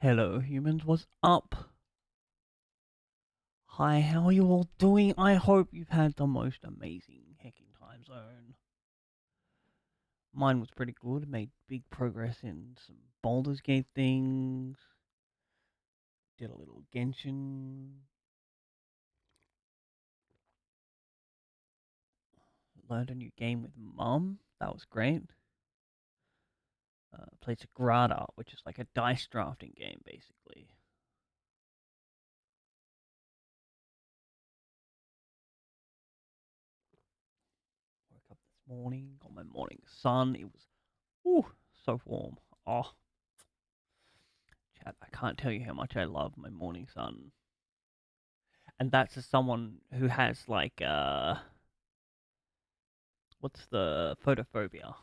Hello humans, what's up? Hi, how are you all doing? I hope you've had the most amazing hecking time zone. Mine was pretty good, made big progress in some Baldur's Gate things, did a little Genshin, learned a new game with Mum, that was great. Played Sagrada, which is like a dice drafting game basically. Woke up this morning, got my morning sun, it was, so warm. Oh, chat, I can't tell you how much I love my morning sun. And that's as someone who has like what's the photophobia?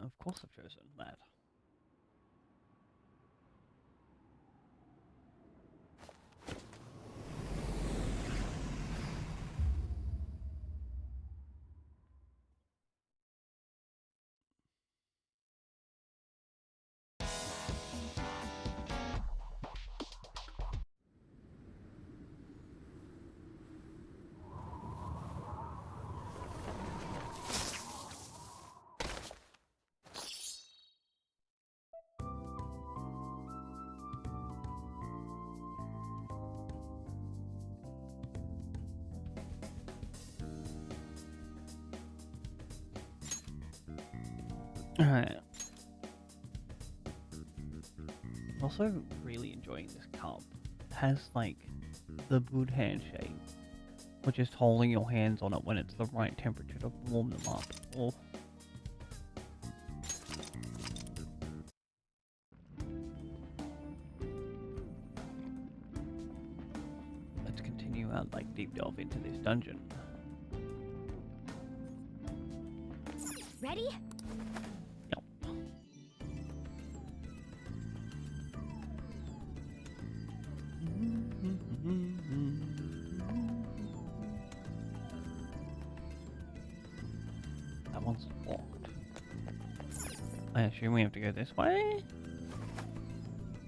Of course I've chosen that. Alright. Also really enjoying this cup. It has like the good handshake. Or just holding your hands on it when it's the right temperature to warm them up. Or let's continue our like deep delve into this dungeon. Ready? Yep. That one's locked. I assume we have to go this way.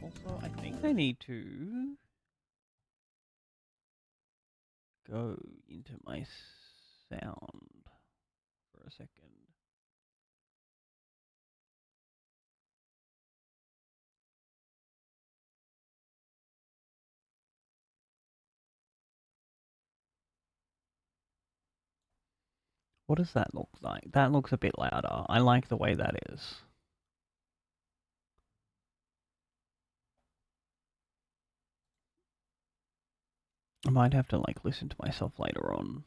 Also, I think I need to go into my sound for a second. What does that look like? That looks a bit louder. I like the way that is. I might have to like listen to myself later on.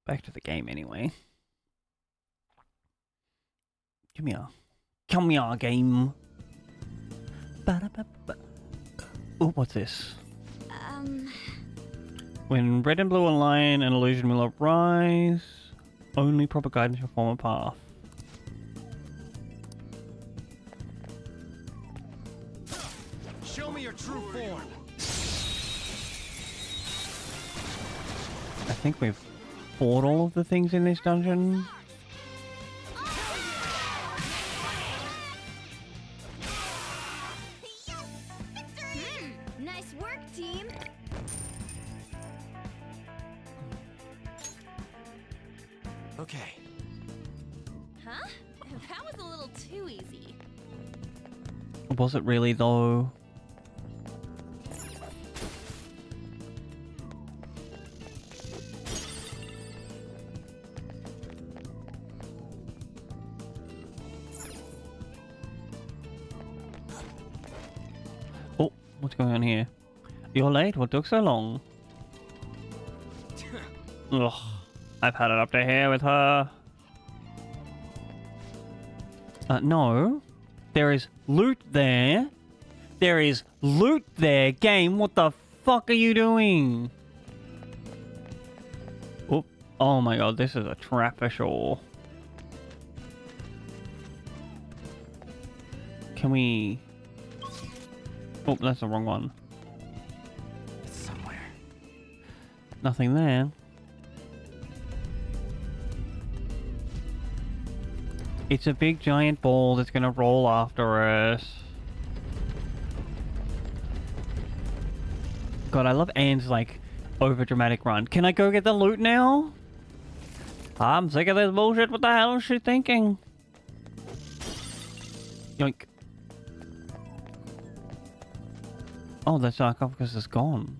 Back to the game anyway. Come here. Come here, game. Oh, what's this? When red and blue align, an illusion will arise. Only proper guidance will form a path. Show me your true form. I think we've fought all of the things in this dungeon. Nice work, team. Okay. Huh? That was a little too easy. Was it really though? Oh, what's going on here? You're late? What took so long? Ugh, I've had it up to here with her. No. There is loot there. There is loot there. Game, what the fuck are you doing? Oh, oh my god, this is a trap for sure. Can we... Oh, that's the wrong one. It's somewhere. Nothing there. It's a big giant ball that's gonna roll after us. God, I love Anne's like over dramatic run. Can I go get the loot now? I'm sick of this bullshit. What the hell is she thinking? Yoink. Oh, the sarcophagus is gone.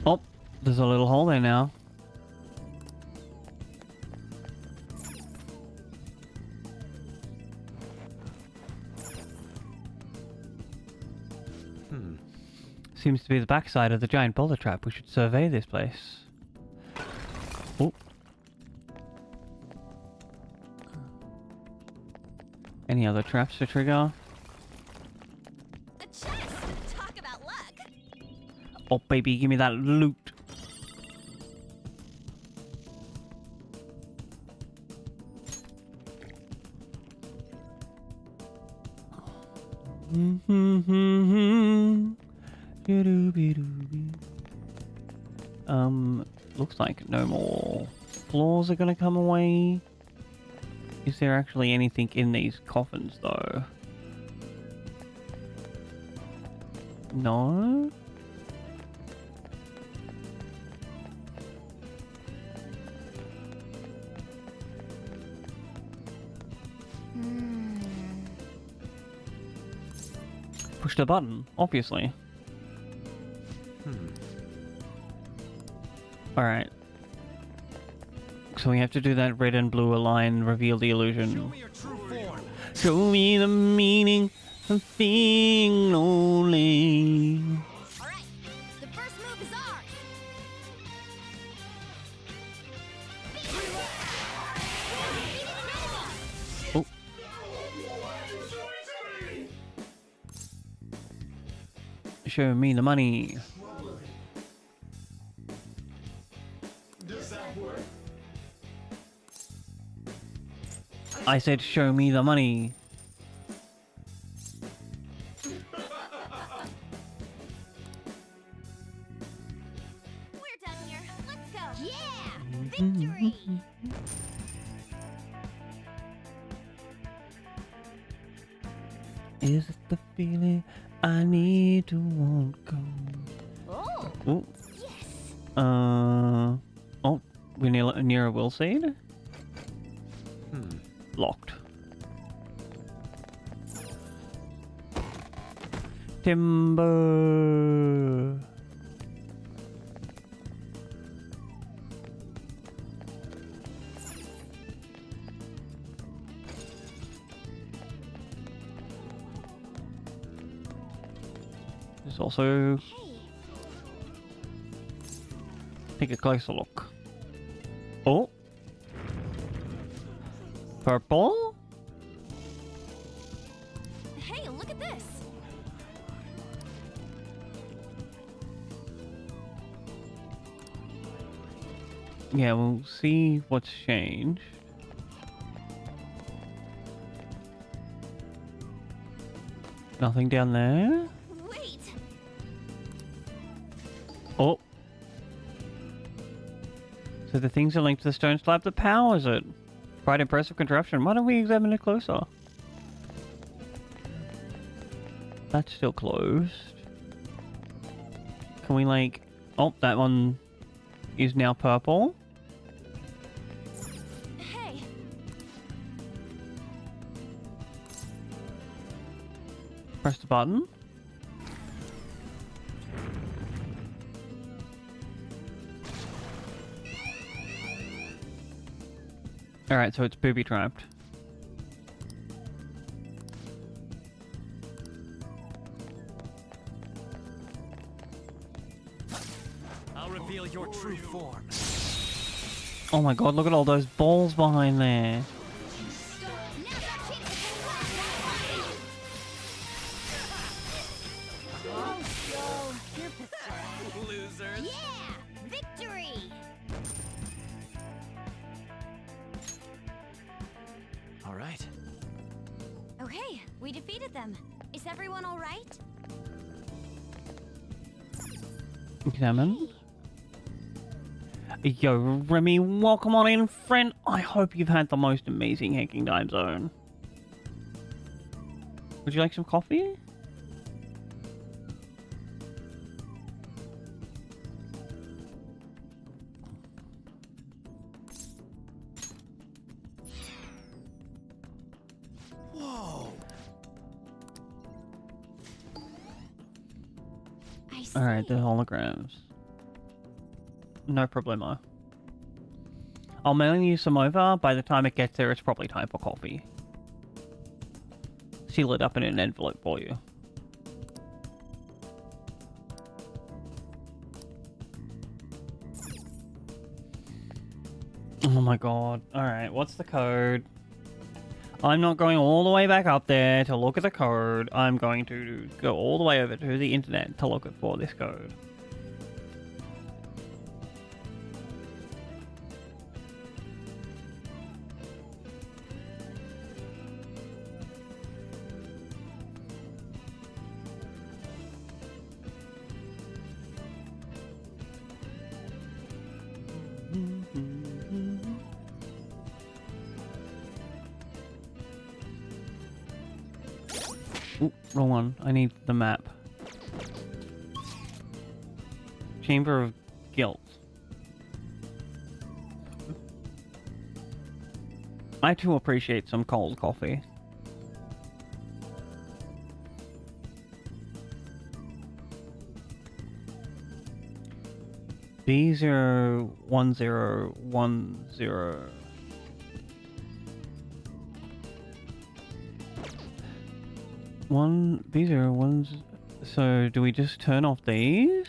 Oh, there's a little hole there now. Seems to be the backside of the giant boulder trap. We should survey this place. Oh. Any other traps to trigger? A chest! Talk about luck! Oh, baby, give me that loot. Looks like no more floors are gonna come away. Is there actually anything in these coffins, though? No? Push the button, obviously. Alright. So we have to do that red and blue align, reveal the illusion. Show me your true form. Show me the meaning of being lonely. Alright, the first move is ours! Oh. Show me the money. I said show me the money. We're done here. Let's go! Yeah! Victory! Is it the feeling I need to want go? Oh! Oh. Yes! Oh, we're near a will seed? Locked. Timber. There's also... Take a closer look. Oh! Purple? Hey, look at this! Yeah, we'll see what's changed. Nothing down there? Wait! Oh! So the things are linked to the stone slab that powers it. Quite impressive contraption. Why don't we examine it closer? That's still closed. Can we like... Oh, that one is now purple. Hey! Press the button. Alright, so it's booby trapped. I'll reveal your true form. Oh my god, look at all those balls behind there. Oh, so you're others. Yeah! Victory! All right. Okay, we defeated them. Is everyone all right? Examine. Yo, Remy, welcome on in, friend. I hope you've had the most amazing hacking time zone. Would you like some coffee? Whoa. I see. Alright, the holograms. No problemo. I'll mail you some over. By the time it gets there, it's probably time for coffee. Seal it up in an envelope for you. Oh my god. Alright, what's the code? I'm not going all the way back up there to look at the code. I'm going to go all the way over to the internet to look for this code. Ooh, wrong one. I need the map. Chamber of Guilt. I too appreciate some cold coffee. B01010. B01. So do we just turn off these?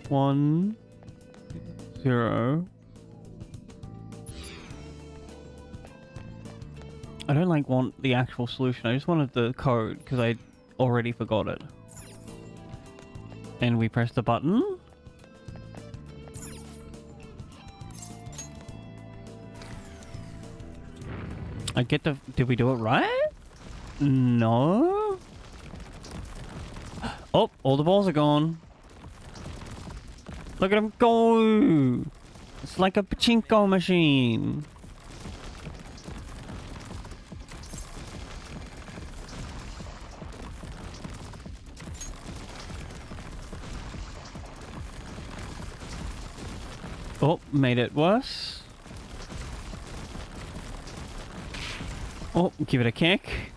1 0. I don't want the actual solution. I just wanted the code because I already forgot it. And we press the button. I get the... Did we do it right? No. Oh, all the balls are gone. Look at them go. It's like a pachinko machine. Oh, made it worse. Oh, give it a kick.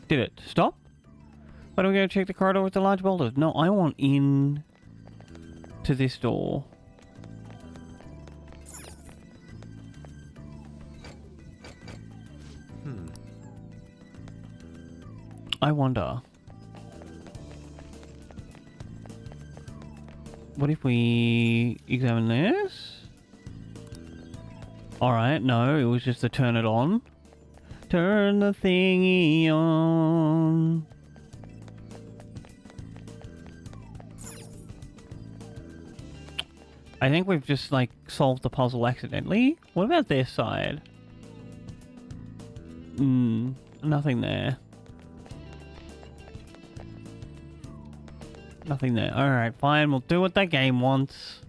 Did it stop? Why don't we go check the corridor with the large boulders? No, I want in to this door. I wonder. What if we examine this? Alright, no, it was just to turn it on. Turn the thingy on. I think we've just, like, solved the puzzle accidentally. What about this side? Nothing there. Nothing there. Alright, fine. We'll do what that game wants.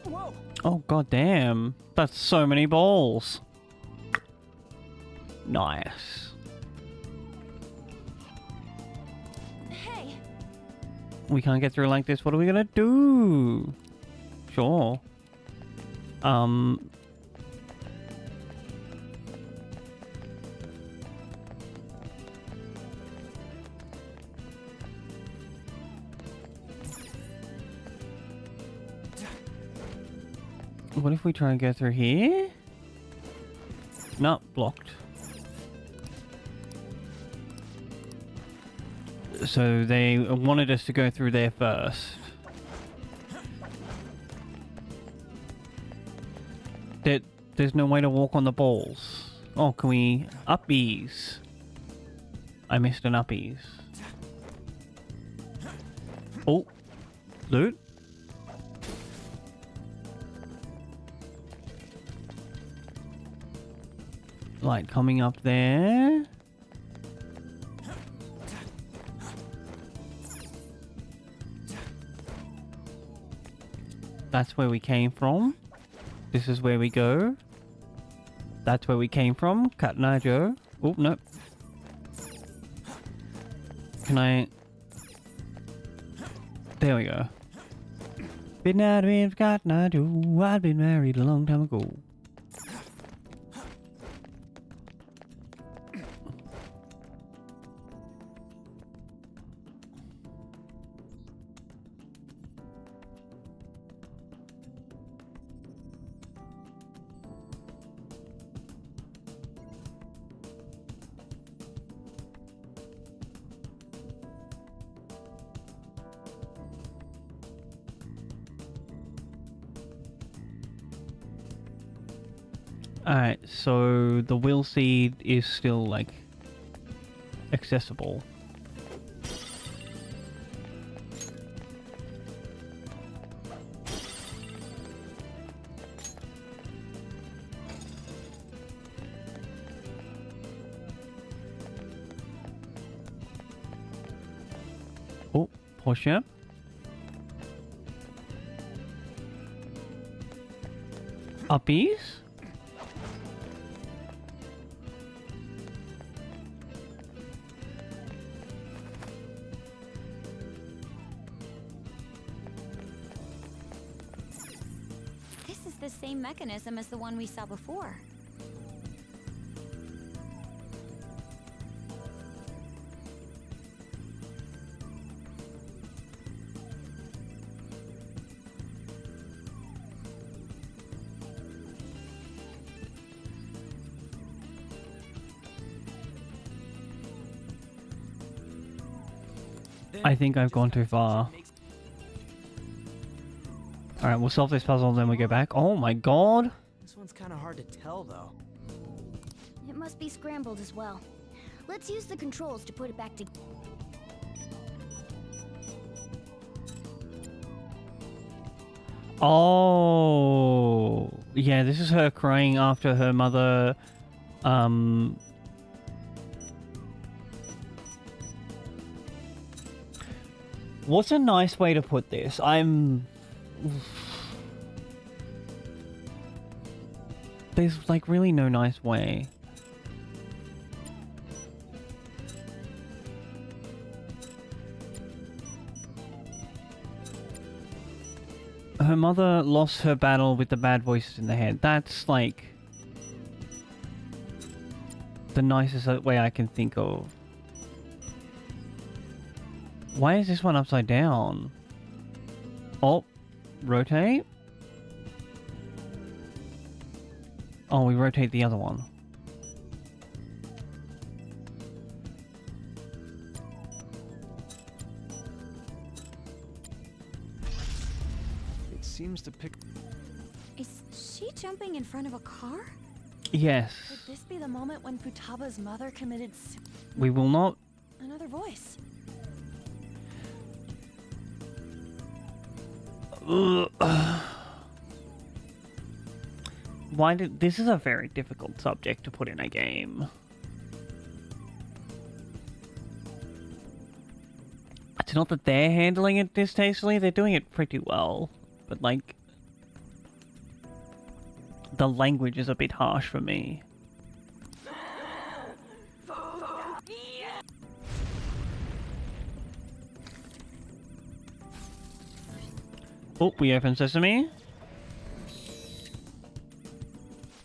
Whoa. Oh, goddamn. That's so many balls. Nice. Hey, We can't get through like this. What are we gonna do? Sure. What if we try and go through here? Nope, blocked. So they wanted us to go through there first. There's no way to walk on the balls. Oh, can we uppies? I missed an uppies. Oh, loot. Light coming up there. That's where we came from. This is where we go. That's where we came from. Katna Joe. Oh, no. Can I... There we go. Been out of Katna Joe. I've been married a long time ago. Alright, so the will seed is still, like, accessible. Oh, Porsche. Uppies? This is the same mechanism as the one we saw before. I think I've gone too far. Alright, we'll solve this puzzle and then we go back. Oh my god! This one's kind of hard to tell, though. It must be scrambled as well. Let's use the controls to put it back together. Oh! Yeah, this is her crying after her mother, What's a nice way to put this? There's, like, really no nice way. Her mother lost her battle with the bad voices in the head. That's, like, the nicest way I can think of. Why is this one upside down? Oh, rotate? Oh, we rotate the other one. It seems to pick... Is she jumping in front of a car? Yes. Could this be the moment when Futaba's mother committed We will not... another voice? Why did... This is a very difficult subject to put in a game. It's not that they're handling it distastefully, they're doing it pretty well. But, like... the language is a bit harsh for me. Oh, we open Sesame.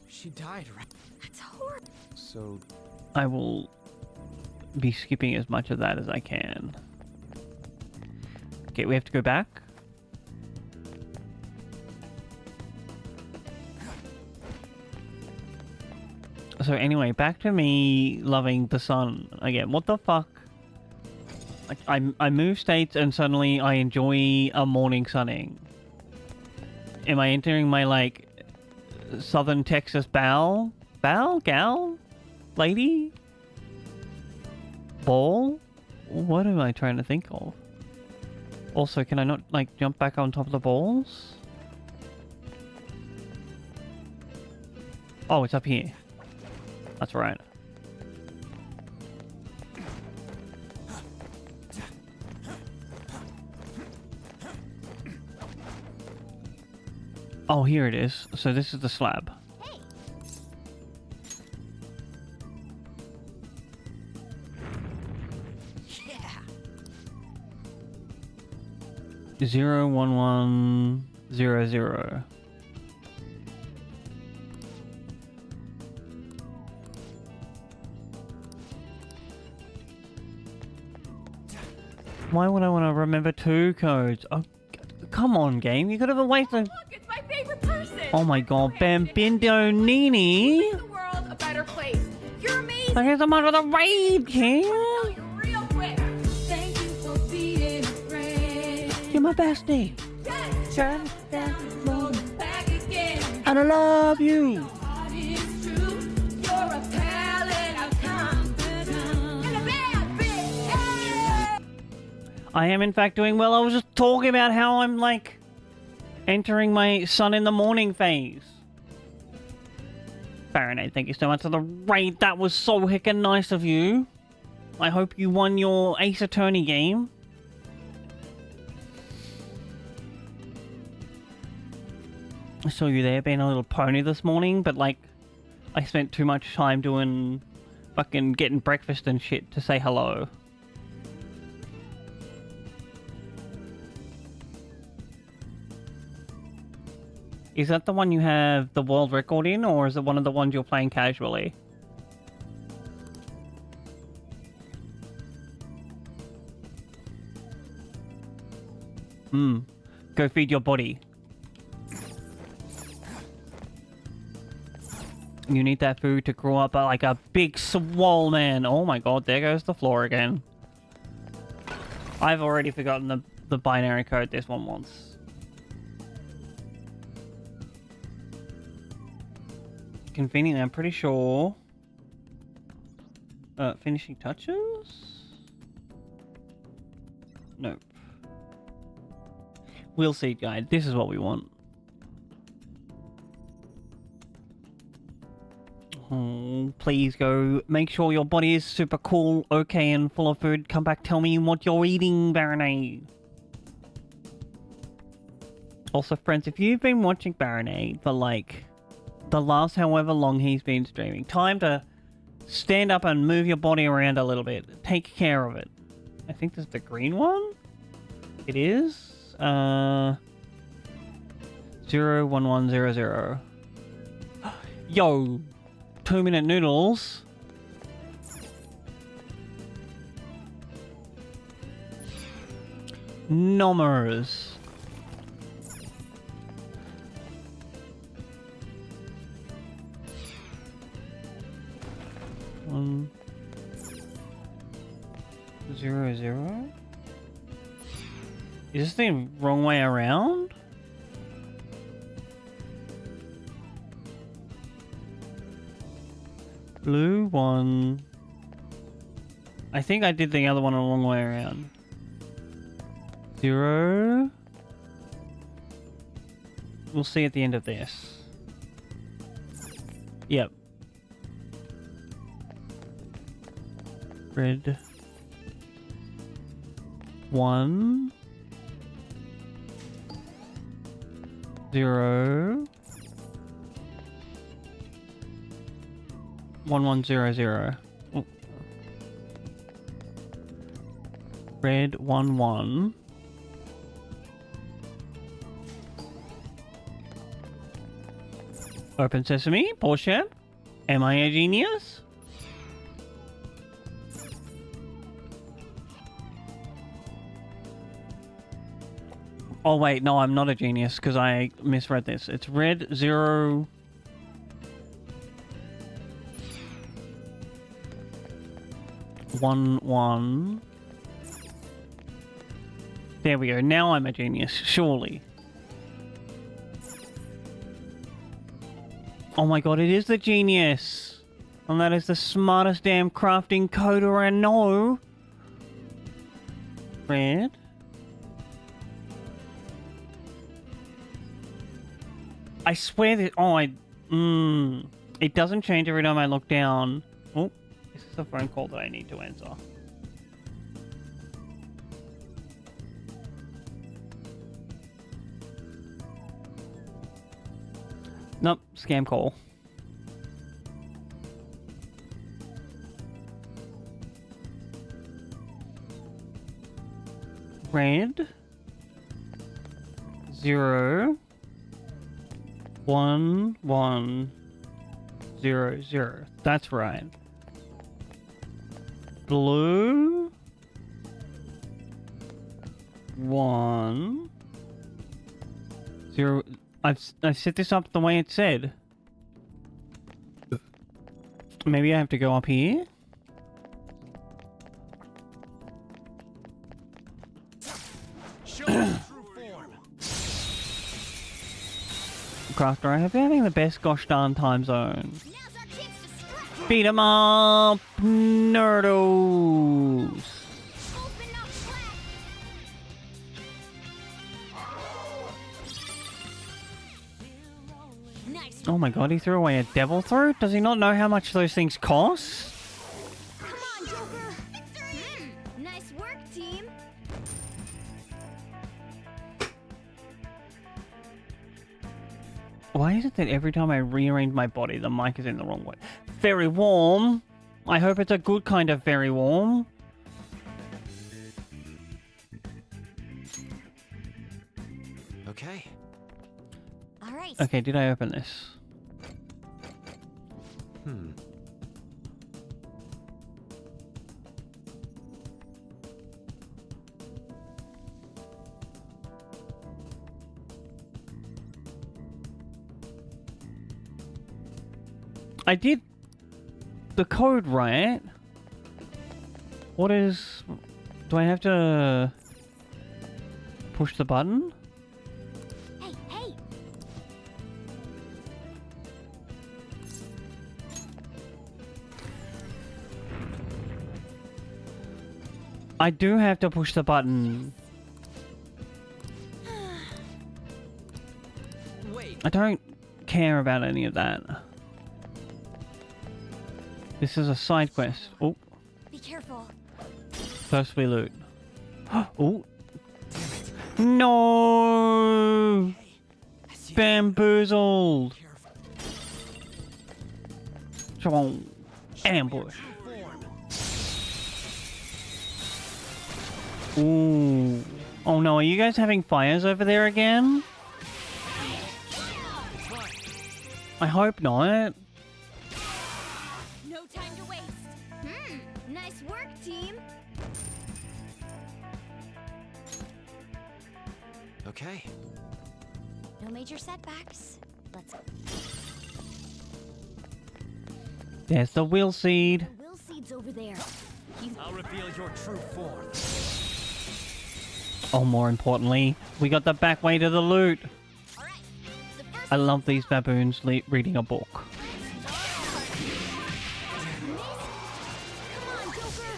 She died, right? That's horrible. So... I will be skipping as much of that as I can. Okay, we have to go back. So anyway, back to me loving the sun again. What the fuck? I move states and suddenly I enjoy a morning sunning. Am I entering my, like, Southern Texas gal? Lady? Ball? What am I trying to think of? Also, can I not, like, jump back on top of the balls? Oh, it's up here. That's right. Oh, here it is. So this is the slab. Yeah. 01100. Why would I want to remember 2 codes? Oh, come on, game. You could have wasted. Look, it's my favorite person. Oh my god, Bambindo Nini! Make the world a better place. You're amazing. Thank you so much for the raid, King! Tell you real quick. Thank you for being a friend. You're my bestie! Yes. Back again. And I love you! Heart is true. You're a palette of confidence. And a bad bitch. Yeah. I am in fact doing well. I was just talking about how I'm like entering my sun in the morning phase. Fahrenheit, thank you so much for the raid. That was so heckin' nice of you. I hope you won your Ace Attorney game. I saw you there being a little pony this morning, but like I spent too much time doing fucking getting breakfast and shit to say hello. Is that the one you have the world record in, or is it one of the ones you're playing casually? Go feed your body. You need that food to grow up like a big swole man. Oh my god, there goes the floor again. I've already forgotten the binary code this one wants. Conveniently, I'm pretty sure... finishing touches? Nope. Wheel seat guide. This is what we want. Oh, please go. Make sure your body is super cool, okay, and full of food. Come back, tell me what you're eating, Baronet. Also, friends, if you've been watching Baronet for, like, the last however long he's been streaming, time to stand up and move your body around a little bit. Take care of it. I think this is the green one? It is? 01100. Yo! 2-minute noodles. Nomers. One 0 0. Is this the wrong way around? Blue one. I think I did the other one the wrong way around. 0. We'll see at the end of this. Yep. Red. 1. 0. 1100. Oh. Red 1 1. Open sesame, Porsche. Am I a genius? Oh wait, no, I'm not a genius because I misread this. It's red 0. One. There we go. Now I'm a genius, surely. Oh my god, it is the genius! And that is the smartest damn crafting coder I know. Red. I swear that... Oh, it doesn't change every time I look down. Oh, this is a phone call that I need to answer. Nope, scam call. Red. 0 1 1 0 0. That's right. Blue 1 0. I've set this up the way it said. Maybe I have to go up here. Show your true form. Crafter, I have been having the best gosh darn time zone. Now's our chance to strike. Beat 'em up, nerdos. Open up flat. Nice. Oh my god, he threw away a devil throat? Does he not know how much those things cost? Come on, Joker. Victory. Nice work, team. Why is it that every time I rearrange my body, the mic is in the wrong way? Very warm. I hope it's a good kind of very warm. Okay. All right. Okay, did I open this? I did the code right. What is... Do I have to push the button? Hey, hey. I do have to push the button. Wait. I don't care about any of that. This is a side quest. Oh, Be careful. first we loot. Oh. No! I see. Bamboozled! Careful. Chong. Ambush. True form. Ooh. Oh no, are you guys having fires over there again? I hope not. No time to waste. Nice work, team. Okay. No major setbacks. Let's go. There's the wheel seed. The will seed's over there. I'll reveal your true form. Oh, more importantly, we got the back way to the loot. All right. The first I love these baboons reading a book. Come on, Joker.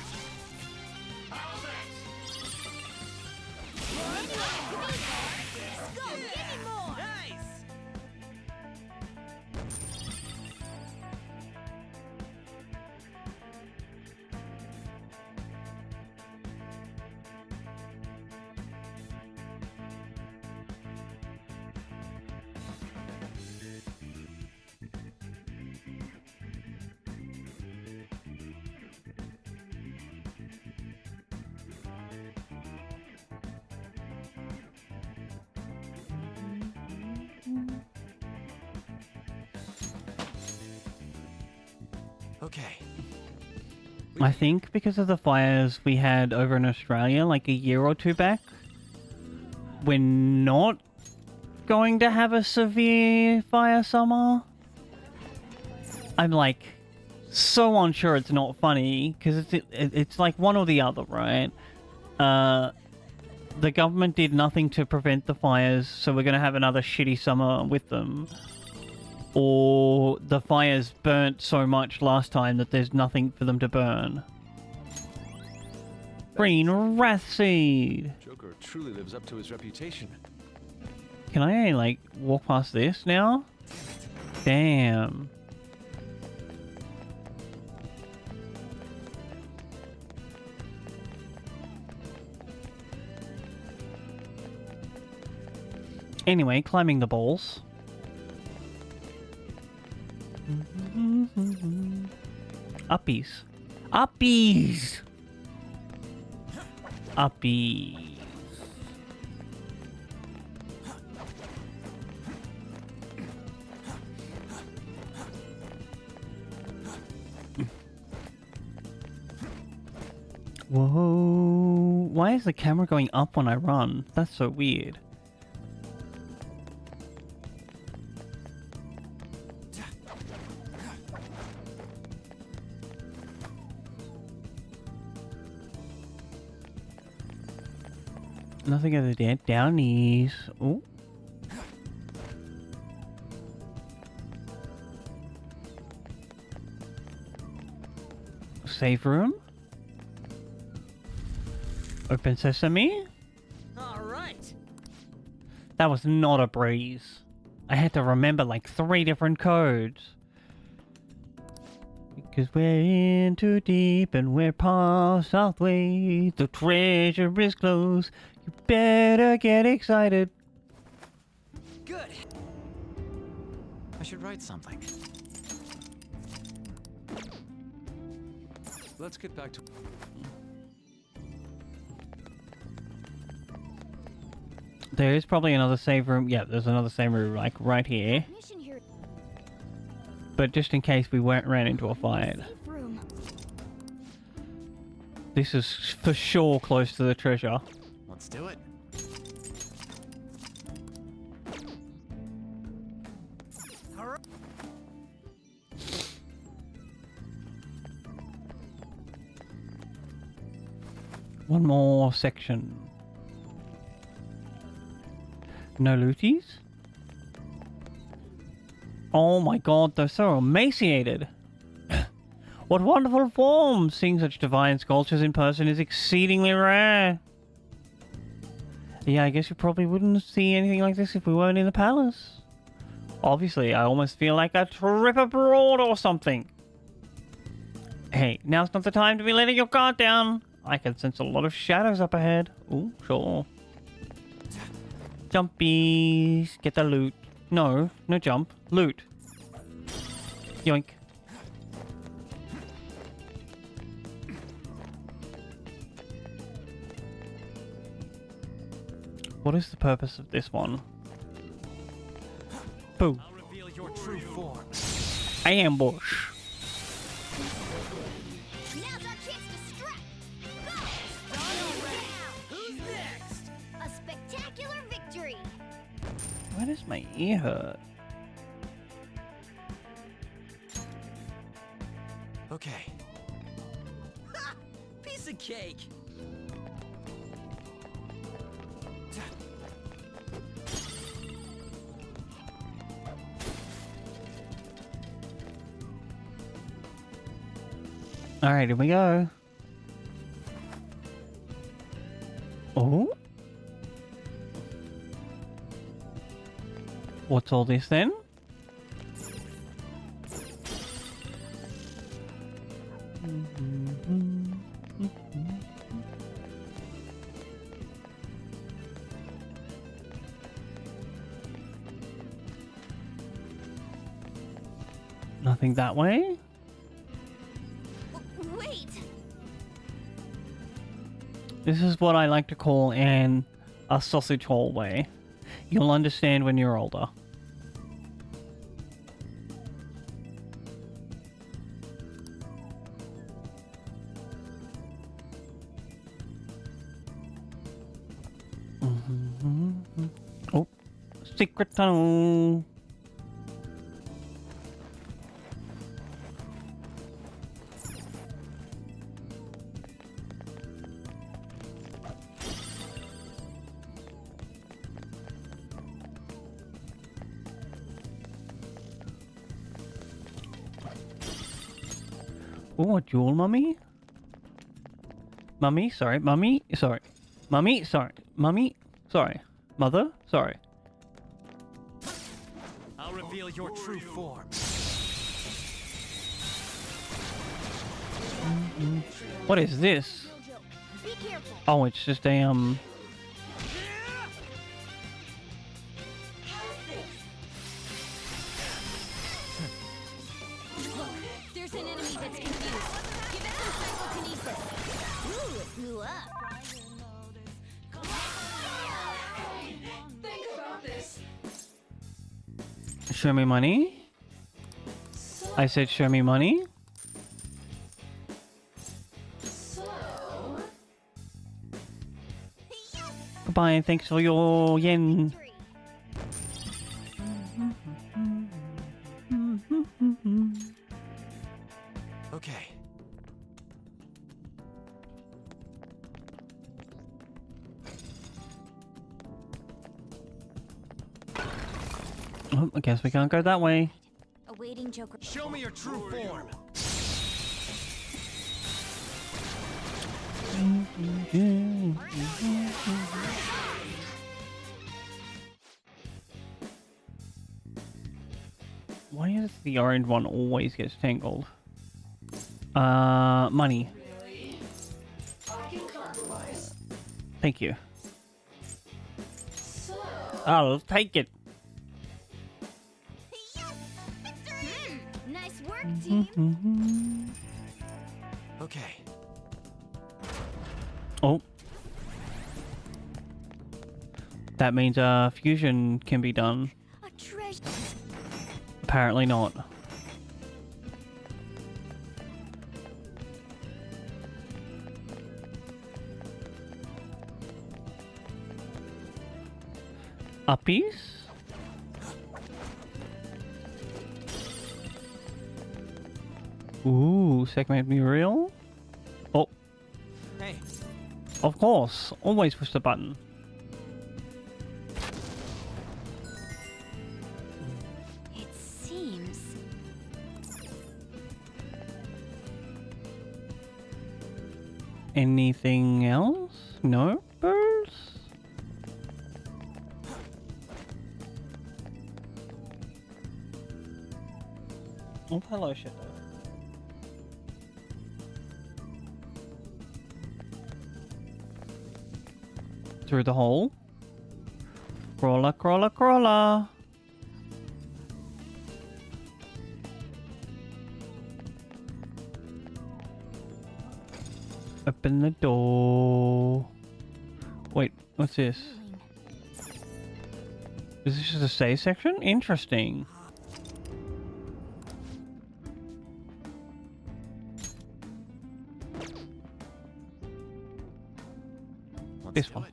Let's go. Give me more. Nice. Okay. I think because of the fires we had over in Australia like a year or two back, we're not going to have a severe fire summer. I'm like so unsure it's not funny because it's like one or the other, right? The government did nothing to prevent the fires, so we're going to have another shitty summer with them. Or the fires burnt so much last time that there's nothing for them to burn. Green wrath seed. Joker truly lives up to his reputation. Can I, like, walk past this now? Damn. Anyway, climbing the balls. Uppies. Uppies! Uppies. Whoa. Why is the camera going up when I run? That's so weird. Nothing other than downies. Ooh. Save room. Open sesame. All right. That was not a breeze. I had to remember like 3 different codes. Because we're in too deep and we're past halfway. The treasure is close. You better get excited. Good. I should write something. Let's get back to... There is probably another save room. Yeah, there's another save room like right here. Mission here. But just in case we ran into a fight. Safe room. This is for sure close to the treasure. Let's do it. One more section. No looties? Oh my god, they're so emaciated. What wonderful forms! Seeing such divine sculptures in person is exceedingly rare. Yeah, I guess you probably wouldn't see anything like this if we weren't in the palace. Obviously, I almost feel like a trip abroad or something. Hey, now's not the time to be letting your guard down. I can sense a lot of shadows up ahead. Ooh, sure. Jumpies. Get the loot. No, no jump. Loot. Yoink. What is the purpose of this one? Boo. I'll reveal your true form. Ambush. Now's our chance to strike. Go! Who's next? A spectacular victory. Why does my ear hurt? Okay. Ha! Piece of cake. Alright, here we go. Oh? What's all this then? Nothing that way? Wait. This is what I like to call a sausage hallway. You'll understand when you're older. Oh, secret tunnel. Oh, a jewel mummy? Mummy, sorry. Mummy, sorry. Mummy, sorry. Mummy, sorry. Mother, sorry. I'll reveal your true form. What is this? No joke. Be careful. Oh, it's just a, Look, there's an enemy that's confused. Give it some psychokinesis. Ooh, it blew up. Think about this. show me money? I said show me money? So, Goodbye and thanks for your yen. Three. Okay. Oh, I guess we can't go that way. Awaiting Joker. Show me your true form. Why does the orange one always gets tangled? Money. really? I can compromise. Thank you. So, I'll take it. Nice work, team. Okay. Oh. That means fusion can be done. A treasure. Apparently not. Uppies? Ooh, segment Muriel? Oh, Hey, of course. Always push the button. It seems. Anything else? No? Birds? Oh, hello, Shadow. Through the hole. Crawler, crawler, crawler. Open the door. Wait, what's this? Is this just a save section? Interesting. let's This do one. it.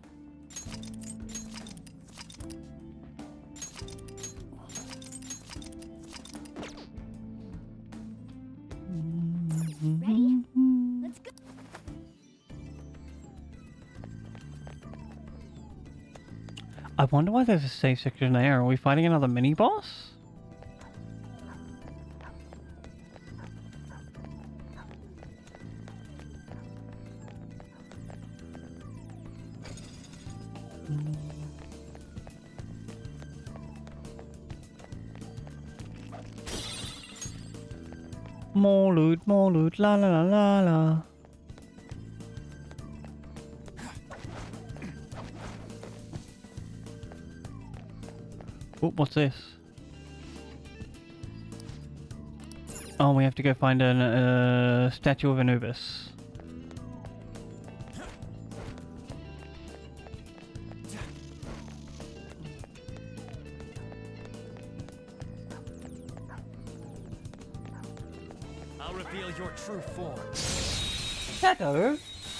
Ready? Let's go. I wonder why there's a save section there. Are we fighting another mini boss? More loot, la la la la la. Oh, what's this? Oh, we have to go find a statue of Anubis. I'll reveal your true form. Shadow,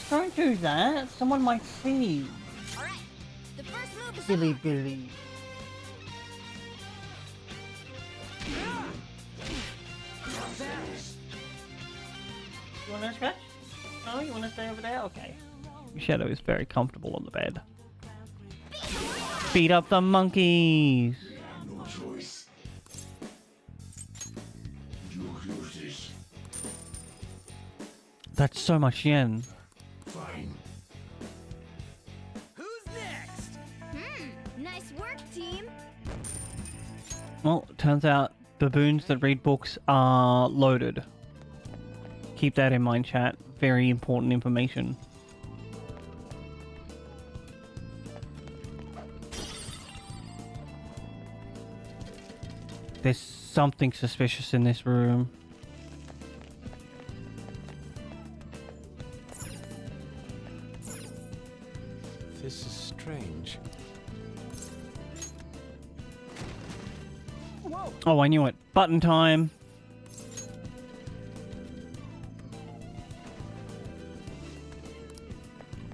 don't do that. Someone might see. All right. The first move is Billy Billy. You want to scratch? No, you want to stay over there? Okay. Shadow is very comfortable on the bed. Beat up the monkeys. No choice. You use this. That's so much yen. Who's next? Nice work, team. Well, turns out baboons that read books are loaded. Keep that in mind, chat. Very important information. There's something suspicious in this room. This is strange. Whoa! Oh, I knew it. Button time.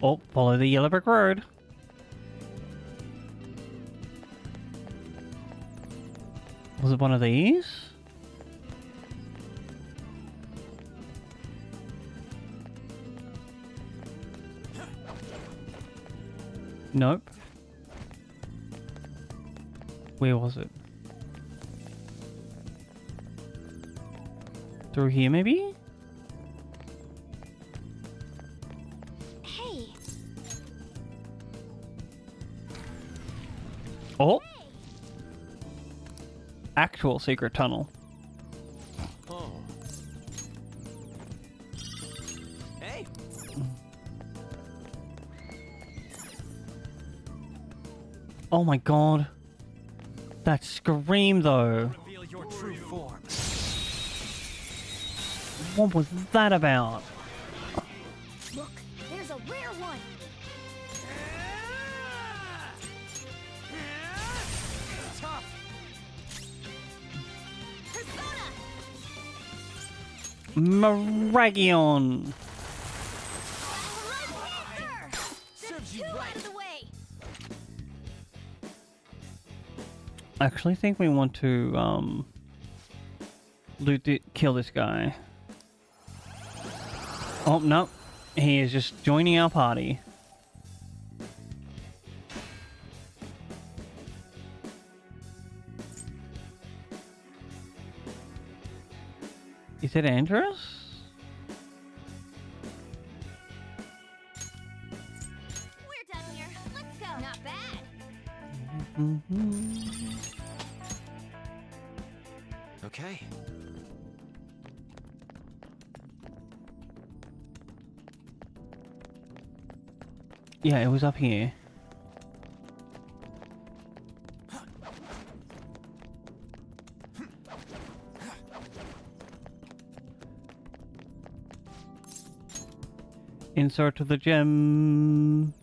Oh, follow the yellow brick road. Was it one of these? Nope. Where was it? Through here, maybe? Hey, Oh! Actual secret tunnel. Oh. Hey! Oh my god. That scream though. Reveal your true form. What was that about? look, there's a rare one. Tough. Persona! Maragion! Serves you Two right. out of the way. I actually think we want to, kill this guy. Oh, no. He is just joining our party. Is it Andros? We're done here. Let's go. Not bad. Okay. Yeah, it was up here. Insert of the gem.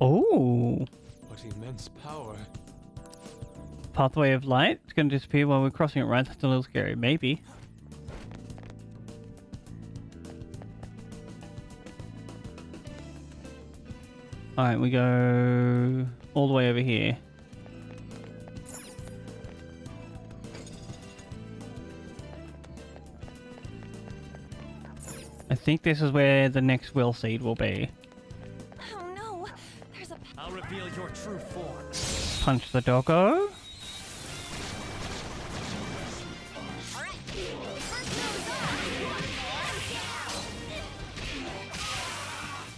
Oh, What immense power. pathway of light. It's going to disappear while we're crossing it, right? That's a little scary. Maybe. Alright, we go all the way over here. I think this is where the next will seed will be. Oh no, there's a I'll reveal your true form. Punch the doggo. Alright. First nose off.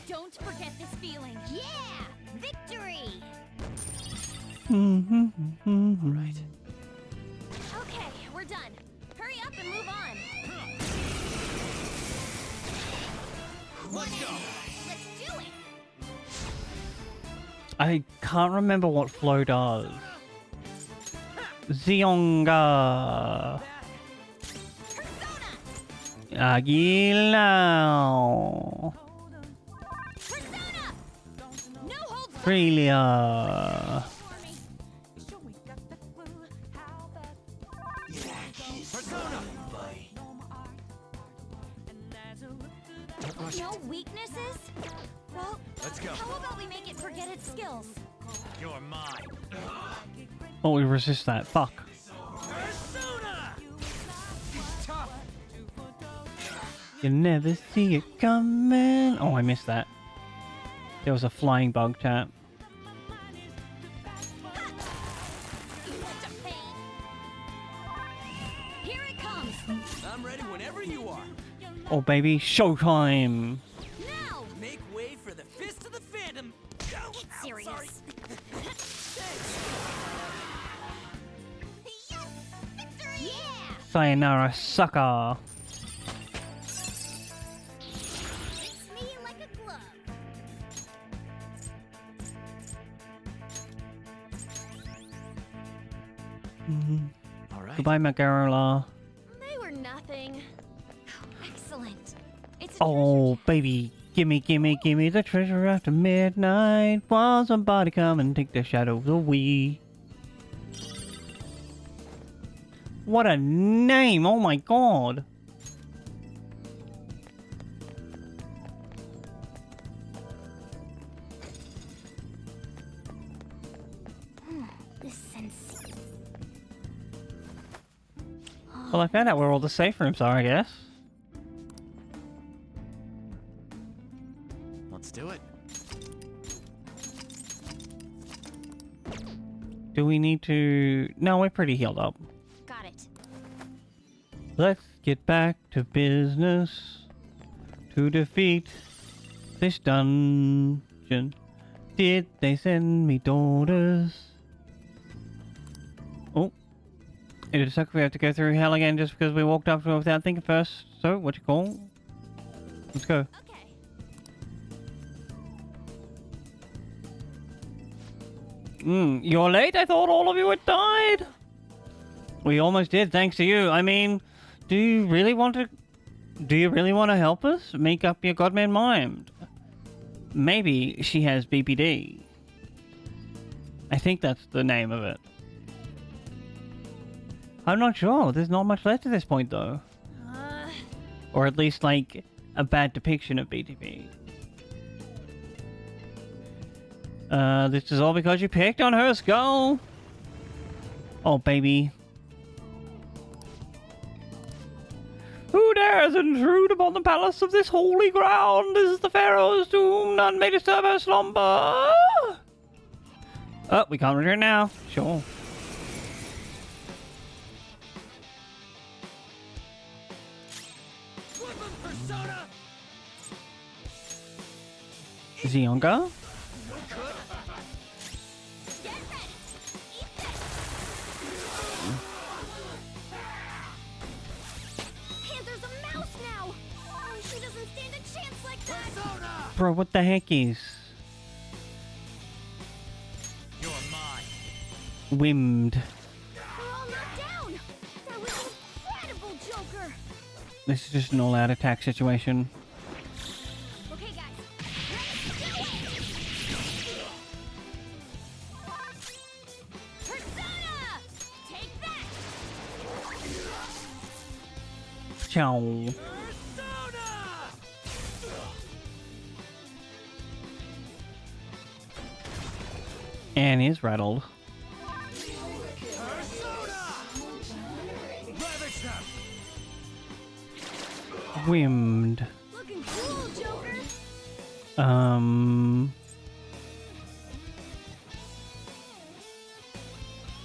Don't forget this feeling. Yeah! Victory! All right. Okay, we're done. Hurry up and move on. Let's go. Let's do it! I can't remember what flow does. Zionga. Persona! Aguilao. Persona! No holds barred Frelia. for me. Persona. Don't rush No it. weaknesses? Well, Let's go. how about we make it forget its skills? You're mine. Oh, we resist that. Fuck. Persona. Tough. You never see it coming. Oh, I missed that. There was a flying bug, chat. Such a pain. Here it it comes. I'm ready whenever you are. Oh, baby, showtime! Now! Make way for the fist of the Phantom. Ow, Get ow, serious. sorry. Thanks. Yes! Victory! Yeah! Sayonara, sucker! Fits me like a glove. All right. Goodbye, Magarola. They were nothing. Excellent. It's a Oh, baby, gimme the treasure after midnight. While somebody come and take the shadows away. What a name! Oh my god! This sense. Well, I found out where all the safe rooms are, I guess. Let's do it. Do we need to... No, we're pretty healed up. Got it. Let's get back to business to defeat this dungeon. Did they send me daughters? Oh. It is suck we have to go through hell again just because we walked up to it without thinking first. So, what you call? Let's go. Okay. You're late? I thought all of you had died. We almost did, thanks to you. I mean, do you really want to help us? Make up your godman mind. Maybe she has BPD. I think that's the name of it. I'm not sure. There's not much left at this point, though. Or at least, like, a bad depiction of BTB. This is all because you picked on her skull. Oh, baby. Who dares intrude upon the palace of this holy ground? This is the Pharaoh's tomb. None may disturb her slumber. Oh, we can't return now. Sure. Weapon persona. Zionga? Get ready. Eat this. Panther's a mouse now. Oh, she doesn't stand a chance like that. Persona. Bro, what the heck is? You're mine. Wimmed. We're all knocked down. That was incredible, Joker. This is just an all-out attack situation. Okay, guys. Let's do it. Persona! Take that. Ciao. Persona. And he's rattled. Persona. Ravage them. Wimmed. Looking cool, Joker.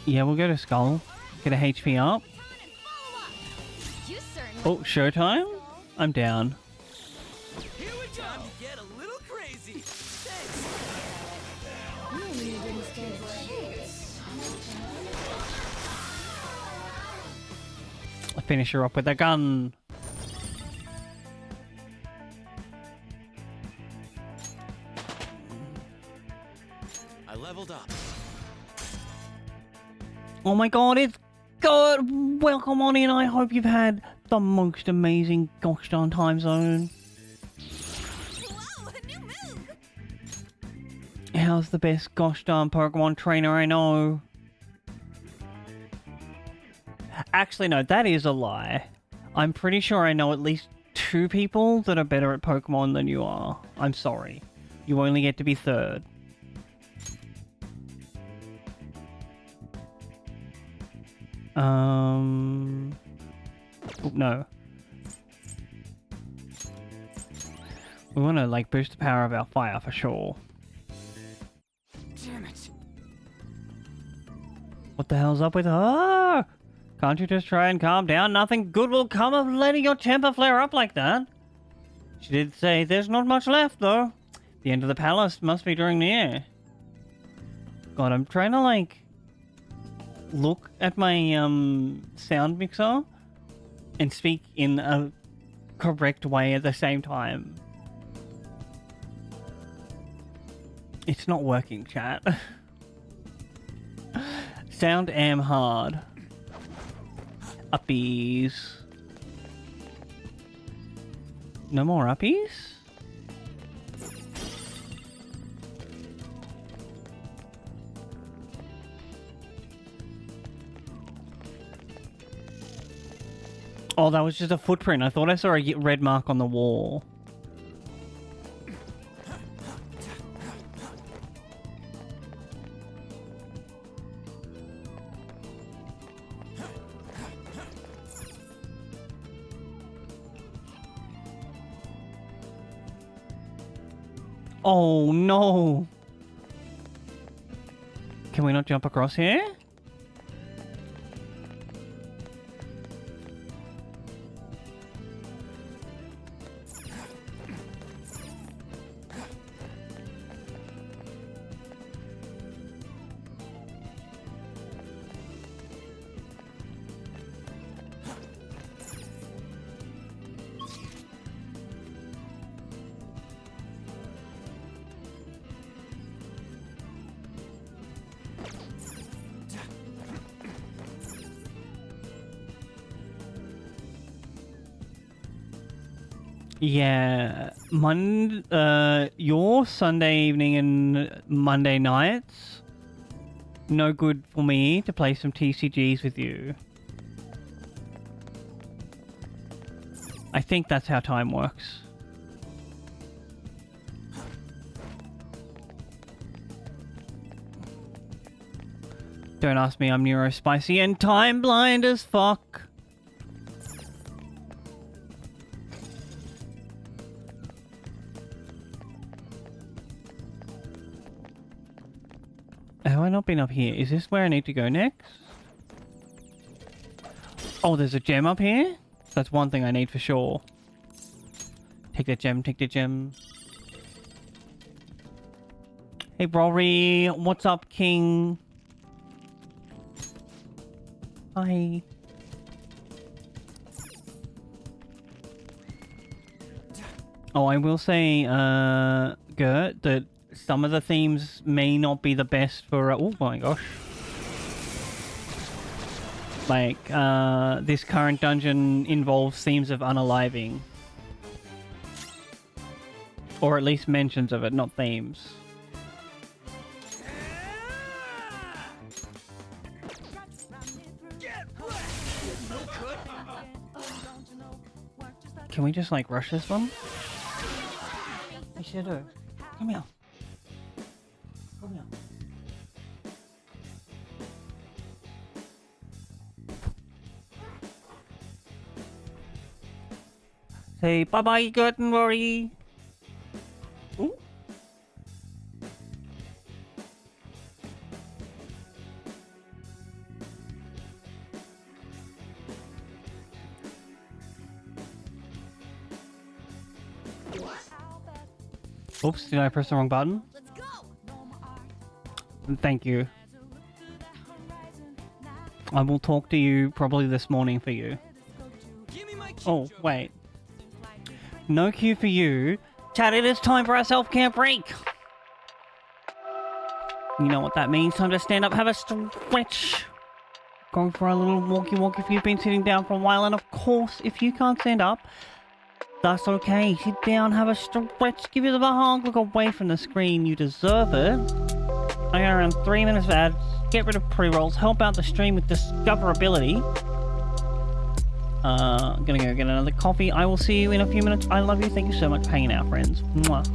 Yeah, we'll go to Skull. Get a HP up. Turn and follow up. You certainly. Oh, showtime? I'm down. Here we go. Time to get a little crazy. Thanks. You didn't stand a chance. I'll finish her up with a gun. I leveled up. Oh my god, it's good! Welcome on in, I hope you've had the most amazing gosh darn time zone. Whoa, a new move. How's the best gosh darn Pokemon trainer I know? Actually, no, that is a lie. I'm pretty sure I know at least 2 people that are better at Pokemon than you are. I'm sorry. You only get to be third. Oh, no. We want to, like, boost the power of our fire for sure. Damn it. What the hell's up with her? Can't you just try and calm down? Nothing good will come of letting your temper flare up like that. She did say there's not much left, though. The end of the palace must be drawing near. God, I'm trying to, like, look at my, sound mixer and speak in a correct way at the same time. It's not working, chat. Sound am hard. Uppies. No more uppies? Oh, that was just a footprint. I thought I saw a red mark on the wall. Oh no! Can we not jump across here? Yeah, your Sunday evening and Monday nights, no good for me to play some TCGs with you. I think that's how time works. Don't ask me, I'm neurospicy and time blind as fuck. Have I not been up here? Is this where I need to go next? Oh, there's a gem up here? That's one thing I need for sure. Take that gem, take the gem. Hey, Rory. What's up, King? Hi. Oh, I will say, Gert, that some of the themes may not be the best for... oh my gosh. Like, this current dungeon involves themes of unaliving. Or at least mentions of it, not themes. Can we just, like, rush this one? We should do. Come here. Come here. Say bye-bye, Gert and Rory. Ooh. Oops, did I press the wrong button? Let's go. Thank you. I will talk to you probably this morning for you. Give me my cue, Oh, Joker. wait. No cue for you. Chat, it is time for our self-care break. You know what that means. Time to stand up, have a stretch. Go for a little walkie if you've been sitting down for a while. And of course, if you can't stand up, that's okay. Sit down, have a stretch, give you the hug, look away from the screen. You deserve it. I got around 3 minutes of ads. Get rid of pre-rolls. Help out the stream with discoverability. I'm gonna go get another coffee. I will see you in a few minutes. I love you. Thank you so much for hanging out, friends. Mwah.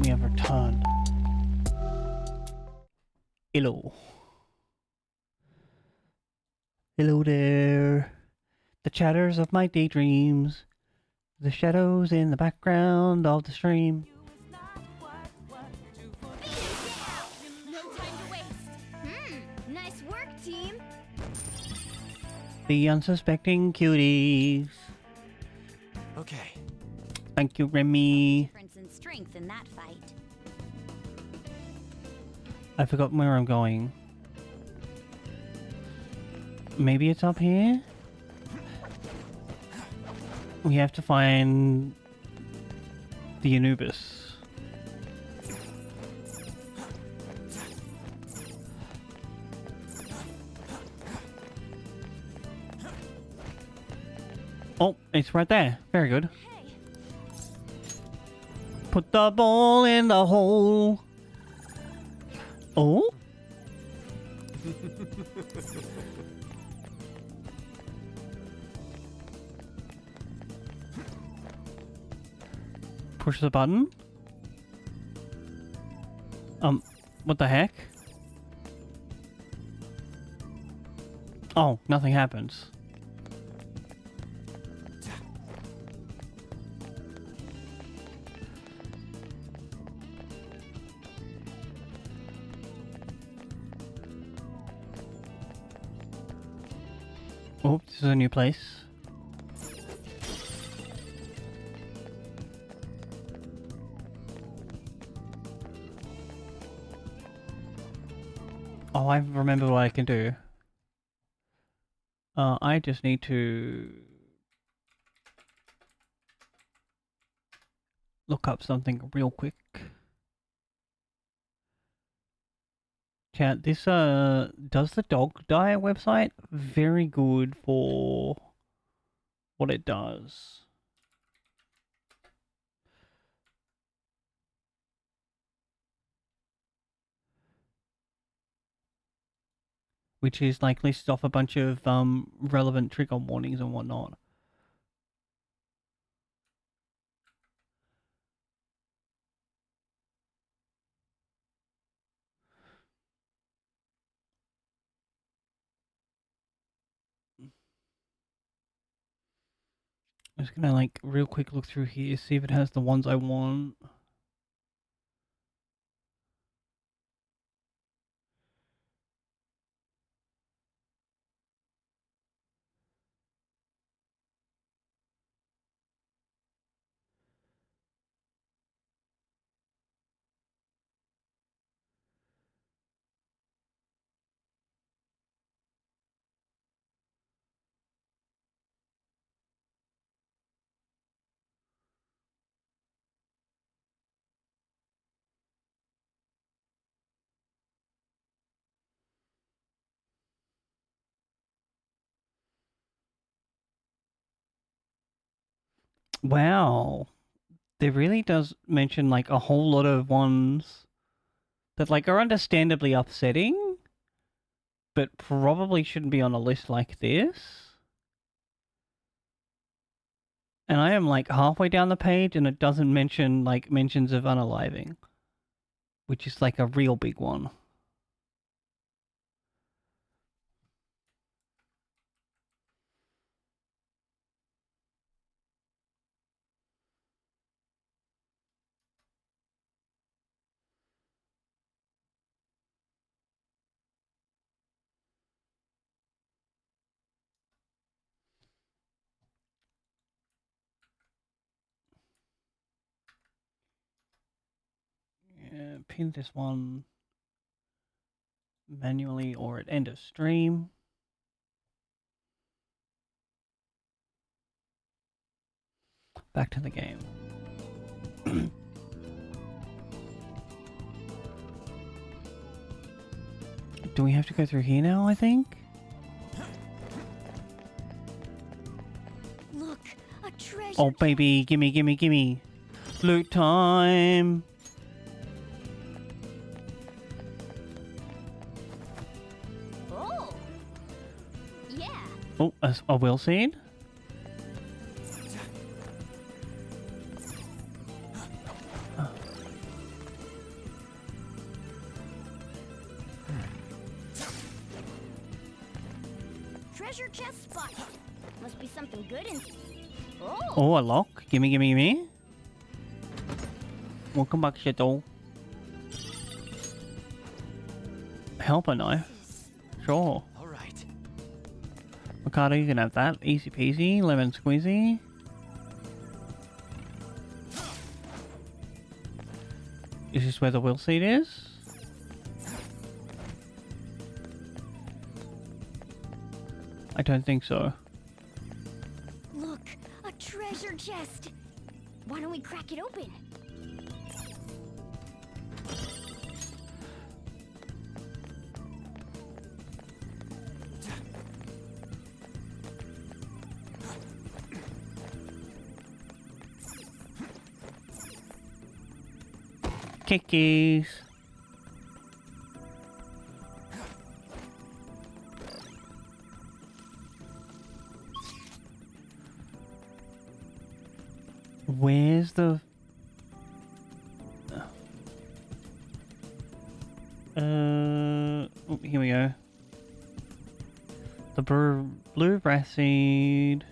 we have returned. Hello. Hello there. The chatters of my daydreams. The shadows in the background of the stream. No time to waste. Nice work, team. The unsuspecting cuties. Okay. Thank you, Remy. Difference in strength in that fight. I forgot where I'm going. Maybe it's up here? We have to find the Anubis. Oh, it's right there. Very good. Hey, Put the ball in the hole. Oh? Push the button. What the heck? Oh, nothing happens. Oh, this is a new place. Oh, I remember what I can do. I just need to look up something real quick. Chat, this does the dog diet website very good for what it does. Which is like lists off a bunch of relevant trigger warnings and whatnot. I'm just gonna like real quick look through here, see if it has the ones I want. Wow. There really does mention like a whole lot of ones that like are understandably upsetting, but probably shouldn't be on a list like this. And I am like halfway down the page and it doesn't mention like mentions of unaliving, which is like a real big one. Yeah, pin this one manually or at end of stream. Back to the game. Do we have to go through here now, I think? Look, a treasure. Oh, baby, gimme, gimme, gimme. Loot time. Oh. Yeah. Oh, a will seed? treasure chest spot. Must be something good in. Oh, Oh, a lock. Gimme, gimme, gimme. Welcome back, Shadow. Helper knife. Sure. All right. Mikado, you can have that. Easy peasy. Lemon squeezy. Is this where the will seed is? I don't think so. look, a treasure chest. Why don't we crack it open? Kickies. Where's the... oh, here we go. The blue brass seed.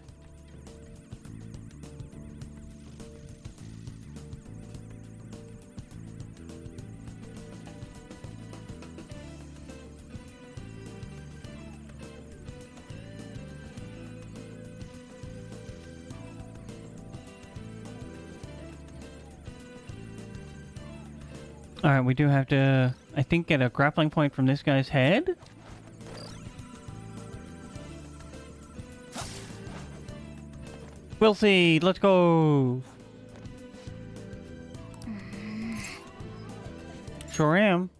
Alright, we do have to, I think, get a grappling point from this guy's head. We'll see. Let's go. Sure am.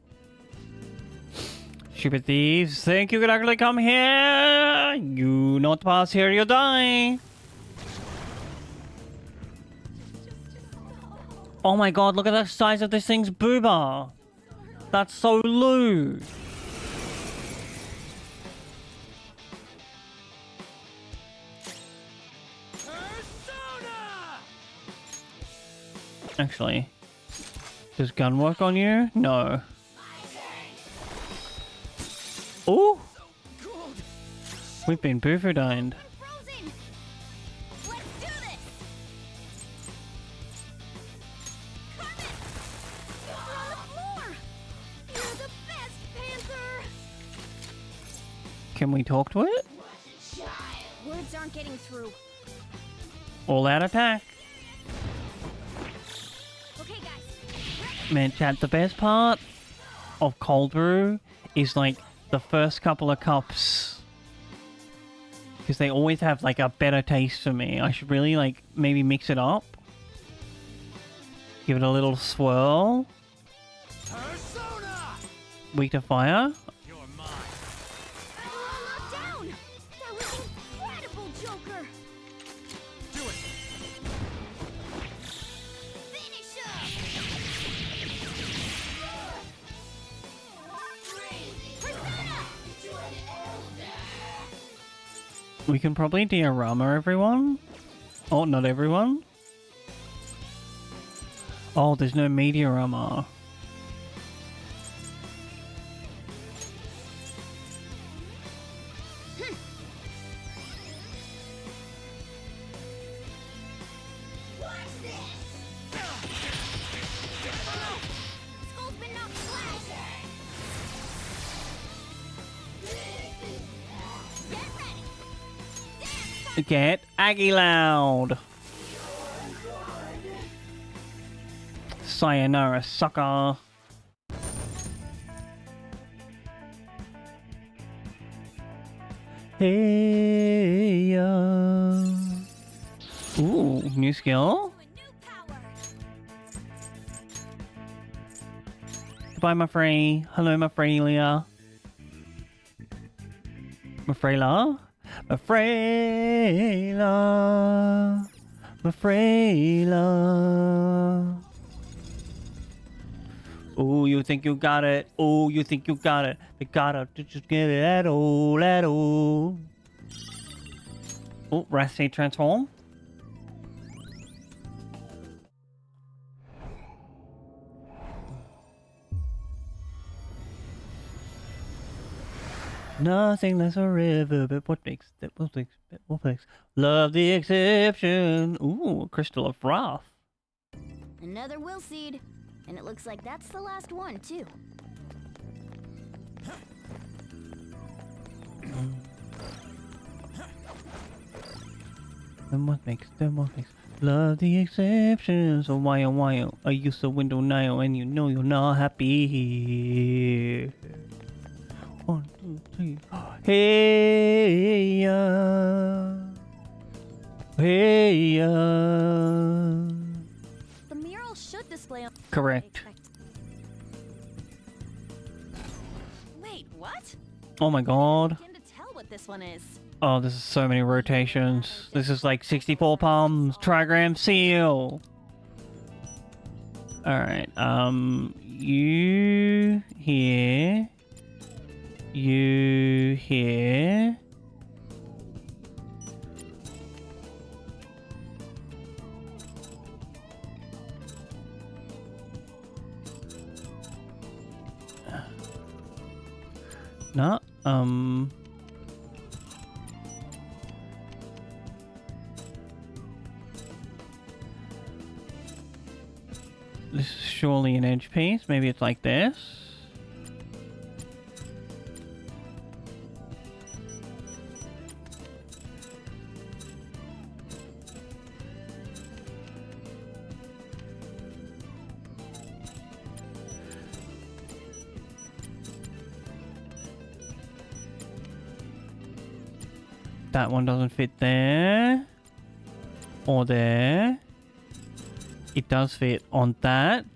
Stupid thieves. Think you could actually come here? You not pass here, you die. Oh my god, look at the size of this thing's booba. That's so loose. Persona! Actually, does gun work on you? No. Oh, Cold. we've been booferdined. Frozen. Let's do this. Carmen, you're on the floor. You're the best, Panther. Can we talk to it? Words aren't getting through. All out attack. Okay, guys. Man, chat, the best part of cold brew is like the first couple of cups. Because they always have like a better taste for me. I should really like maybe mix it up. Give it a little swirl. Persona! Weak to fire. You're mine. We're all knocked down. That was incredible, Joker. Do it. Finish him. Persona. We can probably diorama everyone. Oh, not everyone. Oh, there's no Mediarama. Skull's been knocked flat. Get ready. Dance. Get Aggie Loud. Sayonara, sucker. Hey, ooh, new skill. A new power. Goodbye, my Frey. Hello, my Freylia. My Freyla. My Freyla. My Freyla. Oh, you think you got it. Oh, you think you got it. You gotta just get it at all, at all. Oh, Rasty transform. Nothing lasts forever, but what makes love the exception. Ooh, a crystal of wrath. Another will seed. And it looks like that's the last one, too. Then what makes love the exception? So why I use a window nail and you know you're not happy. 1, 2, 3. Hey hey The mural should display on. Correct. Wait, what? Oh my god. I begin to tell what this one is. Oh, this is so many rotations. This is like 64 palms, trigram seal. Alright, you here. You here. No, this is surely an edge piece. Maybe it's like this. That one doesn't fit there. Or there. It does fit on that.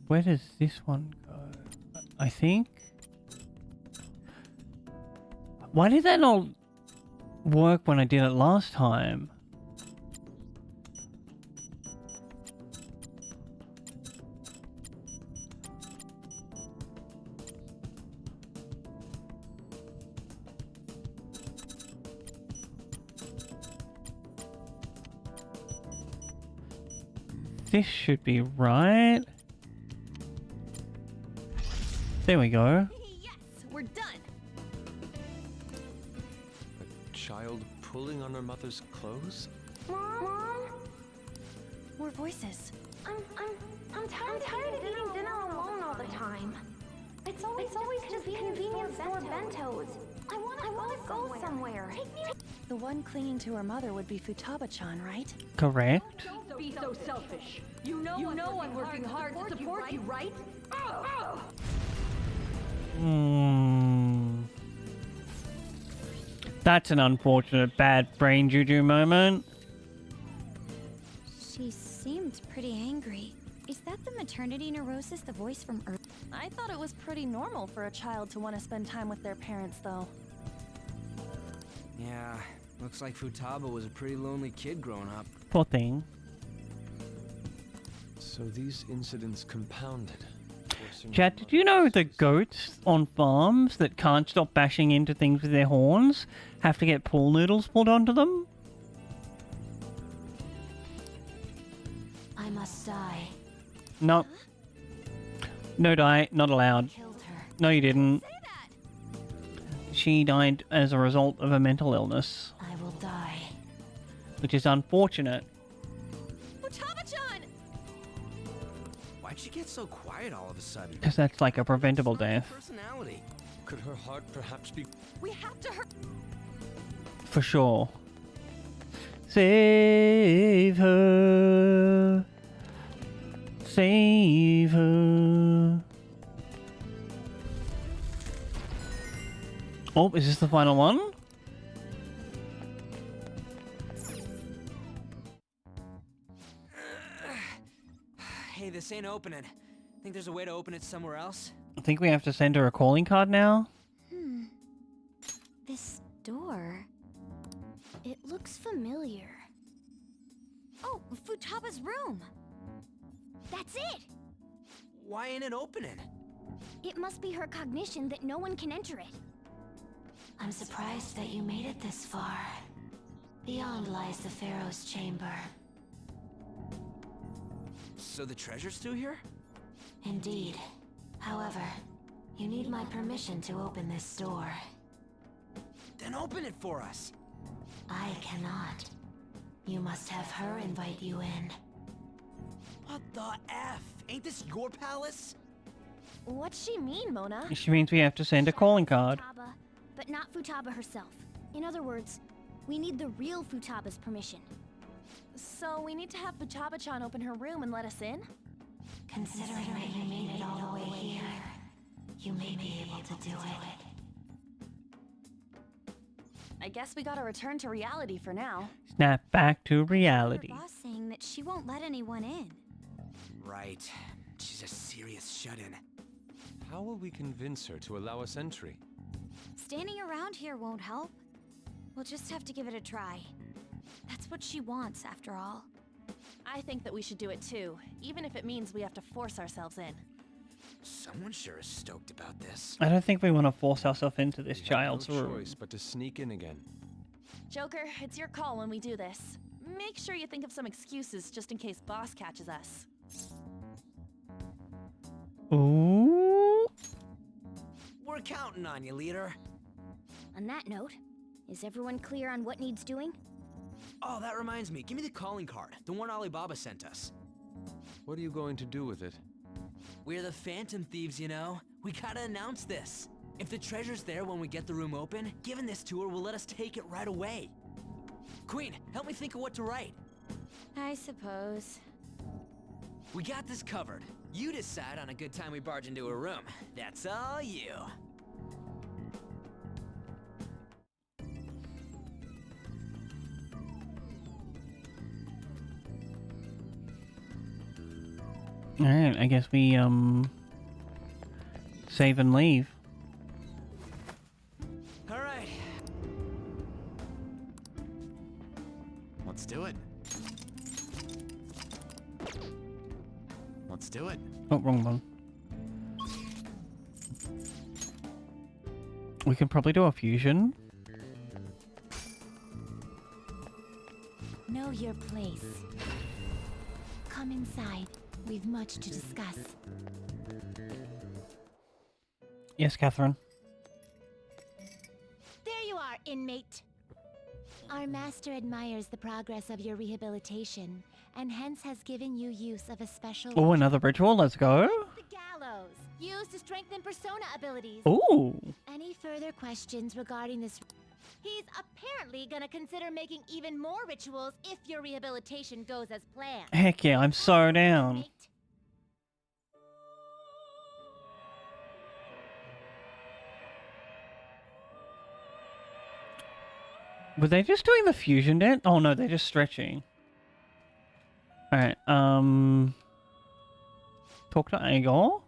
Where does this one go? I think. Why did that not work when I did it last time? This should be right. There we go. Yes, we're done. A child pulling on her mother's clothes? Mom? More voices. I'm tired of eating dinner alone all the time. It's always just convenience store bentos. I wanna go somewhere. The one clinging to her mother would be Futaba-chan, right? Correct. Don't be so selfish. You know I'm working hard to support you, right? That's an unfortunate bad brain juju moment. She seemed pretty angry. Is that the maternity neurosis the voice from Earth? I thought it was pretty normal for a child to want to spend time with their parents, though. Yeah, looks like Futaba was a pretty lonely kid growing up. Poor thing. So these incidents compounded. forcing Chad, her did you know mother's the suicide. goats on farms that can't stop bashing into things with their horns have to get pool noodles pulled onto them? I must die. No. No die, not allowed. Killed her. No, you didn't. She died as a result of a mental illness, I will die. which is unfortunate. Futaba-chan! Why'd she get so quiet all of a sudden? Because that's like a preventable It's not her death. personality. Could her heart perhaps be... We have to hurt. For sure. Save her. Save her. Oh, is this the final one? Hey, this ain't opening. Think there's a way to open it somewhere else? I think we have to send her a calling card now. This door... It looks familiar. Oh, Futaba's room! That's it! Why ain't it opening? It must be her cognition that no one can enter it. I'm surprised that you made it this far. Beyond lies the Pharaoh's chamber. So the treasure's still here? Indeed. However, you need my permission to open this door. Then open it for us. I cannot. You must have her invite you in. What the F? Ain't this your palace? What's she mean, Mona? She means we have to send a calling card. Futaba, but not Futaba herself. In other words, we need the real Futaba's permission. So we need to have Futaba-chan open her room and let us in? Considering that you made it all the way here, you may be able to do it. I guess we gotta return to reality for now. Snap back to Her reality. boss saying that she won't let anyone in. Right. She's a serious shut-in. How will we convince her to allow us entry? Standing around here won't help. We'll just have to give it a try. That's what she wants, after all. I think that we should do it too, even if it means we have to force ourselves in. Someone sure is stoked about this. I don't think we want to force ourselves into this We have child's no room. choice but to sneak in again. Joker, it's your call when we do this. Make sure you think of some excuses just in case boss catches us. Ooh. We're counting on you, leader. On that note, is everyone clear on what needs doing? Oh, that reminds me. Give me the calling card. The one Alibaba sent us. What are you going to do with it? We're the Phantom Thieves, you know. We gotta announce this. If the treasure's there when we get the room open, giving this to her will let us take it right away. Queen, help me think of what to write. I suppose. We got this covered. You decide on a good time we barge into a room. That's all you. Alright, I guess we, save and leave. All right. Let's do it. Let's do it. Oh, wrong one. We can probably do a fusion. Know your place. Come inside. We've much to discuss. Yes, Catherine. There you are, inmate. Our master admires the progress of your rehabilitation, and hence has given you use of a special... Oh, another ritual. Let's go. The gallows, used to strengthen persona abilities. Ooh. Any further questions regarding this? He's apparently gonna consider making even more rituals if your rehabilitation goes as planned. Heck yeah, I'm so down. Inmate. Were they just doing the fusion dance? Oh no, they're just stretching. Alright, talk to Igor.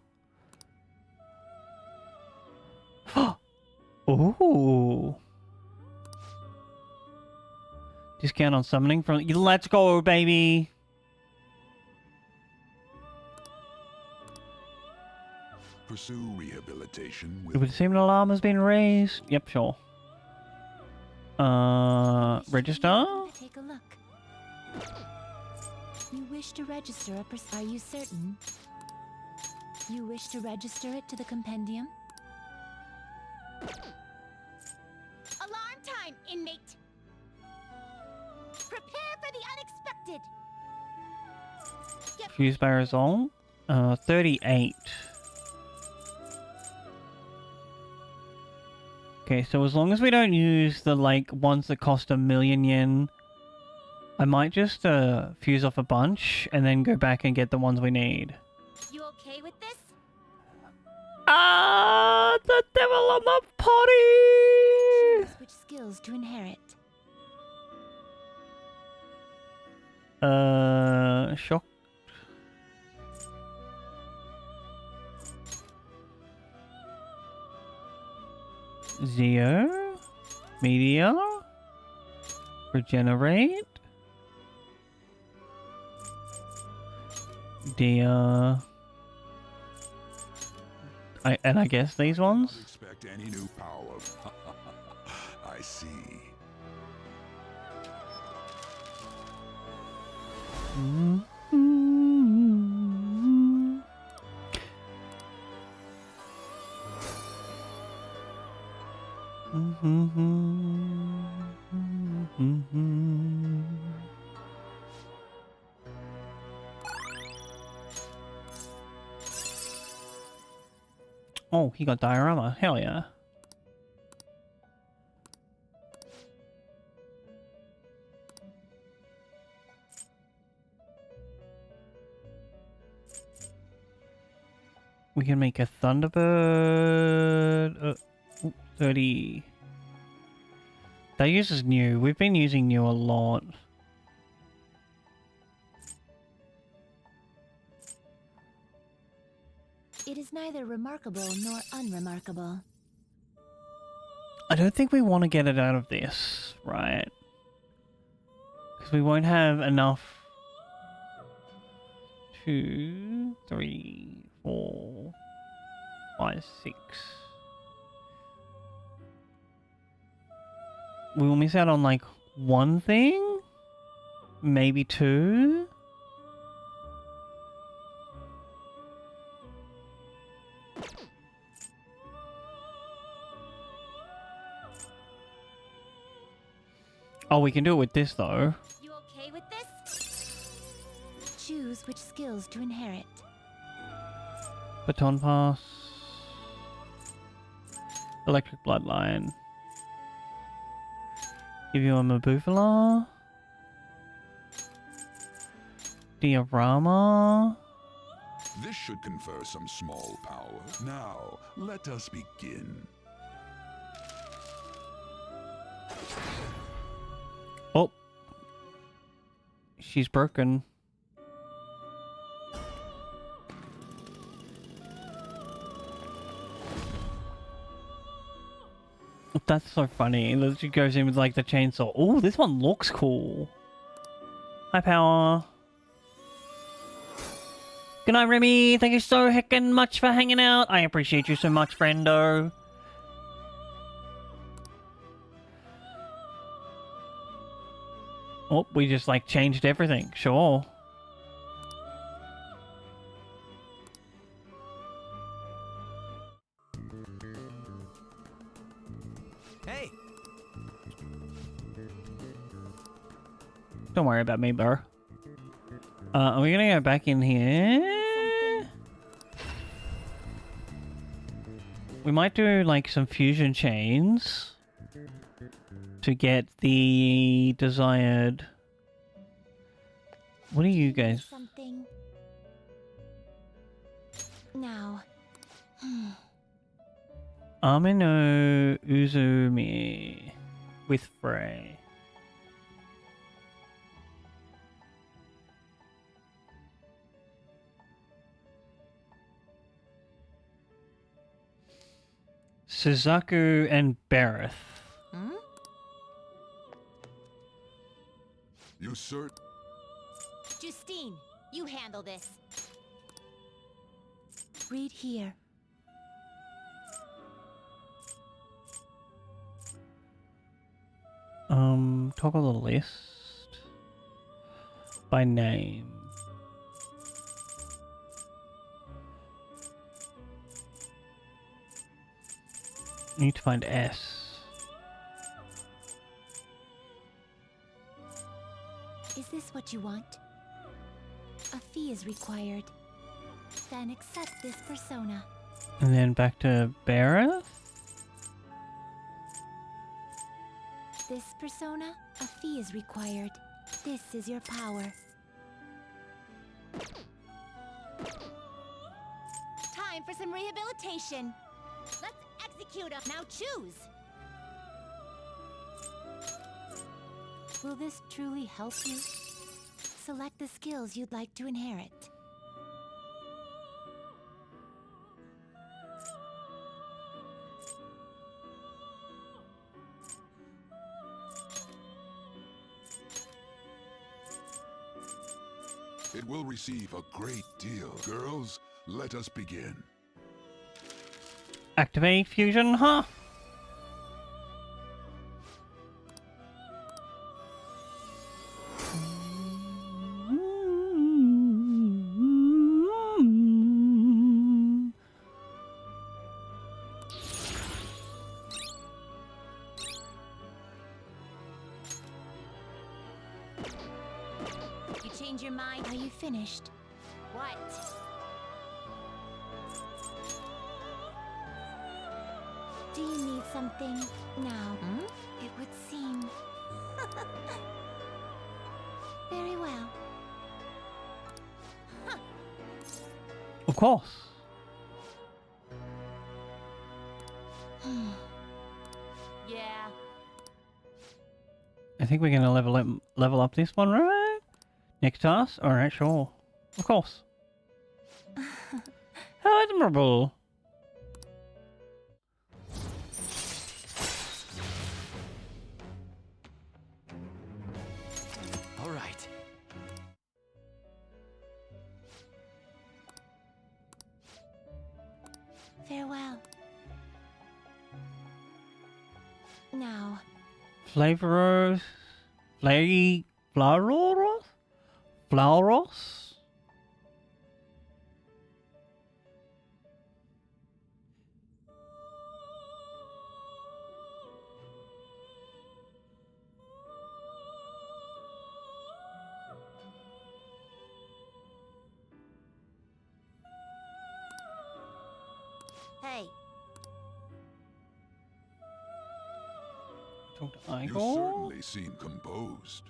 Ooh. Discount on summoning from... Let's go, baby! Pursue rehabilitation It with would seem an alarm has been raised. Yep, sure. Register? Take a look. You wish to register a Are you certain? You wish to register it to the compendium? Alarm time, inmate! Prepare for the unexpected! Fused by result. 38. Okay, so as long as we don't use the, like, ones that cost 1,000,000 yen, I might just, fuse off a bunch and then go back and get the ones we need. You okay with this? Ah, the devil on the potty! skills to inherit. Shock. Zeo. Meteor. Regenerate. Dear. I guess these Not ones? expect any new power. I see. Oh, he got diorama. Hell yeah. We can make a Thunderbird. 30. That uses new. We've been using new a lot. It is neither remarkable nor unremarkable. I don't think we want to get it out of this, right? Because we won't have enough. 2, 3, 4, 5, 6. We will miss out on like one thing? Maybe two? Oh, we can do it with this though. You okay with this? Choose which skills to inherit. Baton pass. Electric bloodline. Give you a Mabufala. Diorama. This should confer some small power. Now, let us begin. Oh. She's broken. That's so funny. She goes in with like the chainsaw. Oh, this one looks cool. Hi, Power. Good night, Remy. Thank you so heckin' much for hanging out. I appreciate you so much, friendo. Oh, we just like changed everything. Sure. Hey, Don't worry about me, bro. Are we gonna go back in here? We might do like some fusion chains to get the desired. What are you guys? Something. Now. Amino Uzumi with Frey. Suzaku and Bareth. Hmm? You cert? Justine, you handle this. Read here. Toggle the list by name. Need to find S. Is this what you want? A fee is required. Then accept this persona. And then back to Bareth? This persona, a fee is required. This is your power. Time for some rehabilitation. Let's execute 'em. Now choose. Will this truly help you? Select the skills you'd like to inherit. It will receive a great deal. Girls, let us begin. Activate fusion, huh? You change your mind? Are you finished? What? Do you need something now? It would seem. Very well. Of course. Yeah. I think we're gonna level up this one, right? Next task? Alright, sure. Of course. How admirable. All right. Farewell. Now. Flavoros. Flauros? Flauros? Hey. Talk to You Igor. certainly seem composed.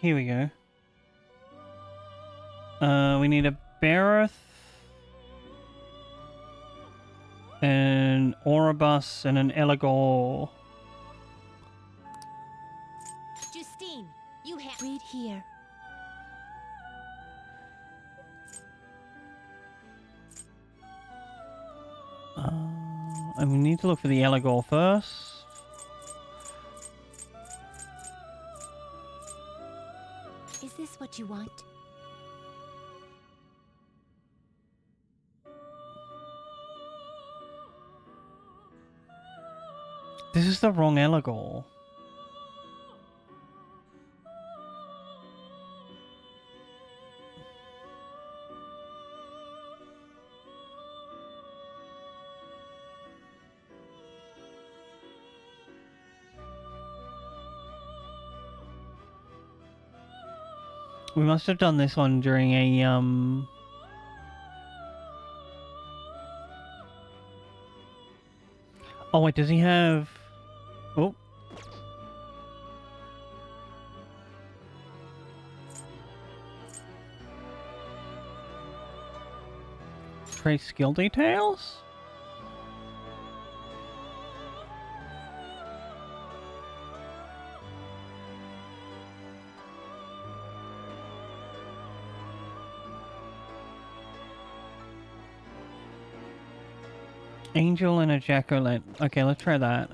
Here we go. We need a Bareth, an Oribus, and an Eligor. Justine, you have. Read here. And we need to look for the Eligor first. Is this what you want? This is the wrong Eligor. We must have done this one during a, Oh, wait, does he have... Oh. Trace skill details? Angel and a jack-o'-lantern. Okay, let's try that.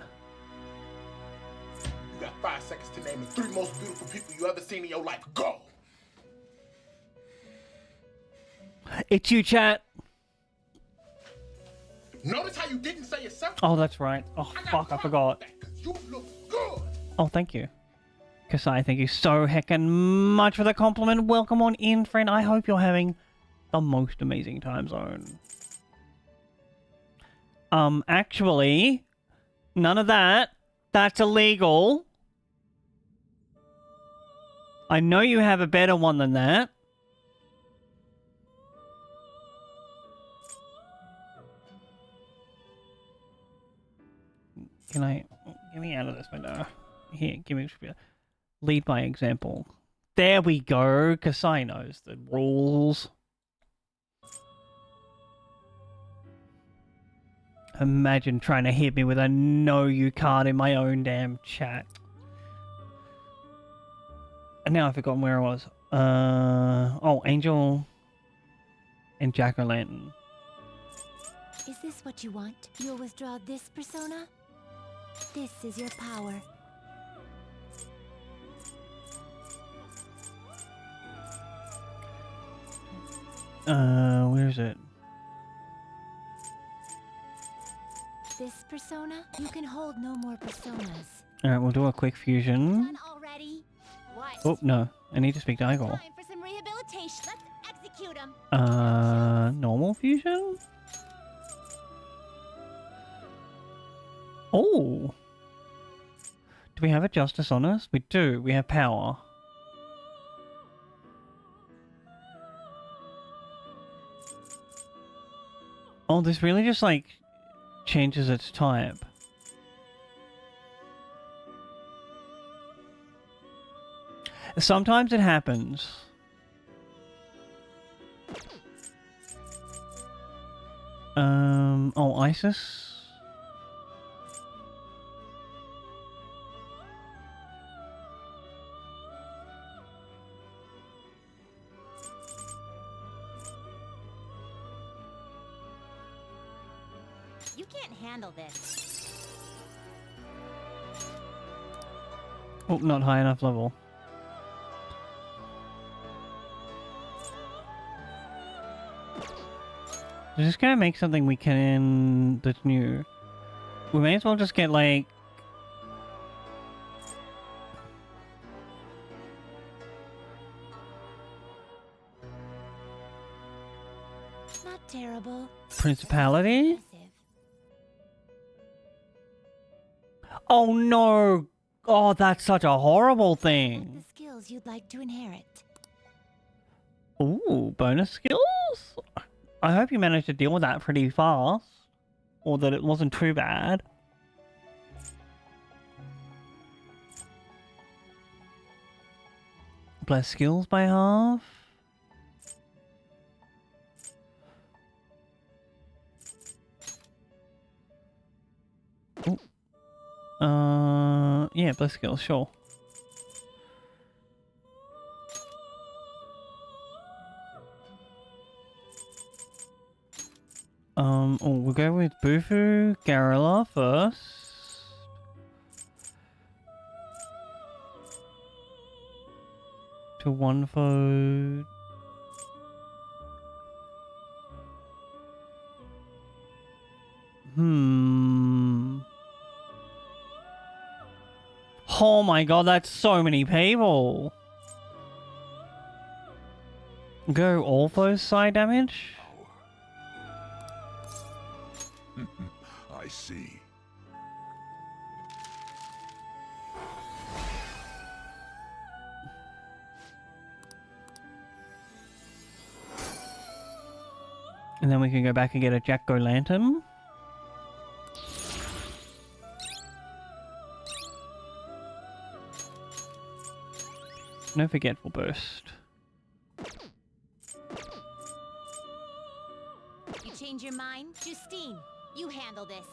You got 5 seconds to name the 3 most beautiful people you ever seen in your life. Go! It's you, chat. Notice how you didn't say yourself? Oh, that's right. Oh, fuck, I forgot. You look good. Oh, thank you. Kasai, thank you so heckin' much for the compliment. Welcome on in, friend. I hope you're having the most amazing time zone. Actually, none of that. That's illegal. I know you have a better one than that. Can I... Get me out of this window. Here, give me... Lead by example. There we go. Kasai knows the rules. Imagine trying to hit me with a know you card in my own damn chat. And now I've forgotten where I was. Oh, Angel and Jack-o'-lantern. Is this what you want? You'll withdraw this persona? This is your power. Where is it? This persona? You can hold no more personas. Alright, we'll do a quick fusion. Done already? What? Oh, no. I need to speak to Igor. Time for some rehabilitation. Let's execute him. Normal fusion? Oh! Do we have a justice on us? We do. We have power. Oh, this really just, like, changes its type. Sometimes it happens. Oh, Isis? You can't handle this. Oh, not high enough level. Just gonna make something we can that's new. We may as well just get like Not terrible. Principality? Impressive. Oh no! Oh, that's such a horrible Select thing. the skills you'd like to inherit. Ooh, bonus skills? I hope you managed to deal with that pretty fast. Or that it wasn't too bad. Bless skills by half. Ooh. Yeah, bless skills, sure. Oh, we'll go with Bufu Garrula first. To one fold. Oh my god, that's so many people. Go all those side damage? I see. And then we can go back and get a Jack-o'-lantern. No forgetful burst. You change your mind? Justine, you handle this.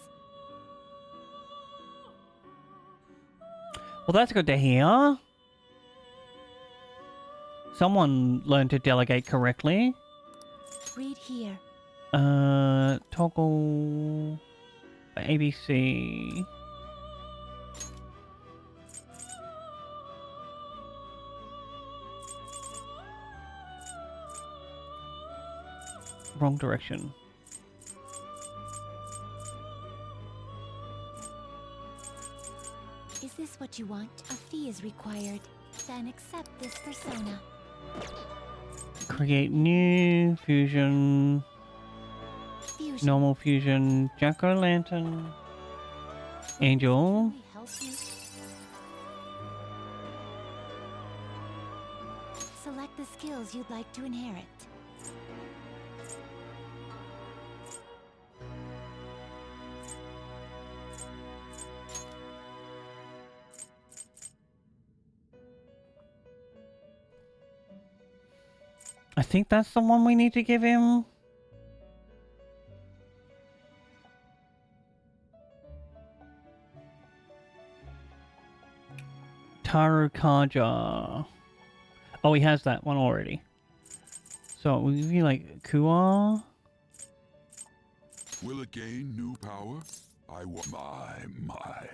Well, that's good to hear. Someone learned to delegate correctly. Read here. Toggle ABC. Wrong direction. Is this what you want? A fee is required. Then accept this persona. Create new fusion. Fusion. Normal fusion. Jack-o'-lantern. Angel. Can we help you? Select the skills you'd like to inherit. I think that's the one we need to give him. Tarukaja. Oh, he has that one already. So we'll give you like Kua. Will it gain new power? I want my.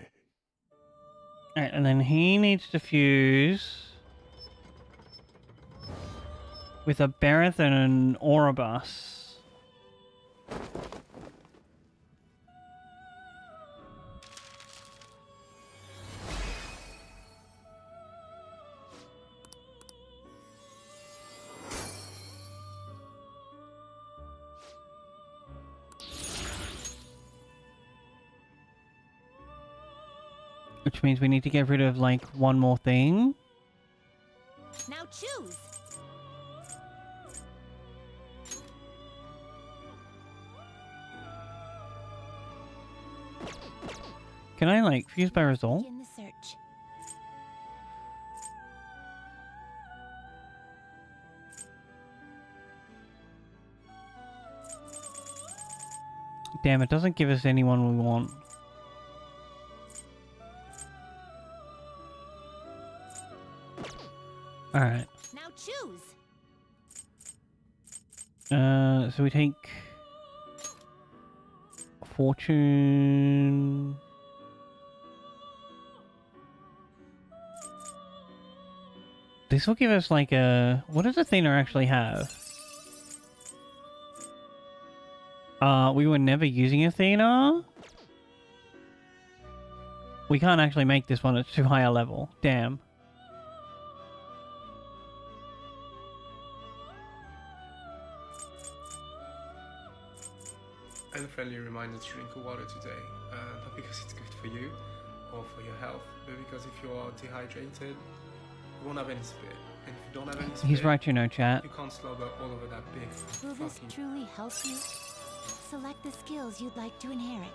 Alright, and then he needs to fuse with a Bereth and an Oribus. Which means we need to get rid of like one more thing. Now choose. Can I like fuse by result? Begin the search. Damn, it doesn't give us anyone we want. Alright. Now choose. So we take Fortune. This will give us like a... What does Athena actually have? We were never using Athena. We can't actually make this one, it's too high a level. Damn. And a friendly reminder to drink water today, not because it's good for you or for your health, but because if you are dehydrated, you won't have any spit. And if you don't have any spit, He's right, you know, chat. you can't slobber all over that big Will this fucking... truly help you? Select the skills you'd like to inherit.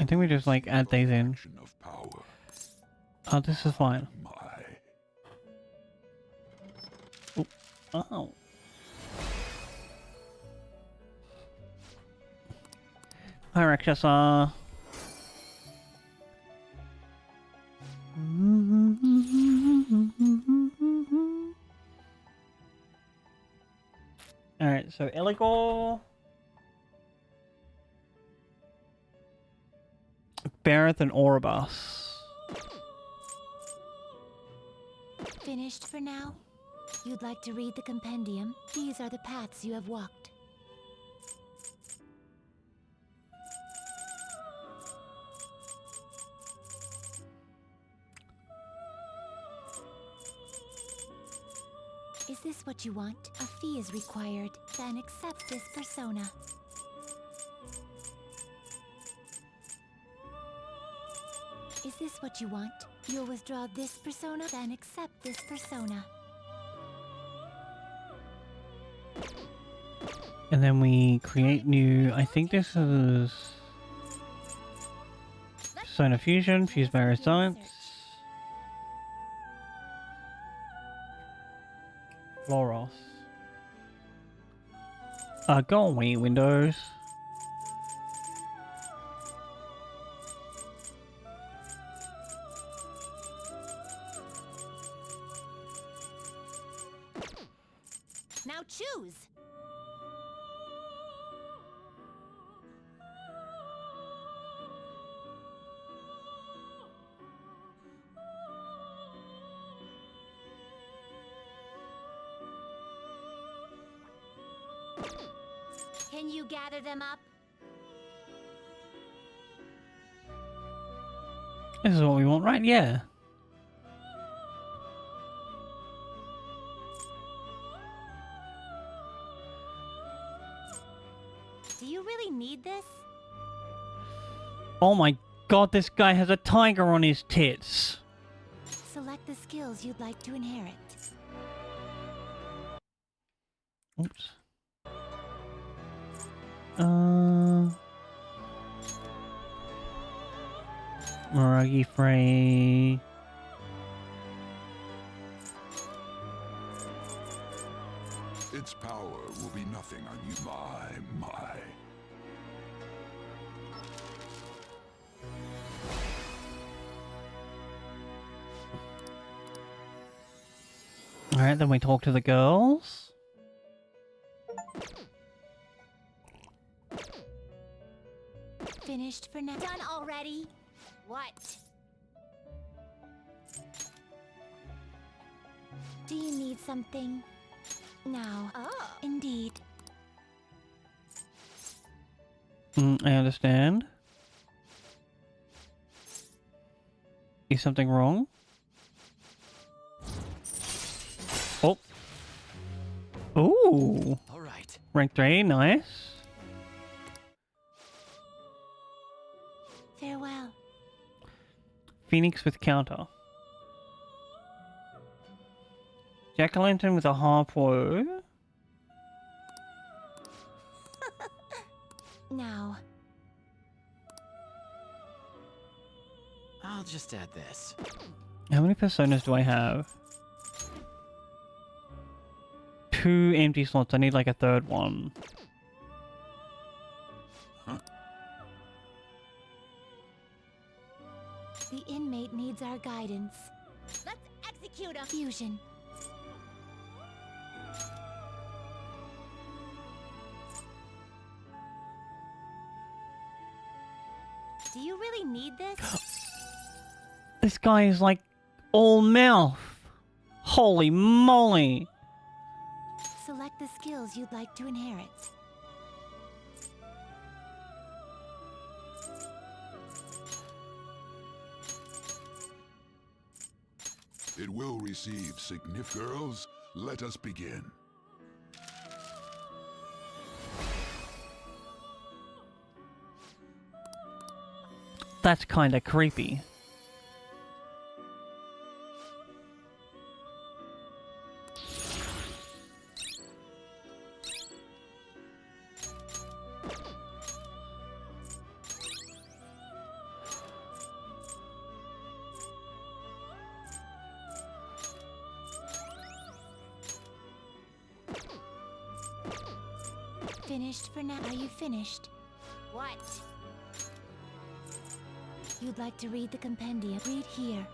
I think we just like add these in. Of power. Oh, this is fine. My. Oh. Hi, Rakshasa. Alright, so Eligor, Bareth, and Oribus. Finished for now? You'd like to read the compendium? These are the paths you have walked. Is this what you want? A fee is required. Then accept this persona. Is this what you want? You'll withdraw this persona, then accept this persona. And then we create new, I think this is Persona Fusion, Fuse by Resonance. Floros. Go away, Windows. Now choose! Can you gather them up? This is what we want, right? Yeah. Do you really need this? Oh my god, this guy has a tiger on his tits. Select the skills you'd like to inherit. Oops. Ruggy free. Its power will be nothing on you, my. Alright, then we talk to the girls. Finished for now. Done already? What? Do you need something? Now. Oh. Indeed. I understand. Is something wrong? Oh. Ooh. All right. Rank 3, nice. Farewell. Phoenix with counter. Jack-o'-lantern with a harpo. Now. I'll just add this. How many personas do I have? 2 empty slots. I need like a third one. The inmate needs our guidance. Let's execute a fusion. Do you really need this? This guy is like all mouth. Holy moly. Select the skills you'd like to inherit. It will receive significant girls. Let us begin. That's kinda creepy. Finished for now. Are you finished? What? You'd like to read the compendium? Read here.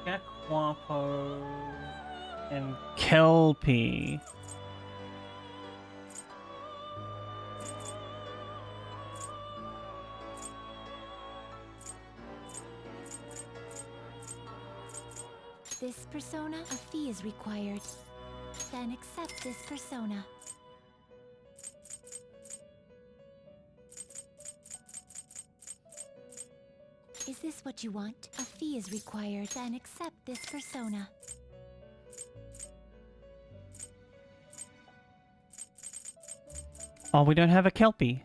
Jack Wapo and Kelpie. This persona, a fee is required. Then accept this persona. Is this what you want? A fee is required. Then accept this persona. Oh, we don't have a Kelpie.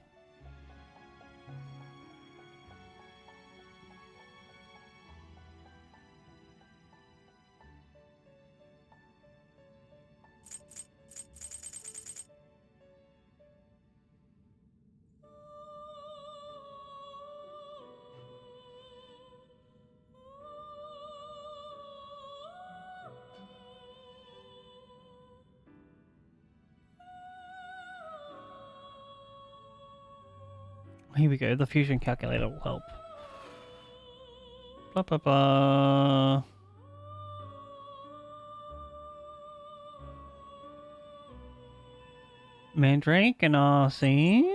Here we go, the fusion calculator will help. Blah, blah, blah. Mandrake and Arsene.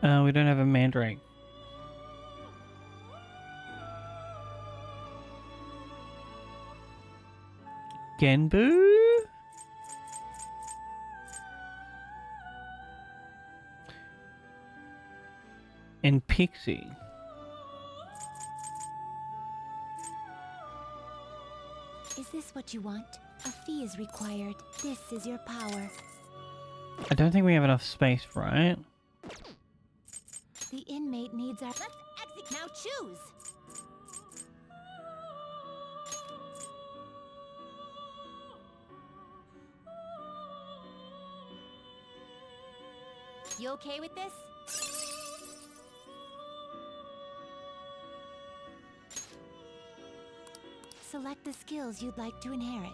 We don't have a Mandrake. Genbu? And Pixie. Is this what you want? A fee is required. This is your power. I don't think we have enough space, right? The inmate needs our... Let's exit. Now choose! You okay with this? Select the skills you'd like to inherit.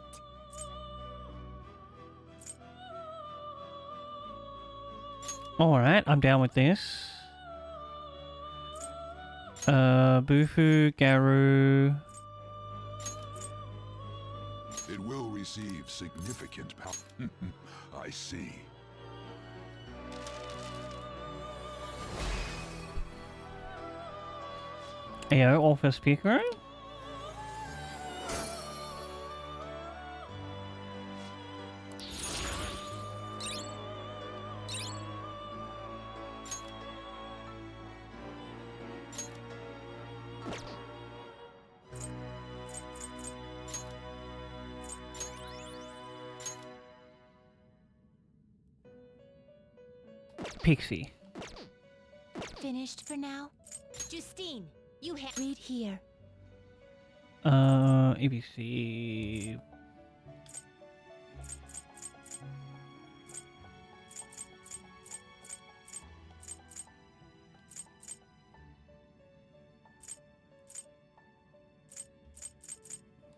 Alright, I'm down with this. Bufu, Garu. It will receive significant power. I see. Ayo, Office Speaker. Pixie. Finished for now? Justine, you read here. ABC.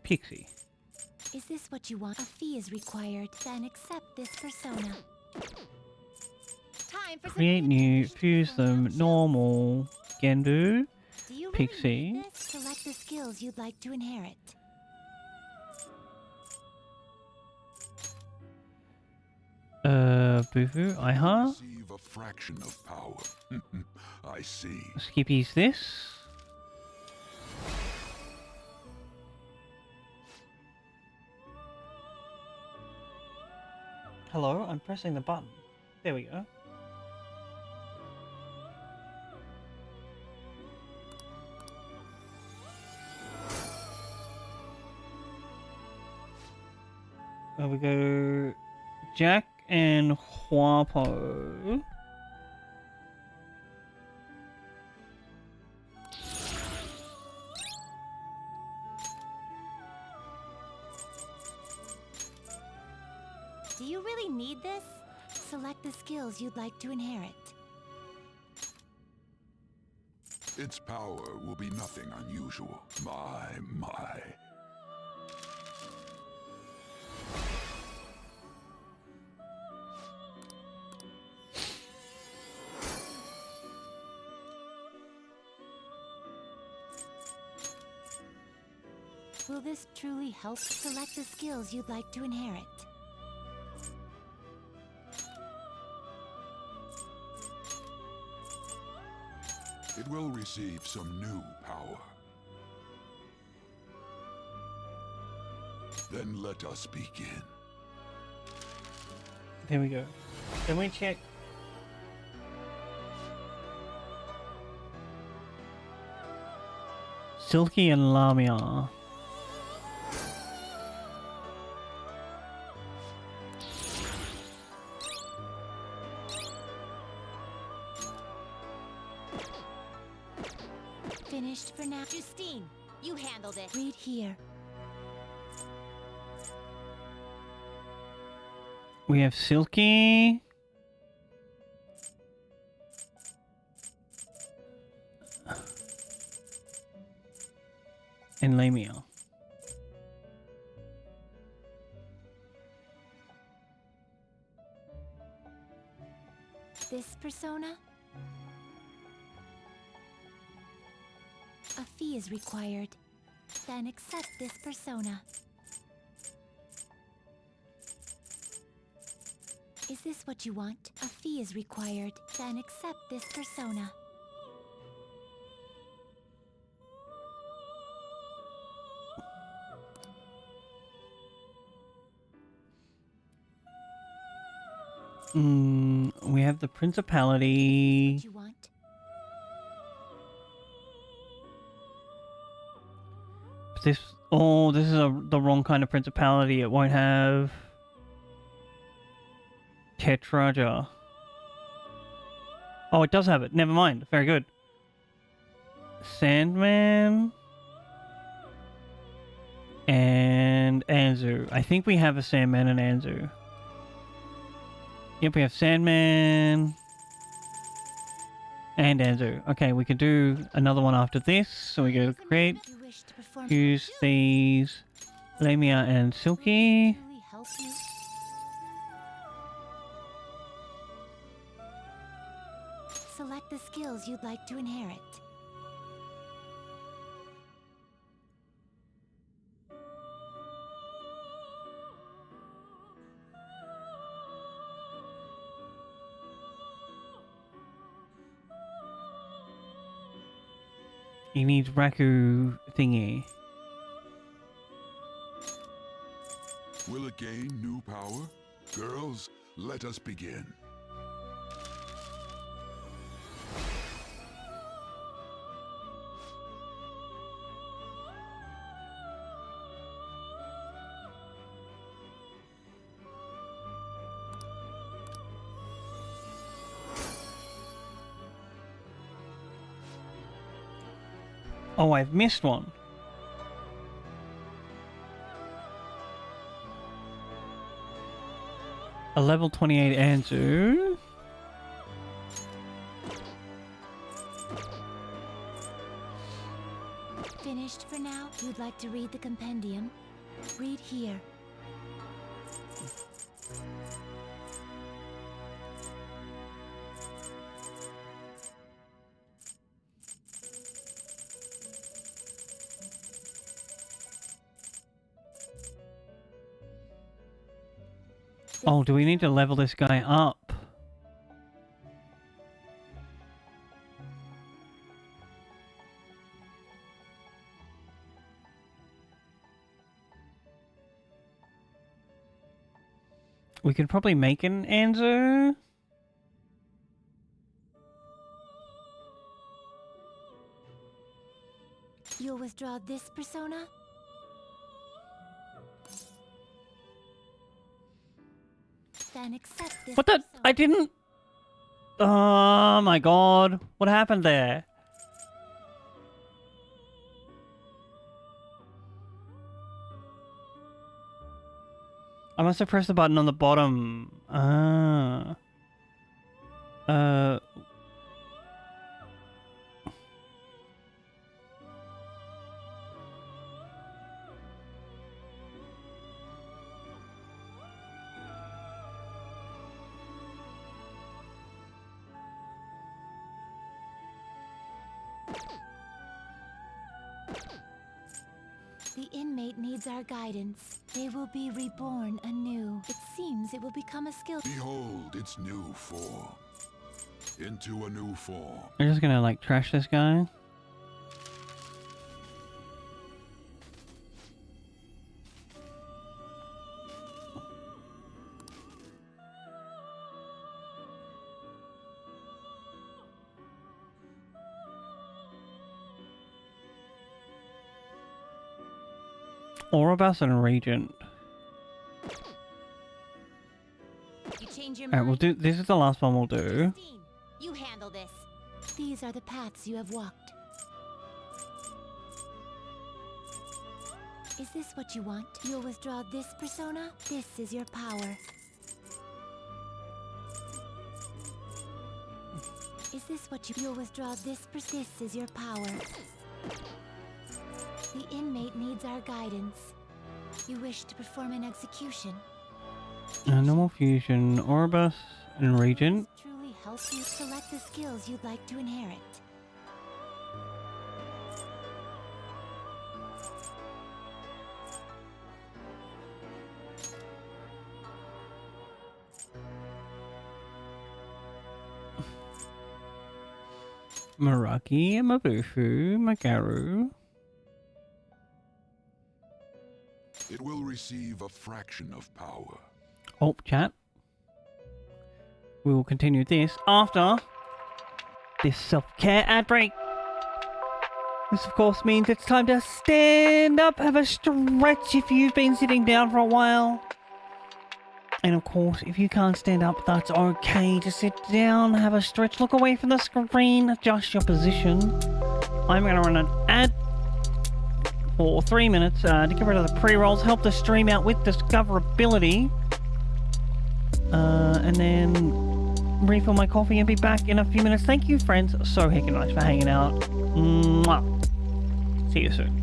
Pixie. Is this what you want? A fee is required, then accept this persona. Time for Create new, fuse them, normal, Gendu, Do you Pixie. Really need this? Select the skills you'd like to inherit. Bufu, Iha. Receive a fraction of power. I see. Skippy's this. Hello, I'm pressing the button. There we go. There we go. Jack and Huapo. Do you really need this? Select the skills you'd like to inherit. Its power will be nothing unusual. My. Will this truly help? Select the skills you'd like to inherit. It will receive some new power. Then let us begin. There we go. Can we check? Silky and Lamia. Finished for now. Justine, you handled it. Read here. We have Silky. And Lamia. This persona? A fee is required. Then accept this persona. Is this what you want? A fee is required. Then accept this persona. We have the Principality. What you want? This is the wrong kind of Principality. It won't have Tetraja. Oh, it does have it. Never mind. Very good. Sandman and Anzu. I think we have a Sandman and Anzu. Yep, we have Sandman And Anzu. Okay, we can do another one after this. So we go to create. You wish to perform Use these. Lamia and Silky. truly help you? Select the skills you'd like to inherit. He needs Raku thingy. Will it gain new power? Girls, let us begin. Oh, I've missed one. A level 28 Anzu. Finished for now? You'd like to read the compendium? Read here. Oh, do we need to level this guy up? We could probably make an Anzu. You'll withdraw this persona? Then accept this What the? persona. I didn't. Oh my god. What happened there? I must have pressed the button on the bottom. Ah. The inmate needs our guidance. They will be reborn anew. It seems it will become a skill. Behold its new form. Into a new form. I'm just gonna like trash this guy. Orobus and Regent. You change your Alright, we'll do. This is the last one we'll do. Christine, you handle this. These are the paths you have walked. Is this what you want? You'll withdraw this persona? This is your power. Is this what you'll withdraw this this is your power. The inmate needs our guidance. You wish to perform an execution. Normal fusion, Orobus and Regent. Truly help you select the skills you'd like to inherit. Maraki, Mabufu, Magaru. It will receive a fraction of power. Oh, chat. We will continue this after this self-care ad break. This, of course, means it's time to stand up, have a stretch if you've been sitting down for a while. And of course, if you can't stand up, that's okay. Just sit down, have a stretch, look away from the screen, adjust your position. I'm going to run an ad for 3 minutes to get rid of the pre-rolls, help the stream out with discoverability. And then refill my coffee and be back in a few minutes. Thank you, friends, so heckin' nice for hanging out. Mwah. See you soon.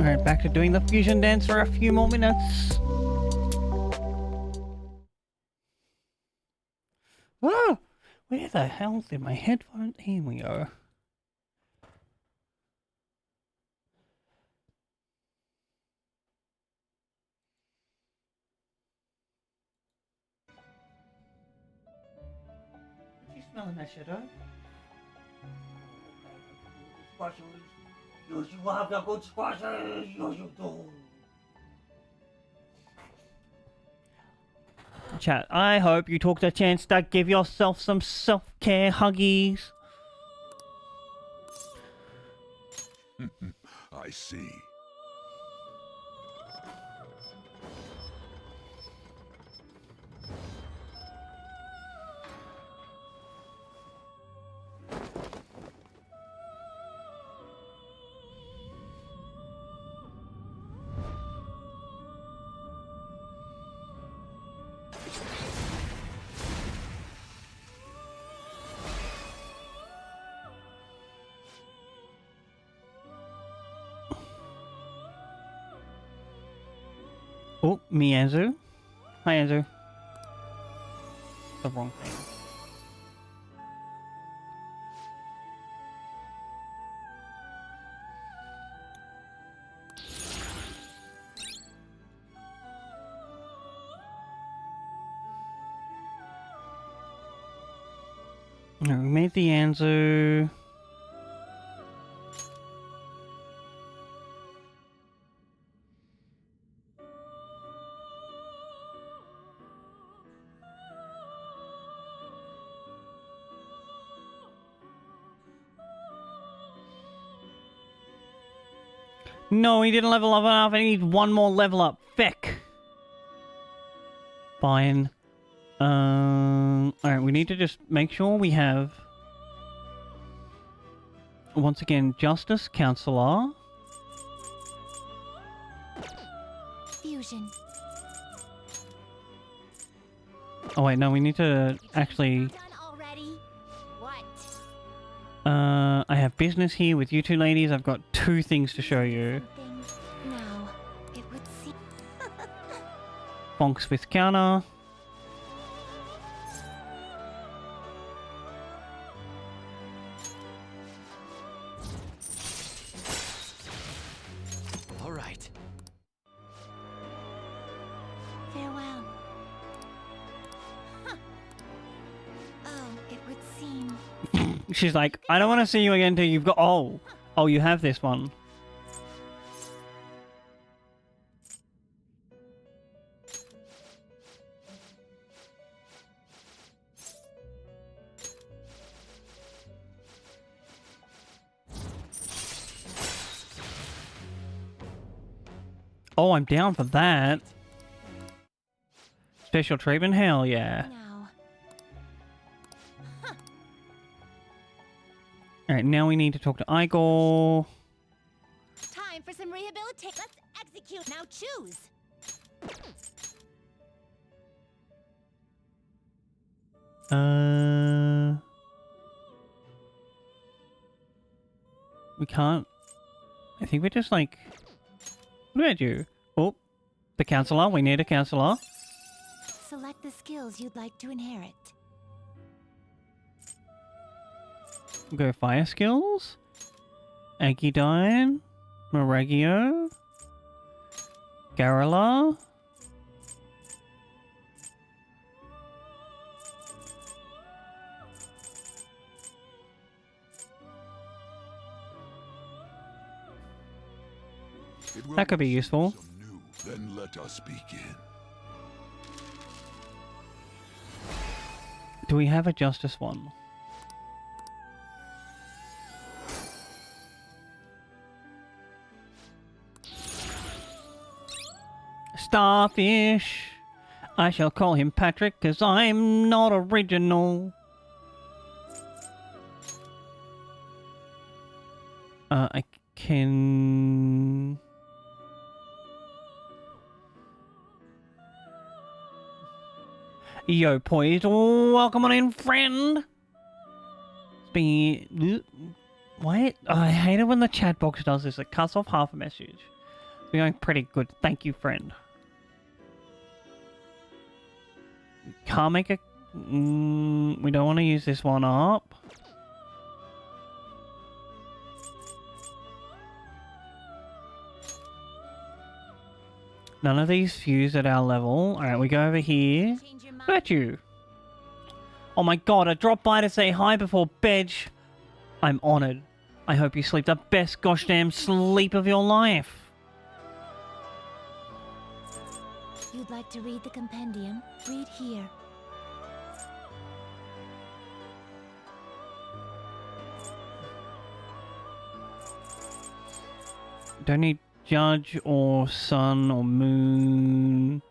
Alright, back to doing the fusion dance for a few more minutes. Whoa! Where the hell did my headphones? Here we go. What you smelling that shit, huh? Yes, you have the good spices. Yes, you do. Chat, I hope you took the chance to give yourself some self-care huggies. I see. Oh, me, Anzu. Hi, Anzu. The wrong thing. No, we made the Anzu. No, he didn't level up enough. I need one more level up. Feck. Fine. Alright, we need to just make sure we have... Once again, Justice, Counselor. Fusion. Oh wait, no, we need to actually... Done already? What? I have business here with you two ladies. I've got 2 things to show you. Now, it would seem... Bonks with counter. All right. Farewell. Huh. Oh, it would seem... She's like, I don't want to see you again till you've got... Oh, you have this one. Oh, I'm down for that. Special treatment? Hell yeah. Now. Alright, now we need to talk to Igor. Time for some rehabilitation. Let's execute. Now choose. We can't... I think we're just like... What about you? Oh, the counselor. We need a counselor. Select the skills you'd like to inherit. Go fire skills. Agidine. Moragio. Garrula. That could be useful. Then let us begin. Do we have a justice one? Starfish. I shall call him Patrick, 'cause I'm not original. I can... Yo, poised. Welcome on in, friend. What? Oh, I hate it when the chat box does this. It cuts off half a message. We're going pretty good. Thank you, friend. Can't make a... we don't want to use this one up. None of these fuse at our level. Alright, we go over here. Look at you. Oh my god, I dropped by to say hi before bed. I'm honoured. I hope you sleep the best gosh damn sleep of your life. You'd like to read the compendium? Read here. Don't need judge or sun or moon.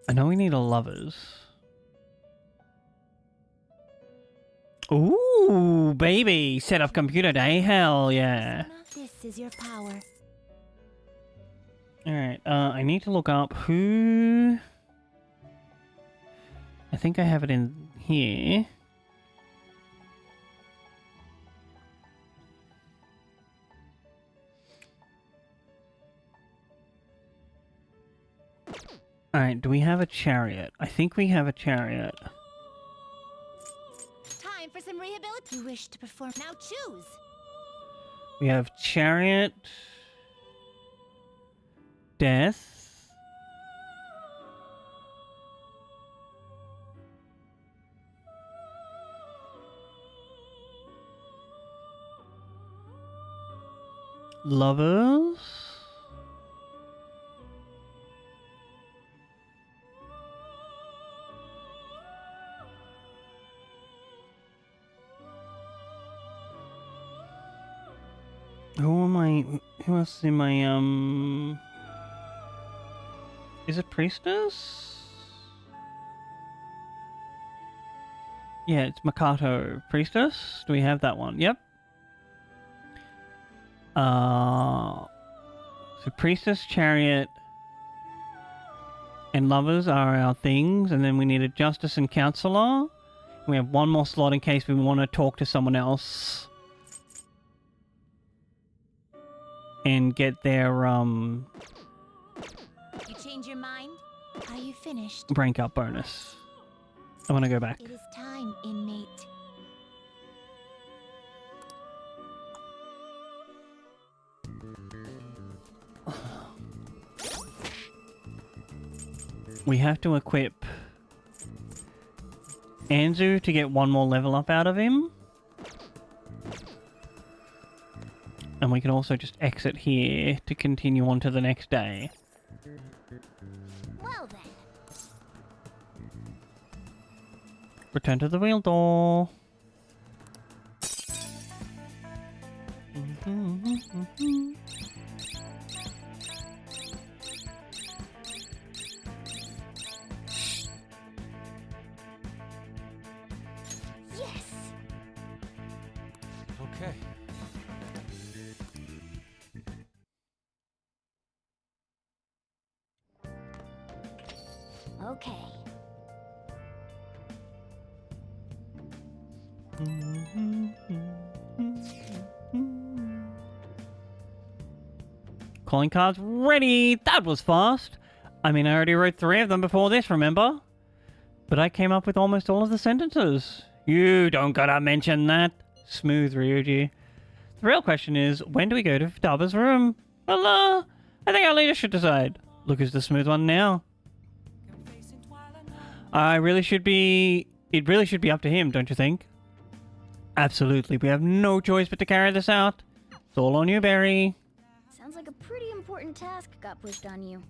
I know we need a lovers. Ooh, baby. Set up computer day. Hell yeah. This is your power. Alright, I need to look up who... I think I have it in here. Alright, do we have a chariot? I think we have a chariot. Time for some rehabilitation. You wish to perform. Now choose. We have chariot, death, lovers, who else is in my, is it priestess? Yeah, it's Makato priestess. Do we have that one? Yep. So priestess, chariot, and lovers are our things, and then we need a justice and counselor. We have one more slot in case we want to talk to someone else. And get their, You change your mind? Are you finished? rank up bonus. I want to go back. It is time, inmate. We have to equip Anzu to get one more level up out of him. And we can also just exit here to continue on to the next day. Well then. Return to the wheel door. Yes. Okay. Okay. Calling cards ready! That was fast! I mean, I already wrote 3 of them before this, remember? But I came up with almost all of the sentences. You don't gotta mention that. Smooth, Ryuji. The real question is, when do we go to Futaba's room? Well, I think our leader should decide. Look who's the smooth one now. It really should be up to him, don't you think? Absolutely, we have no choice but to carry this out. It's all on you, Barry. Sounds like a pretty important task got pushed on you.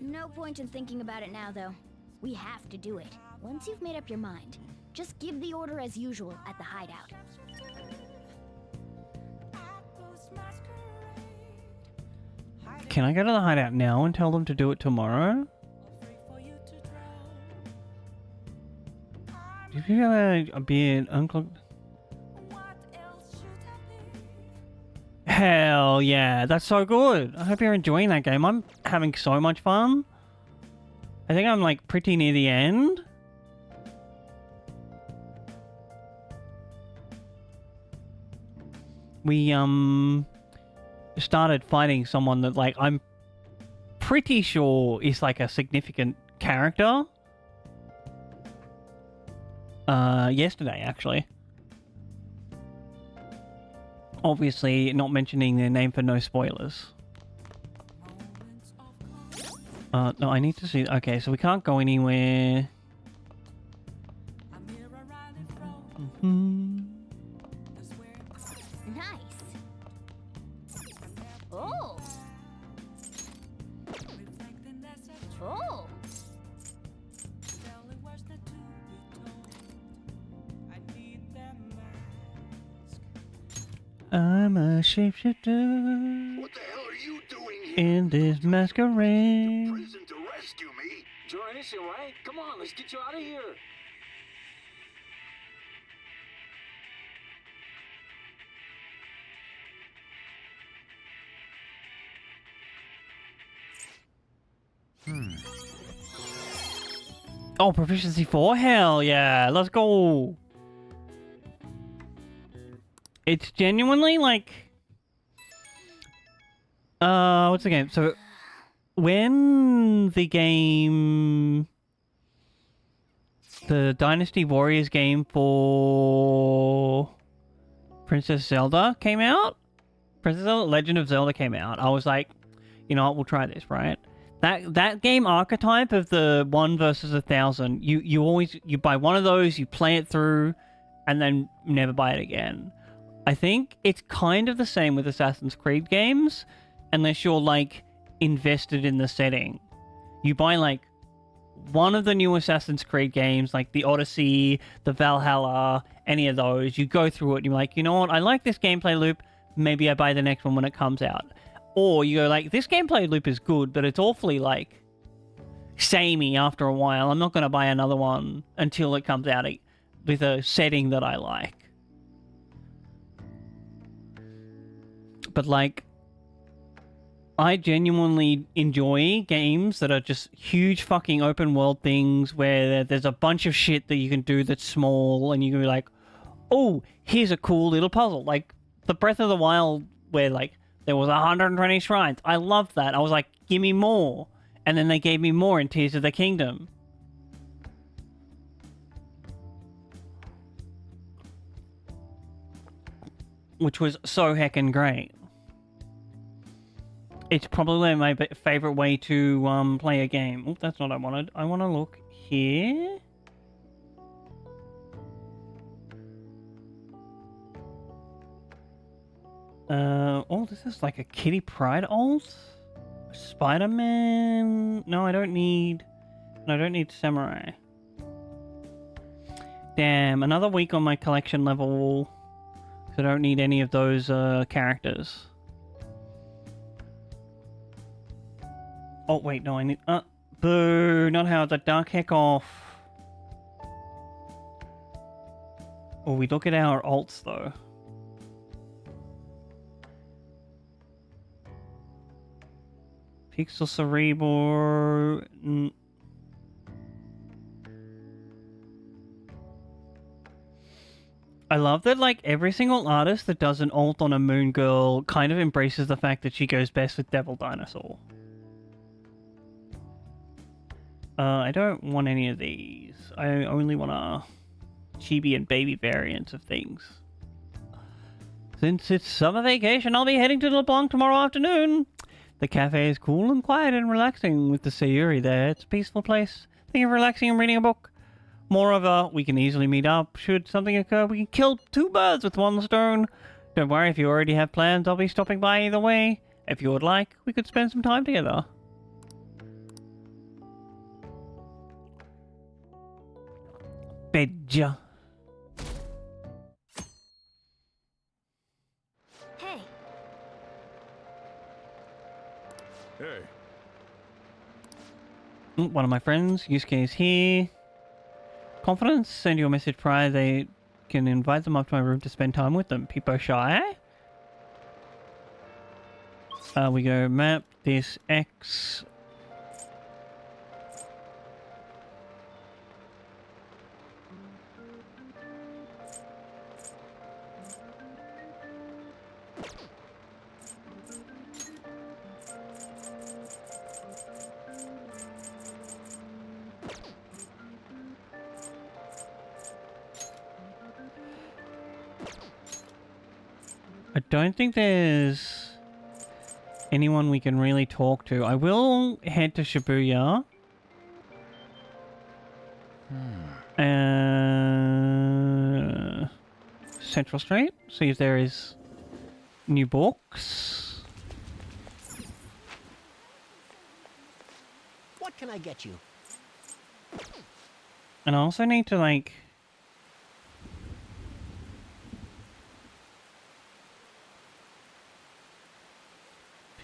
No point in thinking about it now, though. We have to do it. Once you've made up your mind, just give the order as usual at the hideout. Can I go to the hideout now and tell them to do it tomorrow? If you have a beard, unclogged. Hell yeah, that's so good. I hope you're enjoying that game. I'm having so much fun. I think I'm like pretty near the end. we started fighting someone that like I'm pretty sure is like a significant character. Yesterday actually. Obviously not mentioning their name for no spoilers. No, I need to see. Okay, so we can't go anywhere. Mm-hmm. Nice. Oh. Oh. I'm a shapeshifter. What the hell are you doing here? In this masquerade. Prison to rescue me? Join us, right? Come on, let's get you out of here. Oh, proficiency 4? Hell yeah, let's go. It's genuinely like... what's the game? So, when the game... The Dynasty Warriors game for... Princess Zelda came out? Princess Zelda Legend of Zelda came out. I was like, you know what, we'll try this, right? That game archetype of the 1 versus 1,000, you buy one of those, you play it through, and then never buy it again. I think it's kind of the same with Assassin's Creed games, unless you're like invested in the setting. You buy like one of the new Assassin's Creed games, like the Odyssey, the Valhalla, any of those, you go through it and you're like, you know what, I like this gameplay loop, maybe I buy the next one when it comes out. Or you go like, this gameplay loop is good, but it's awfully like samey after a while. I'm not going to buy another one until it comes out with a setting that I like. But like, I genuinely enjoy games that are just huge fucking open world things where there's a bunch of shit that you can do that's small and you can be like, oh, here's a cool little puzzle. Like the Breath of the Wild where like there was 120 shrines. I loved that. I was like, give me more. And then they gave me more in Tears of the Kingdom. Which was so heckin' great. It's probably my favorite way to play a game. Oh, that's not what I wanted. I want to look here. Oh, this is like a Kitty Pryde alt? Spider-Man? No, I don't need Samurai. Damn, another week on my collection level. I don't need any of those characters. Oh, wait, no, I need... boo! Not how the Dark Heck off. Oh, we look at our alts, though. Pixel Cerebro... I love that, like, every single artist that does an alt on a Moon Girl kind of embraces the fact that she goes best with Devil Dinosaur. I don't want any of these. I only want a chibi and baby variants of things. Since it's summer vacation, I'll be heading to LeBlanc tomorrow afternoon. The cafe is cool and quiet and relaxing with the Sayuri there. It's a peaceful place. Think of relaxing and reading a book. Moreover, we can easily meet up. Should something occur, we can kill 2 birds with 1 stone. Don't worry, if you already have plans, I'll be stopping by either way. If you would like, we could spend some time together. Bedja. Hey. Hey. One of my friends, Yusuke, is here. Confidence, send you a message prior. They can invite them up to my room to spend time with them. People shy. We go map this X. I don't think there's anyone we can really talk to. I will head to Shibuya. Central Street. See if there is new books. What can I get you? And I also need to like...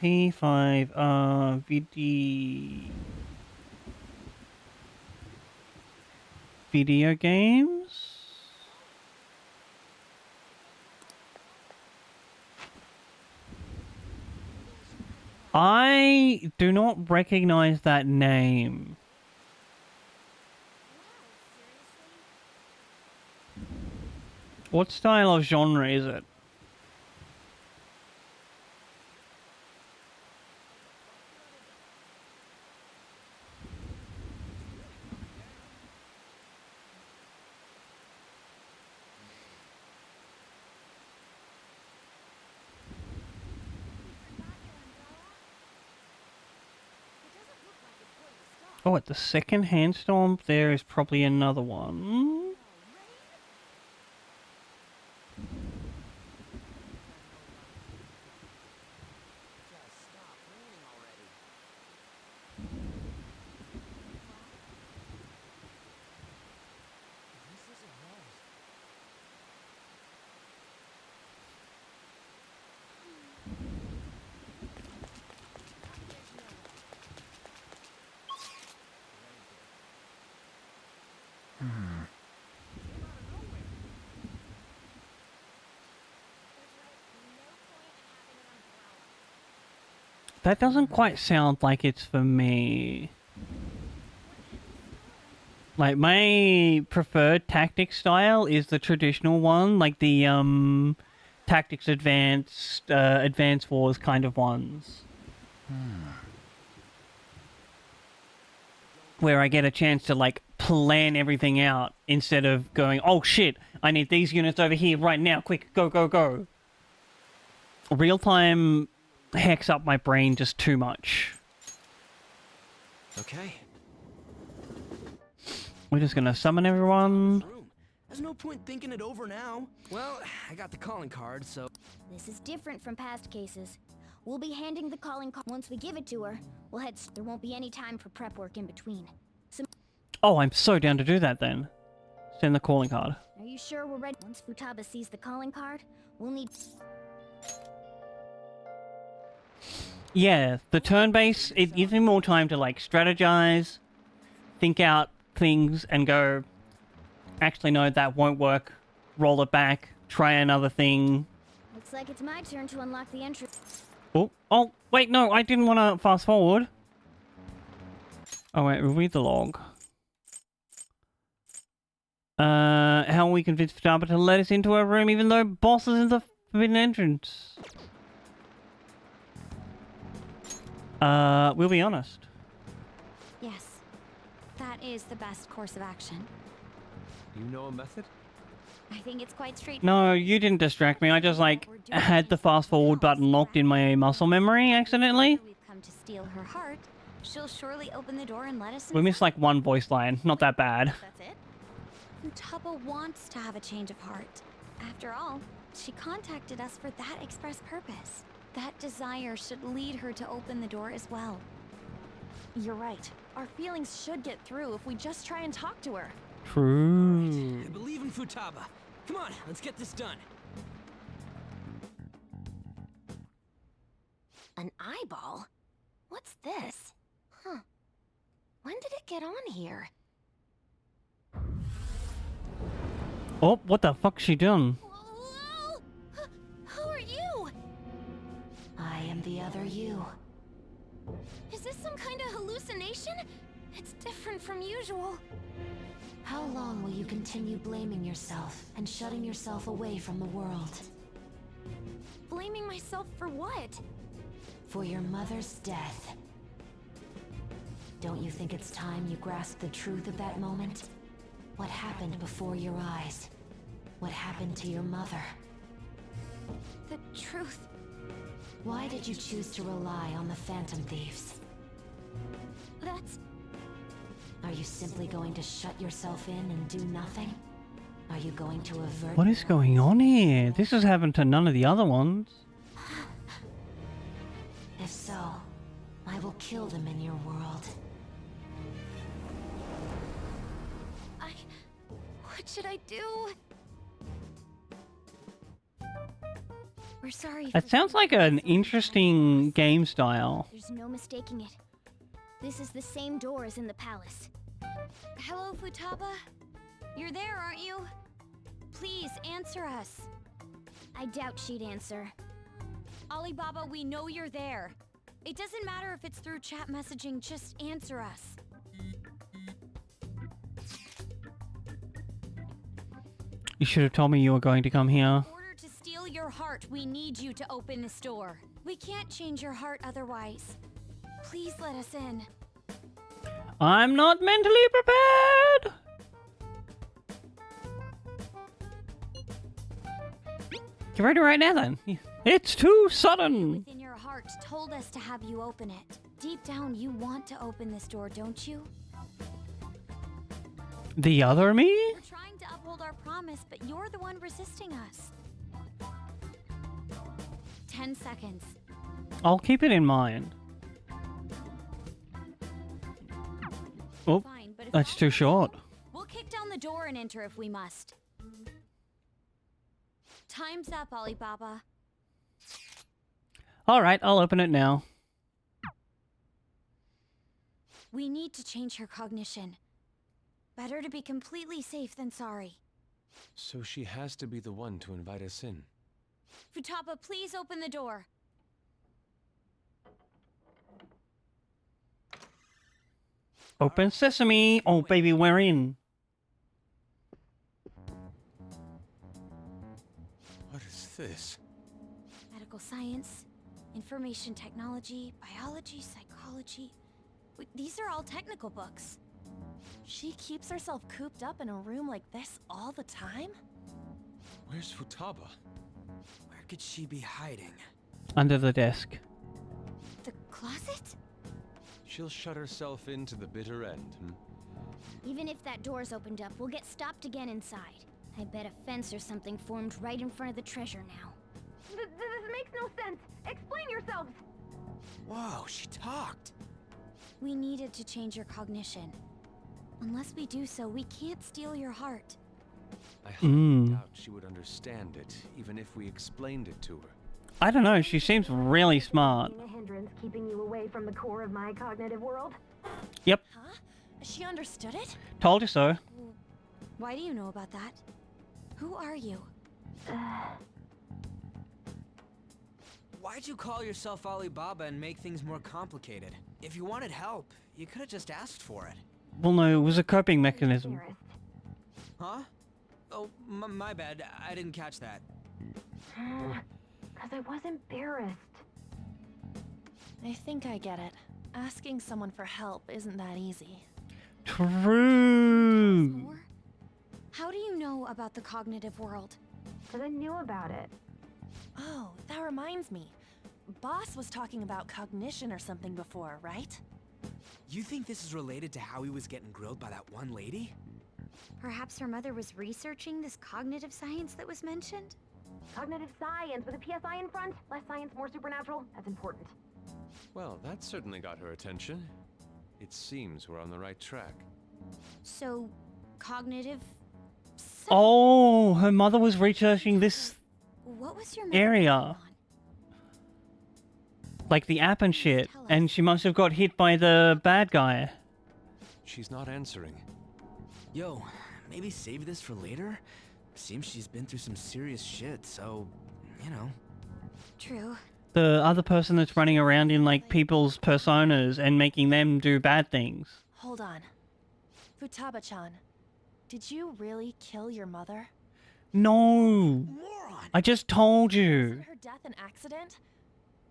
P5, video games? I do not recognize that name. What style of genre is it? Oh, at the second handstorm, there is probably another one. That doesn't quite sound like it's for me. Like, my preferred tactics style is the traditional one, like the, Tactics Advanced, Advanced Wars kind of ones. Where I get a chance to, like, plan everything out instead of going, oh shit, I need these units over here right now, quick, go, go, go. Real-time hacks up my brain just too much. Okay. We're just gonna summon everyone. There's no point thinking it over now. Well, I got the calling card, so... This is different from past cases. We'll be handing the calling card. Once we give it to her, we'll head... There won't be any time for prep work in between. So... Oh, I'm so down to do that then. Send the calling card. Are you sure we're ready? Once Futaba sees the calling card, we'll need... Yeah, the turn base, it gives me more time to like strategize, think out things and go, actually no, that won't work, roll it back, try another thing. Looks like it's my turn to unlock the entry. Oh, wait, no, I didn't want to fast forward. Oh wait, read the log. How we convinced Futaba to let us into her room even though boss is in the forbidden entrance. We'll be honest. Yes, that is the best course of action. You know a method? I think it's quite straight. No, you didn't distract me. I just, like, had the fast forward button locked in my muscle memory accidentally. We've come to steal her heart. She'll surely open the door and let us. We missed, like, one voice line. Not that bad. That's it? Futaba wants to have a change of heart. After all, she contacted us for that express purpose. That desire should lead her to open the door as well. You're right. Our feelings should get through if we just try and talk to her. True. I believe in Futaba. Come on, let's get this done. An eyeball? What's this? Huh. When did it get on here? Oh, what the fuck's she done? Whoa! Who are you? I am the other you. Is this some kind of hallucination? It's different from usual. How long will you continue blaming yourself and shutting yourself away from the world? Blaming myself for what? For your mother's death. Don't you think it's time you grasp the truth of that moment? What happened before your eyes? What happened to your mother? The truth. Why did you choose to rely on the Phantom Thieves? That's... Are you simply going to shut yourself in and do nothing? Are you going to avert... What is going on here? This has happened to none of the other ones. If so, I will kill them in your world. What should I do? We're sorry. That sounds like an interesting game style. There's no mistaking it. This is the same door as in the palace. Hello, Futaba? You're there, aren't you? Please, answer us. I doubt she'd answer. Alibaba, we know you're there. It doesn't matter if it's through chat messaging, just answer us. You should have told me you were going to come here. In order to steal your heart, we need you to open this door. We can't change your heart otherwise. Please let us in. I'm not mentally prepared! Get ready right now then. It's too sudden! Within your heart told us to have you open it. Deep down, you want to open this door, don't you? The other me? We're trying to uphold our promise, but you're the one resisting us. 10 seconds. I'll keep it in mind. Oh, Fine, but if that's too short. we'll kick down the door and enter if we must. Time's up, Alibaba. Alright, I'll open it now. We need to change her cognition. Better to be completely safe than sorry. So she has to be the one to invite us in. Futaba, please open the door. Open sesame! Oh baby, we're in. What is this? Medical science, information technology, biology, psychology. These are all technical books. She keeps herself cooped up in a room like this all the time? Where's Futaba? Where could she be hiding? Under the desk. The closet? She'll shut herself into the bitter end, Even if that door's opened up, we'll get stopped again inside. I bet a fence or something formed right in front of the treasure now. This makes no sense. Explain yourselves. Whoa, she talked. We needed to change your cognition. Unless we do so, we can't steal your heart. I highly doubt she would understand it, even if we explained it to her. I don't know, she seems really smart. A hindrance keeping you away from the core of my cognitive world. Yep, Huh? She understood it? told you so. Why do you know about that? Who are you? Why'd you call yourself Alibaba and make things more complicated? If you wanted help, you could have just asked for it. Well no, it was a coping mechanism. Huh? Oh, my bad. I didn't catch that. Because I was embarrassed. I think I get it. Asking someone for help isn't that easy. True. More? How do you know about the cognitive world? Because I knew about it. Oh, that reminds me. Boss was talking about cognition or something before, right? You think this is related to how he was getting grilled by that one lady? Perhaps her mother was researching this cognitive science that was mentioned? Cognitive science with a PSI in front. Less science, more supernatural. That's important. Well, that certainly got her attention. It seems we're on the right track. So, cognitive... Oh, her mother was researching this What was your mother area. on? Like the app and shit. And she must have got hit by the bad guy. She's not answering. Yo, maybe save this for later? Seems she's been through some serious shit, so, you know. True. The other person that's running around in like people's personas and making them do bad things. Hold on. Futaba-chan, did you really kill your mother? No. Moron! I just told you. Was her death an accident?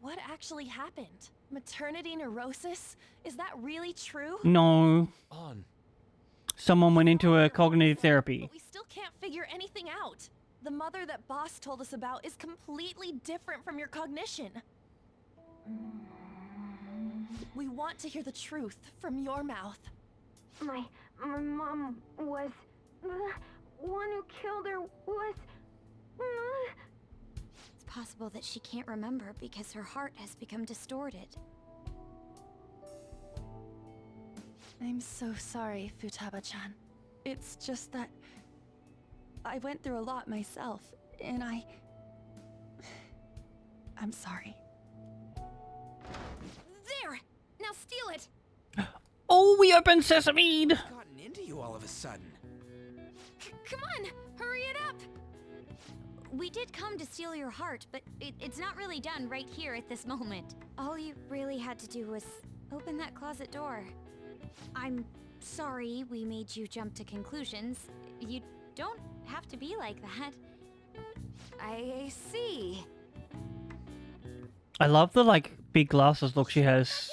What actually happened? Maternity neurosis? Is that really true? No. On. Someone went into a cognitive therapy. But we still can't figure anything out. The mother that Boss told us about is completely different from your cognition. We want to hear the truth from your mouth. My mom was... The one who killed her was... It's possible that she can't remember because her heart has become distorted. I'm so sorry, Futaba-chan. It's just that... I went through a lot myself, and I'm sorry. There! Now steal it! Oh, we opened Sesame! What's gotten into you all of a sudden? Come on! Hurry it up! We did come to steal your heart, but it's not really done right here at this moment. All you really had to do was open that closet door. I'm sorry we made you jump to conclusions. You don't have to be like that. I see. I love the, like, big glasses look she has.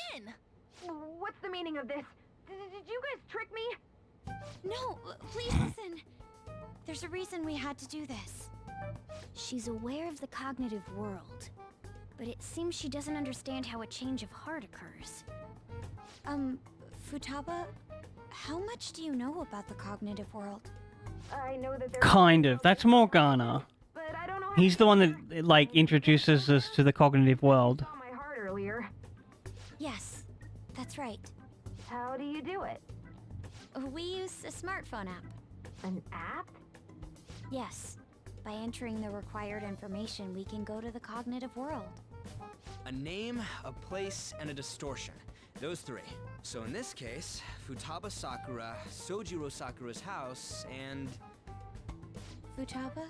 What's the meaning of this? Did you guys trick me? No, please listen. There's a reason we had to do this. She's aware of the cognitive world, but it seems she doesn't understand how a change of heart occurs. Futaba, how much do you know about the cognitive world? I know that Kind of. That's Morgana. but I don't know how He's the one that, like, introduces us to the cognitive world. saw my heart earlier. Yes, that's right. How do you do it? We use a smartphone app. An app? Yes. By entering the required information, we can go to the cognitive world. A name, a place, and a distortion. Those three. So in this case, Futaba Sakura, Sojiro Sakura's house, and... Futaba,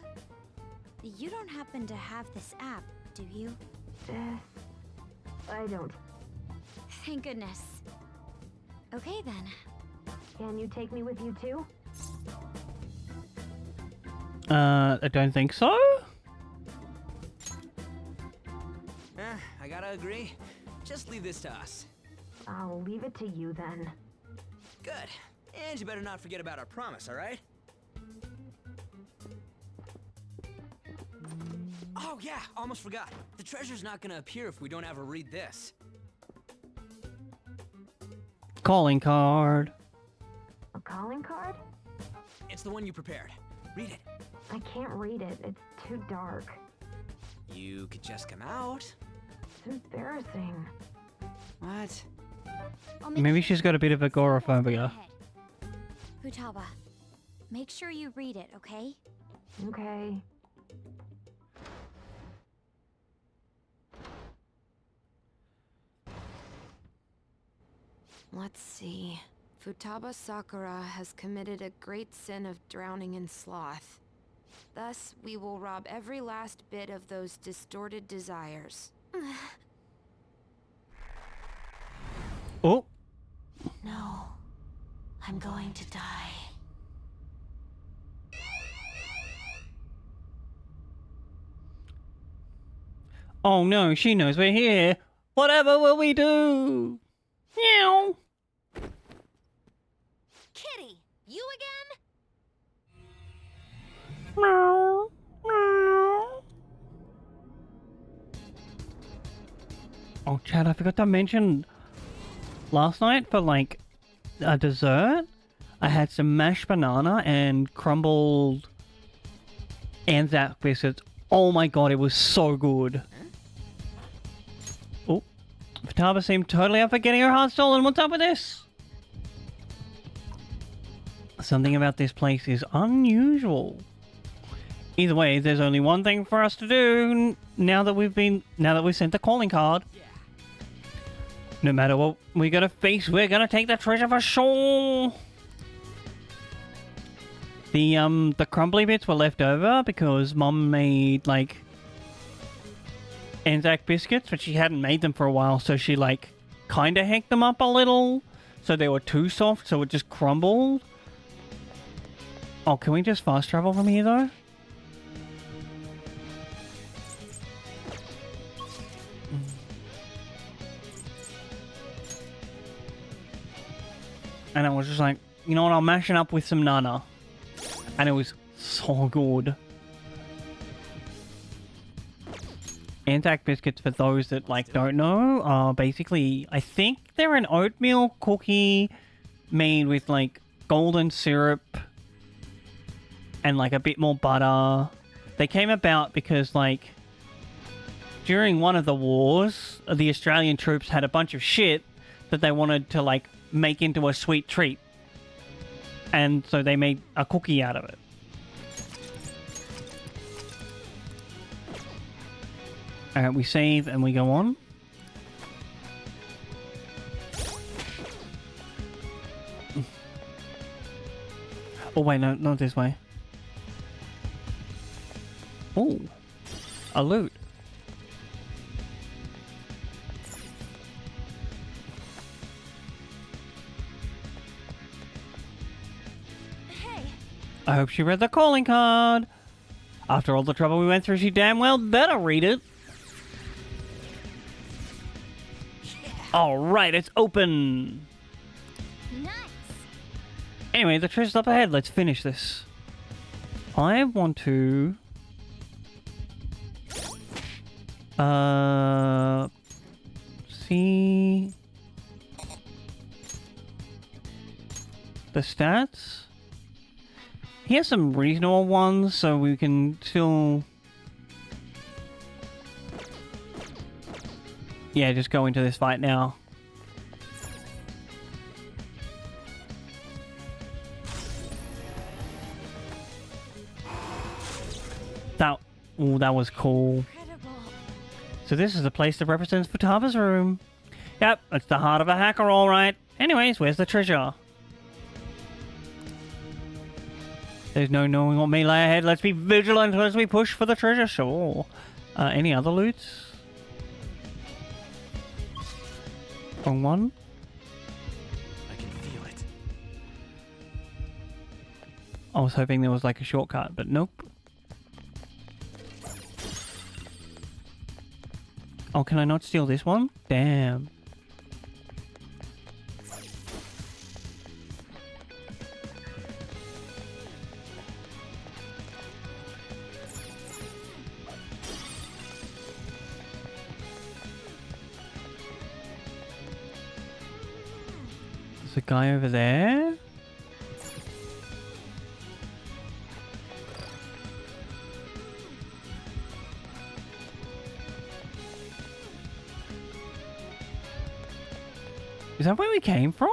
you don't happen to have this app, do you? I don't. Thank goodness. Okay then. Can you take me with you too? I don't think so. I gotta agree. Just leave this to us. I'll leave it to you then. Good. And you better not forget about our promise, alright? Oh yeah, almost forgot. The treasure's not gonna appear if we don't ever read this. Calling card. A calling card? It's the one you prepared. Read it. I can't read it. It's too dark. You could just come out. It's embarrassing. What? Maybe she's got a bit of agoraphobia. Futaba, make sure you read it, okay? Okay. Let's see. Futaba Sakura has committed a great sin of drowning in sloth. Thus, we will rob every last bit of those distorted desires. Oh. No. I'm going to die. Oh no, she knows we're here. Whatever will we do? Meow. Kitty, you again? Meow. Meow. Oh, Chad, I forgot to mention last night for like a dessert, I had some mashed banana and crumbled Anzac biscuits. Oh my god, it was so good. Oh, Futaba seemed totally up for getting her heart stolen. What's up with this? Something about this place is unusual. Either way, there's only one thing for us to do now that we've sent the calling card. No matter what we gotta face, we're gonna take the treasure for sure. The crumbly bits were left over because Mom made like Anzac biscuits, but she hadn't made them for a while, so she like kinda hacked them up a little, so they were too soft, so it just crumbled. Oh, can we just fast travel from here though? And I was just like, you know what, I'll mash it up with some Nana. And it was so good. Anzac biscuits, for those that like don't know, are basically, I think they're an oatmeal cookie made with like golden syrup and like a bit more butter. They came about because like during one of the wars, the Australian troops had a bunch of shit that they wanted to like make into a sweet treat. And so they made a cookie out of it. Alright, we save and we go on. Oh wait, no, not this way. Oh, a loot. Hey. I hope she read the calling card. After all the trouble we went through, she damn well better read it. Alright, it's open. Nice. Anyway, the treasure's up ahead. Let's finish this. I want to... see... the stats? He has some reasonable ones, so we can still... yeah, just go into this fight now. That was cool. Incredible. So this is the place that represents Futaba's room. Yep, it's the heart of a hacker, all right. Anyways, where's the treasure? There's no knowing what may lie ahead. Let's be vigilant as we push for the treasure. Sure. Any other loots? Wrong one. I can feel it. I was hoping there was like a shortcut, but nope. Oh, can I not steal this one? Damn. There's a guy over there. Is that where we came from?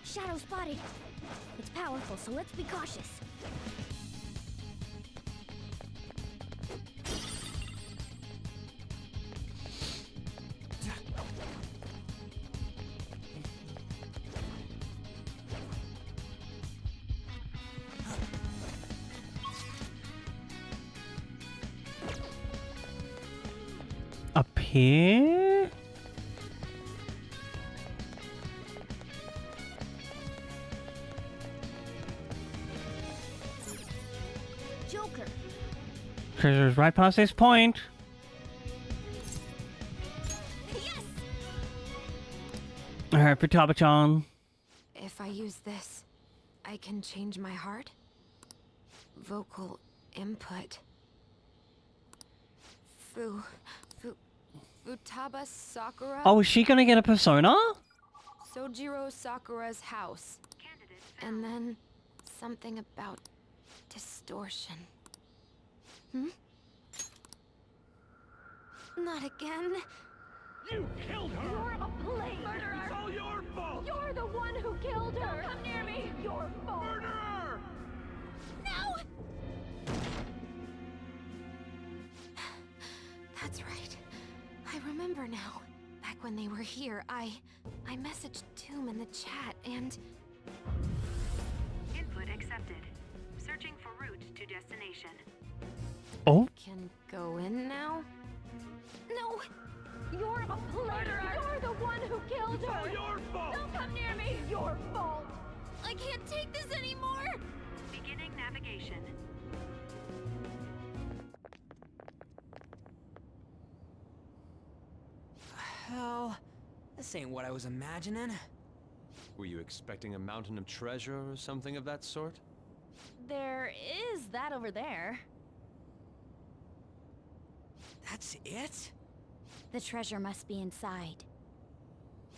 Shadow spotted. It's powerful, so let's be cautious. Up here? Joker. Treasure's right past this point. Yes! Alright, Futaba-chan. If I use this, I can change my heart? Vocal input. Futaba Sakura? Oh, is she gonna get a persona? Sojiro Sakura's house. And then something about distortion. Hmm? Not again. You killed her! You're a blade murderer! It's all your fault! You're the one who killed her! Don't come near me! Your fault! Murderer! No! That's right. I remember now. Back when they were here, I messaged Tomb in the chat and... Input accepted. Searching for route to destination. Oh? Can go in now? No! You're a murderer! You're the one who killed her! It's all your fault! Don't come near me! Your fault! I can't take this anymore! Beginning navigation. Hell, this ain't what I was imagining. Were you expecting a mountain of treasure or something of that sort? There is that over there. That's it? The treasure must be inside.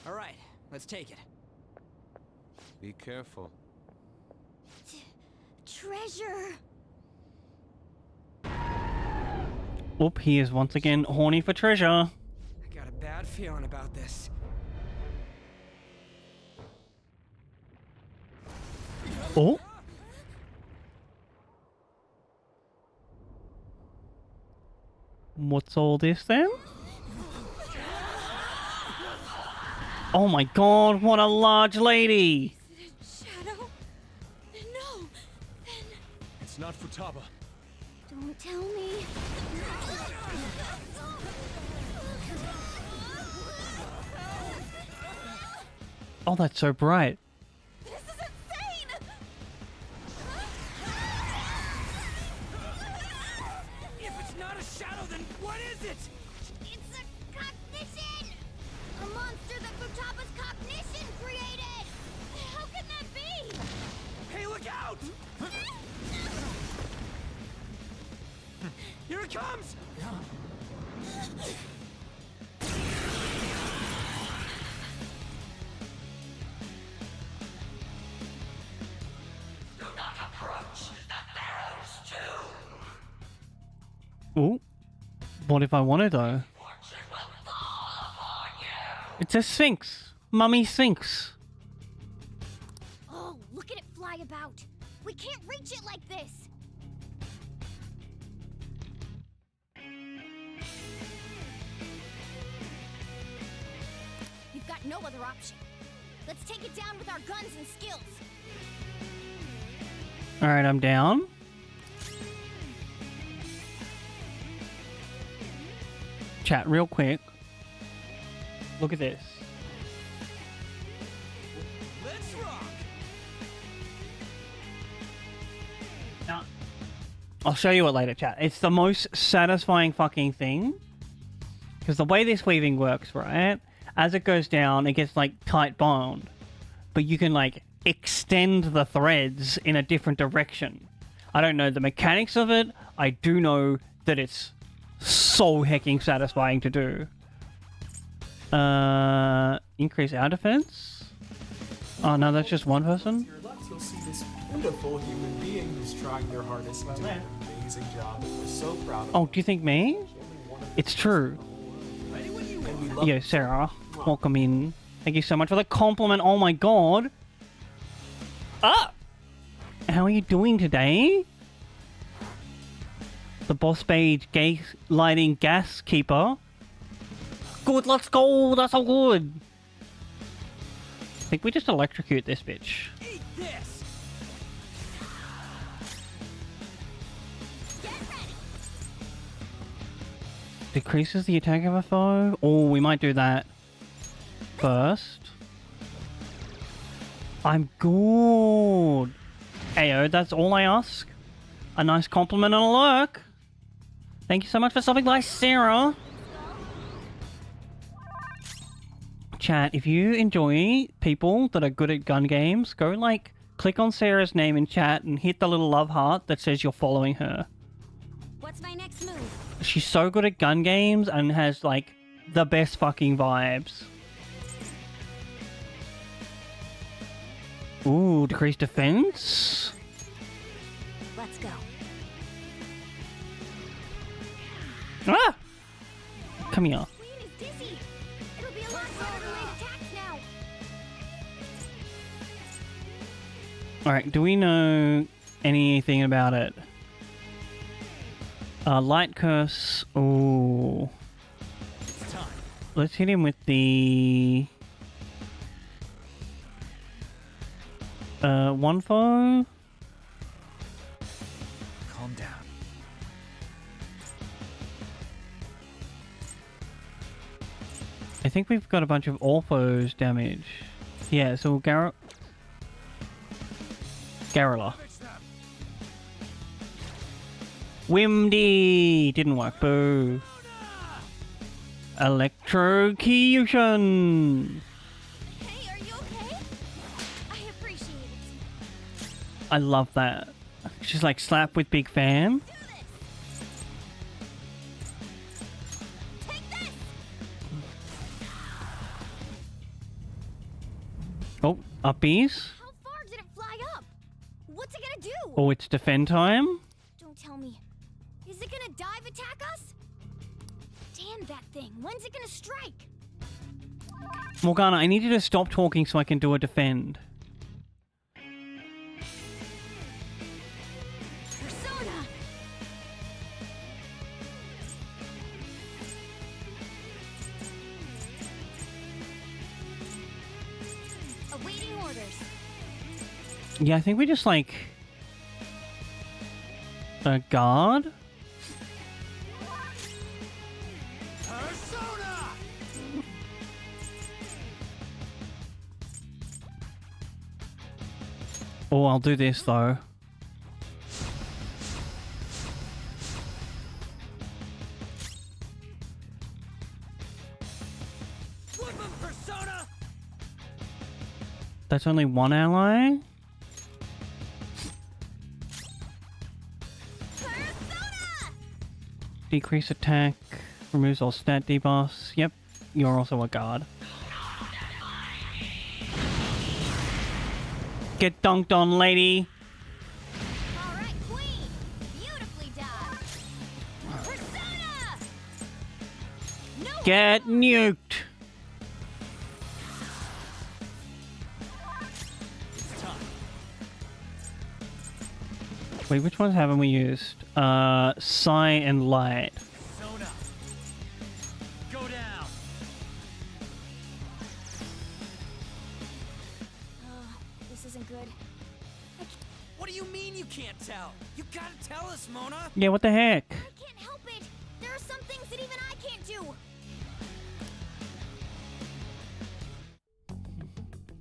All right, let's take it. Be careful. Treasure! Oop, he is once again horny for treasure. I got a bad feeling about this. Oh. What's all this then? Oh my god, what a large lady! Shadow? No! It's not Futaba. Don't tell me. Oh, that's so bright. This is insane! If it's not a shadow, then what is it? It's a cognition! A monster that Futaba's cognition created! How can that be? Hey, look out! Here it comes! Ooh. What if I wanted though? It's a sphinx. Mummy sphinx. Oh, look at it fly about! We can't reach it like this! You've got no other option. Let's take it down with our guns and skills. Alright, I'm down. Chat real quick. Look at this. Let's rock! Now, I'll show you it later, chat. It's the most satisfying fucking thing. Because the way this weaving works, right? As it goes down, it gets like tight bound. But you can like extend the threads in a different direction. I don't know the mechanics of it. I do know that it's so hecking satisfying to do. Increase our defense? Oh no, that's just one person? To your left, you'll see this wonderful human being who's trying their hardest and doing an amazing job. We're so proud of Oh, do you think me? It's true. and we love Yo, Sarah, welcome in. Thank you so much for the compliment. Oh my god. Ah! How are you doing today? The boss page gas lighting gas keeper. Good, let's go. That's so good. I think we just electrocute this bitch. Eat this! Decreases the attack of a foe. Oh, we might do that first. I'm good. Ayo, that's all I ask. A nice compliment and a lurk. Thank you so much for stopping by, Sarah. Chat, if you enjoy people that are good at gun games, go like click on Sarah's name in chat and hit the little love heart that says you're following her. What's my next move? She's so good at gun games and has like the best fucking vibes. Ooh, decreased defense. Let's go. Ah! Come here. Queen is dizzy. It'll be a lot harder to land attacks now. Alright, do we know anything about it? Light curse. Ooh. It's time. Let's hit him with the... one foe? Calm down. I think we've got a bunch of Orthos damage. Yeah, so Garrula. Windy! Didn't work, boo. Electrocution! Hey, are you okay? I appreciate it. I love that. She's like, slap with big fan. Oh, uppies. How far did it fly up? What's it gonna do? Oh, it's defend time. Don't tell me. Is it gonna dive attack us? Damn that thing. When's it gonna strike? Morgana, I need you to stop talking so I can do a defend. Persona! Awaiting orders. Yeah, I think we just like... a guard? Persona! Oh, I'll do this though. Woodman Persona! That's only one ally? Decrease attack, removes all stat debuffs. Yep, you're also a guard. Get dunked on, lady. All right, Queen. Beautifully done. Persona! No. Get nuked. Wait, which ones haven't we used? Psy and Light. Persona! Go down! This isn't good. What do you mean you can't tell? You gotta tell us, Mona! Yeah, what the heck? I can't help it. There are some things that even I can't do.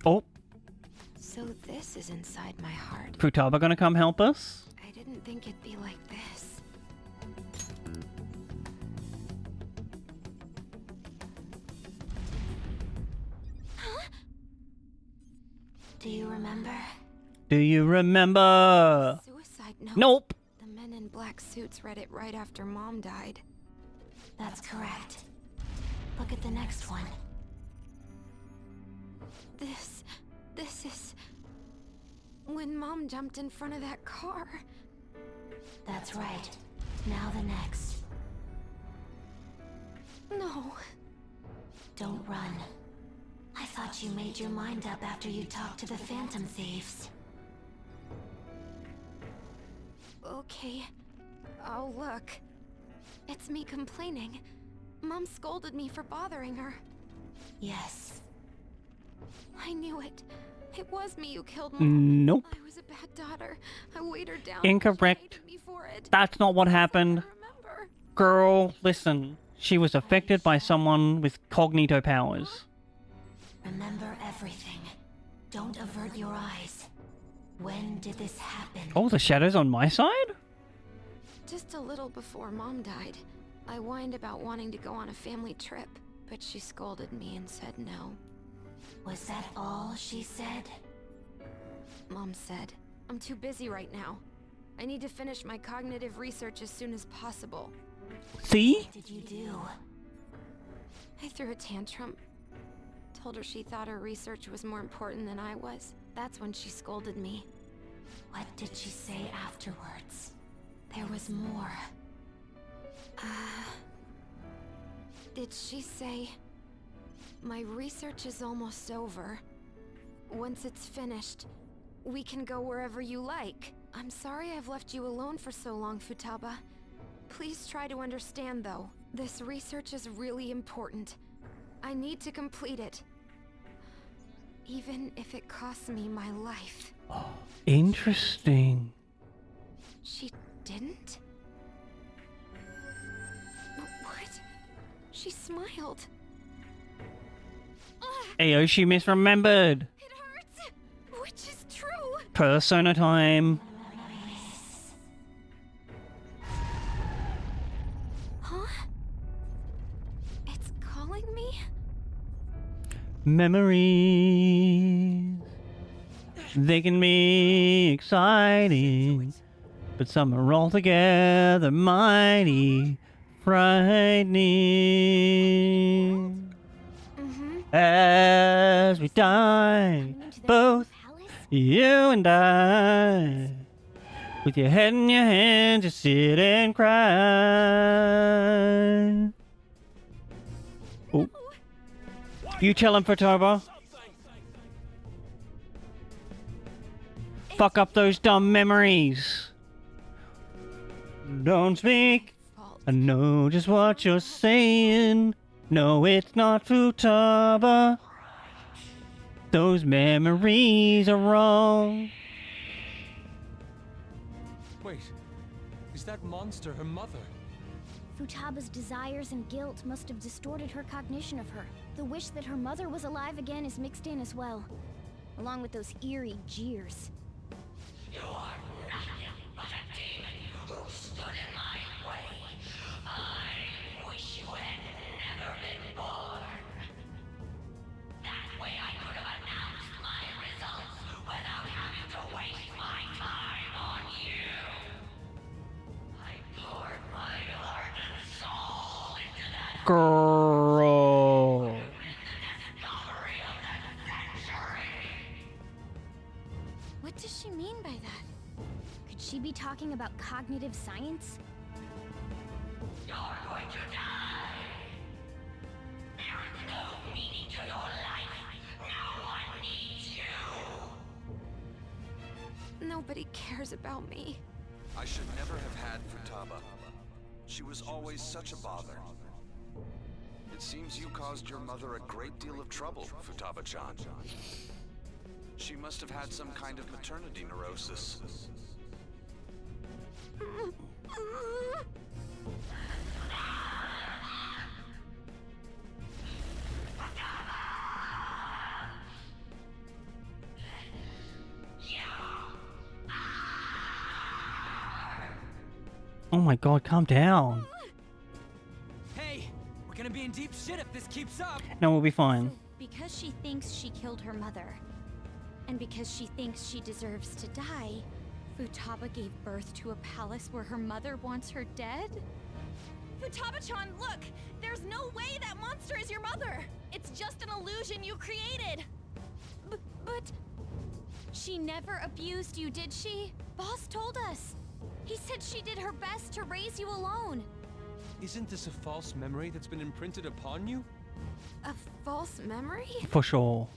Oh, So this is inside my heart. Futaba gonna come help us? I didn't think it'd be like this. Do you remember? Do you remember? Suicide note. Nope. The men in black suits read it right after Mom died. That's correct. Look at the next one. This is... when Mom jumped in front of that car. That's right. Now the next. No. Don't run. I thought you made your mind up after you talked to the Phantom Thieves. Okay. I'll look. It's me complaining. Mom scolded me for bothering her. Yes. I knew it. It was me who killed Mom. Nope. I was a bad daughter. I weighed her down. Incorrect. She hated me for it. That's not what happened. Remember? Girl, listen. She was affected by someone with cognito powers. Remember everything. Don't avert your eyes. When did this happen? Oh, the shadow's on my side? Just a little before Mom died, I whined about wanting to go on a family trip, but she scolded me and said no. Was that all she said? Mom said, I'm too busy right now. I need to finish my cognitive research as soon as possible. See? What did you do? I threw a tantrum. Told her she thought her research was more important than I was. That's when she scolded me. What did she say afterwards? There was more. Did she say... my research is almost over. Once it's finished, we can go wherever you like. I'm sorry I've left you alone for so long, Futaba. Please try to understand, though. This research is really important. I need to complete it. Even if it costs me my life. Oh, interesting. She didn't? What? She smiled. Ayo, she misremembered. It hurts. Which is true. Persona time. Huh? It's calling me? Memories. They can be exciting, but some are altogether mighty frightening. As we die, both you and I, with your head in your hands, you sit and cry. Oh. You tell him, Futaba. Fuck up those dumb memories. Don't speak. I know just what you're saying. No, it's not Futaba. Those memories are wrong. Wait, is that monster her mother? Futaba's desires and guilt must have distorted her cognition of her. The wish that her mother was alive again is mixed in as well, along with those eerie jeers. You are nothing but a demon who stood in my way. I wish you had never been born. That way I could have announced my results without having to waste my time on you. I poured my heart and soul into that Girl. discovery of that century. What does she mean by that? Could she be talking about cognitive science? You're going to die. There is no meaning to your life. No one needs you. Nobody cares about me. I should never have had Futaba. She was always such a bother. It seems you caused your mother a great deal of trouble, Futaba-chan. She must have had some kind of maternity neurosis. Oh my god, calm down. Hey, we're gonna be in deep shit if this keeps up. No, we'll be fine. Because she thinks she killed her mother, and because she thinks she deserves to die, Futaba gave birth to a palace where her mother wants her dead? Futaba-chan, look! There's no way that monster is your mother! It's just an illusion you created! But... She never abused you, did she? Boss told us. He said she did her best to raise you alone. Isn't this a false memory that's been imprinted upon you? A false memory? For sure.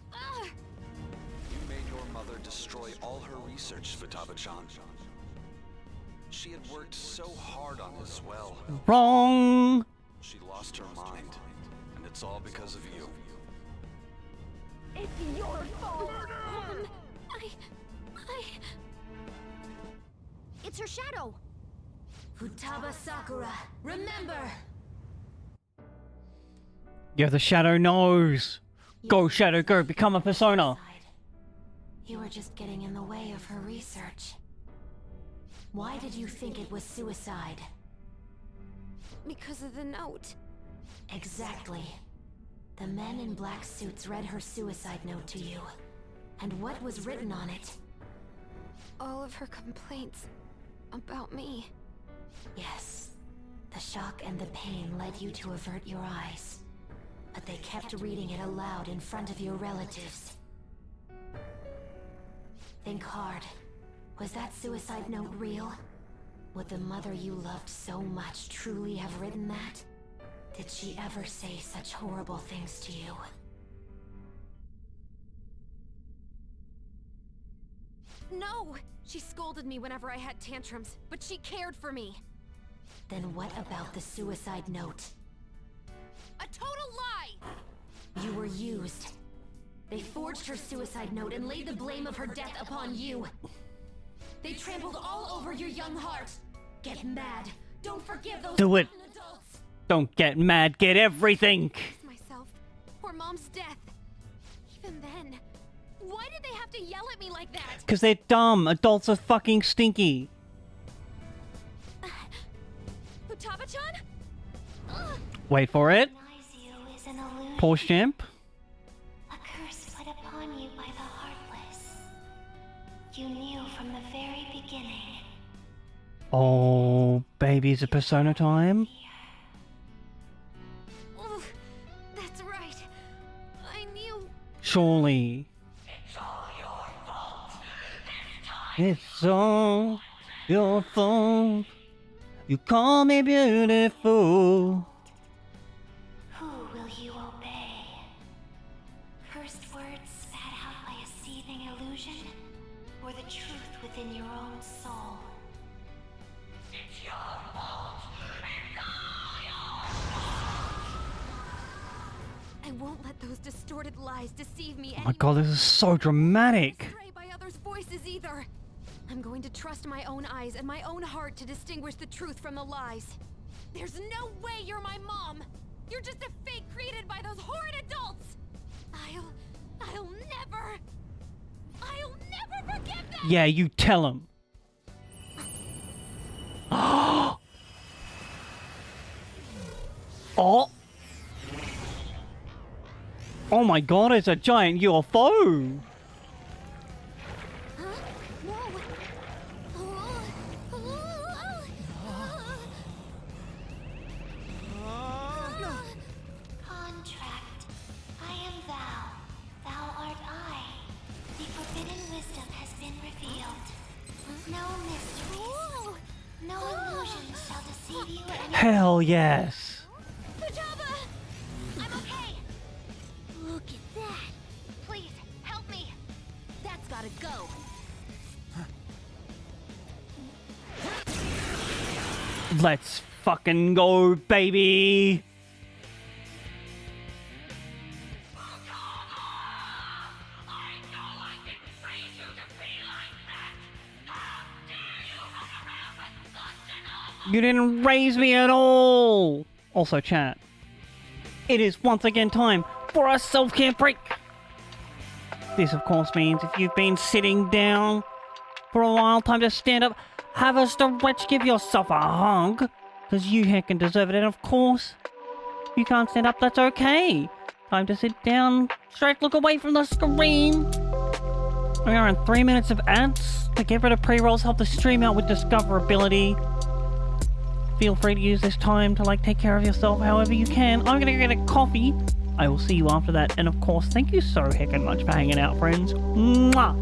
You made your mother destroy all her research, Futaba-chan. She had worked so hard on this well. Wrong. She lost her mind, and it's all because of you. It's your fault. It's her shadow! Futaba Sakura, remember! Yeah, the shadow knows. Go, Shadow, go. Become a persona. You were just getting in the way of her research. Why did you think it was suicide? Because of the note. Exactly. The men in black suits read her suicide note to you. And what was written on it? All of her complaints about me. Yes. The shock and the pain led you to avert your eyes. But they kept reading it aloud in front of your relatives. Think hard. Was that suicide note real? Would the mother you loved so much truly have written that? Did she ever say such horrible things to you? No! She scolded me whenever I had tantrums, but she cared for me. Then what about the suicide note? A total lie! You were used. They forged her suicide note and laid the blame of her death upon you. They trampled all over your young heart. Get mad. Don't forgive those Do it. adults. Don't get mad. Get everything. Myself, or Mom's death. Even then, why did they have to yell at me like that? Because they're dumb. Adults are fucking stinky. Futaba-chan? Wait for it. Pause champ. A curse put upon you by the Heartless. You knew from the very beginning. Oh, baby's a Persona time. Oh, that's right. I knew. Surely. It's all your fault. It's all your fault. You call me beautiful. Who will you obey? Cursed words spat out by a seething illusion? Or the truth within your own soul? It's your fault. It's all your fault. I won't let those distorted lies deceive me Oh my god, this is so dramatic. Stray by others' voices either. I'm going to trust my own eyes and my own heart to distinguish the truth from the lies. There's no way you're my mom. You're just a fake created by those horrid adults. I'll never forgive them. Yeah, you tell him. Oh. Oh my god, it's a giant UFO. Contract. I am thou. Thou art I. The forbidden wisdom has been revealed. No mysteries. No illusions shall deceive you anymore. Hell yes. Futaba! I'm okay. Look at that. Please, help me. That's gotta go. Let's fucking go, baby. You didn't raise me at all. Also, chat. It is once again time for a self-care break. This, of course, means if you've been sitting down for a while, time to stand up, have a stretch, give yourself a hug, because you heckin' deserve it. And of course, if you can't stand up, that's okay. Time to sit down, stretch, look away from the screen. We are in 3 minutes of ads. To get rid of pre-rolls, help the stream out with discoverability. Feel free to use this time to take care of yourself however you can. I'm gonna go get a coffee. I will see you after that. And of course, thank you so heckin' much for hanging out, friends. Mwah!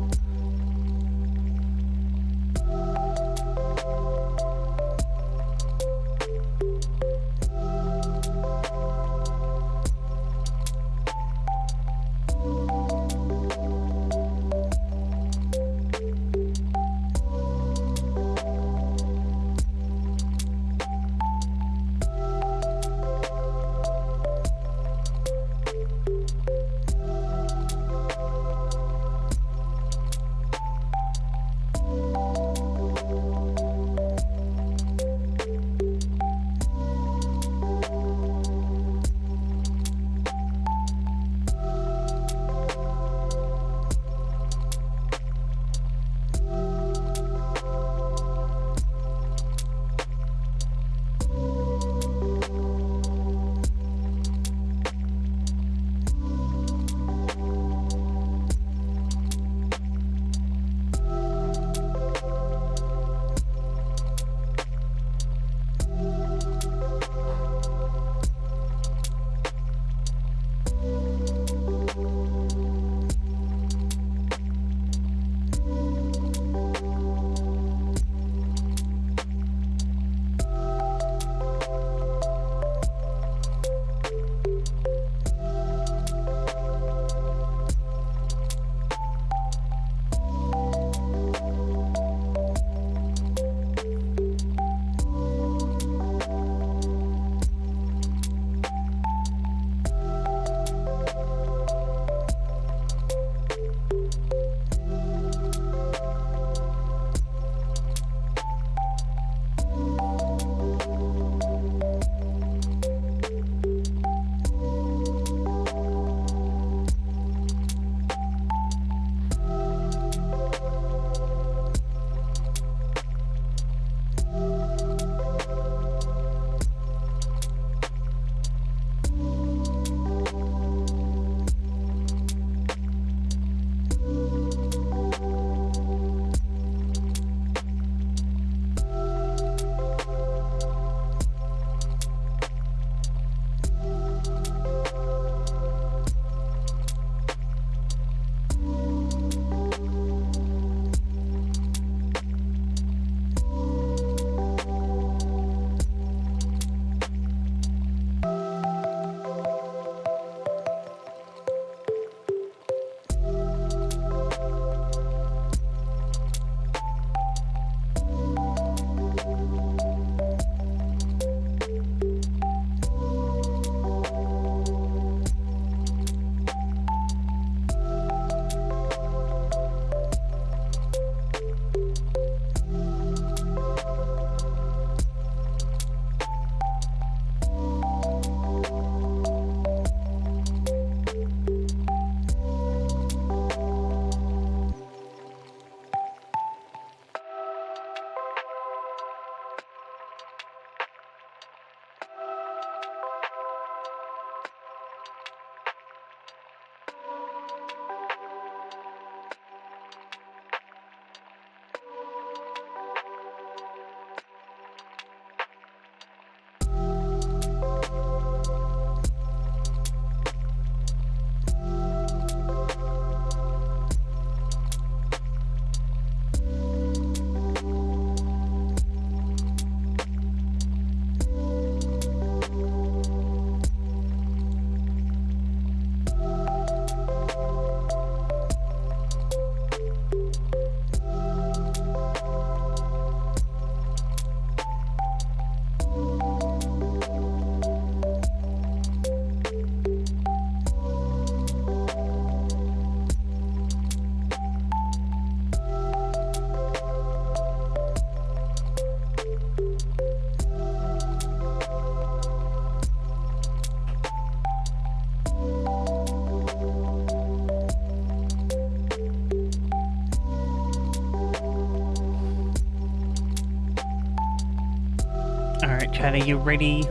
Alright, Chad, are you ready?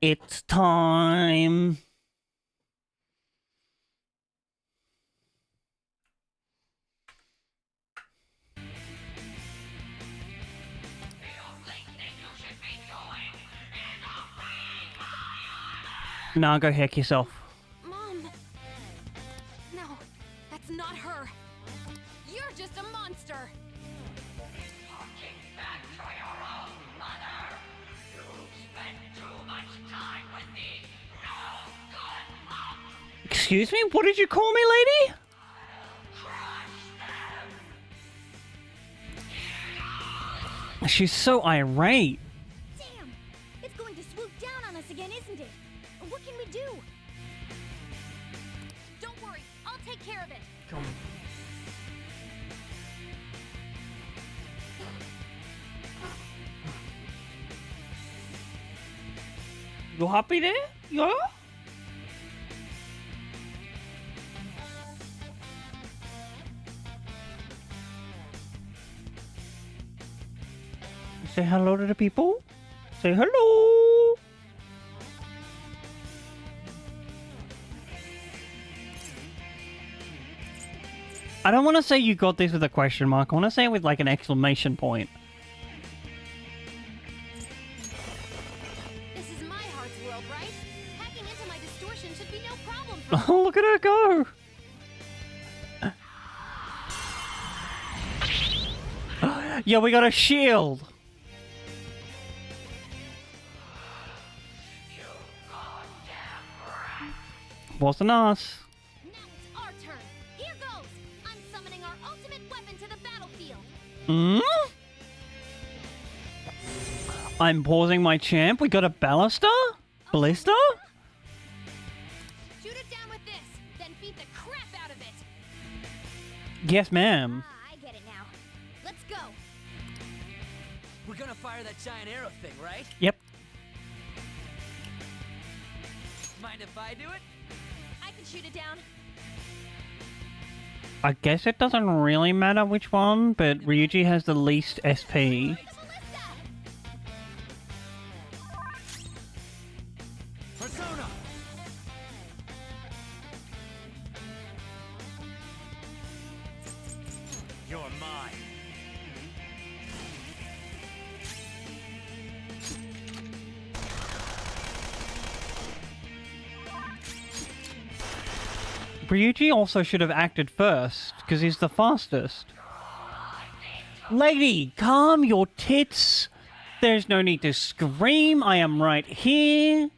It's time. Nah, go heck yourself. Mom! No, that's not her. You're just a monster. Talking back to your own mother. You spent too much time with me. No good mom. Excuse me? What did you call me, lady? She's so irate. Damn! It's going to swoop down on us again, isn't it? What can we do? Don't worry, I'll take care of it. Come on. You happy there? Yeah? Say hello to the people. Say hello. I don't want to say you got this with a question mark. I want to say it with like an exclamation point. This is my heart's world, right? Hacking into my distortion should be no problem for me. Oh, look at her go. Yeah, we got a shield. Wasn't us. Now it's our turn. Here goes. I'm summoning our ultimate weapon to the battlefield. Hmm? I'm pausing my champ. We got a ballista? Ballista? Shoot it down with this, then beat the crap out of it. Yes, ma'am. I get it now. Let's go. We're gonna fire that giant arrow thing, right? Yep. Mind if I do it? I can shoot it down. I guess it doesn't really matter which one, but Ryuji has the least SP. Persona! You're mine. Ryuji also should have acted first, because he's the fastest. Lady, calm your tits. There's no need to scream. I am right here.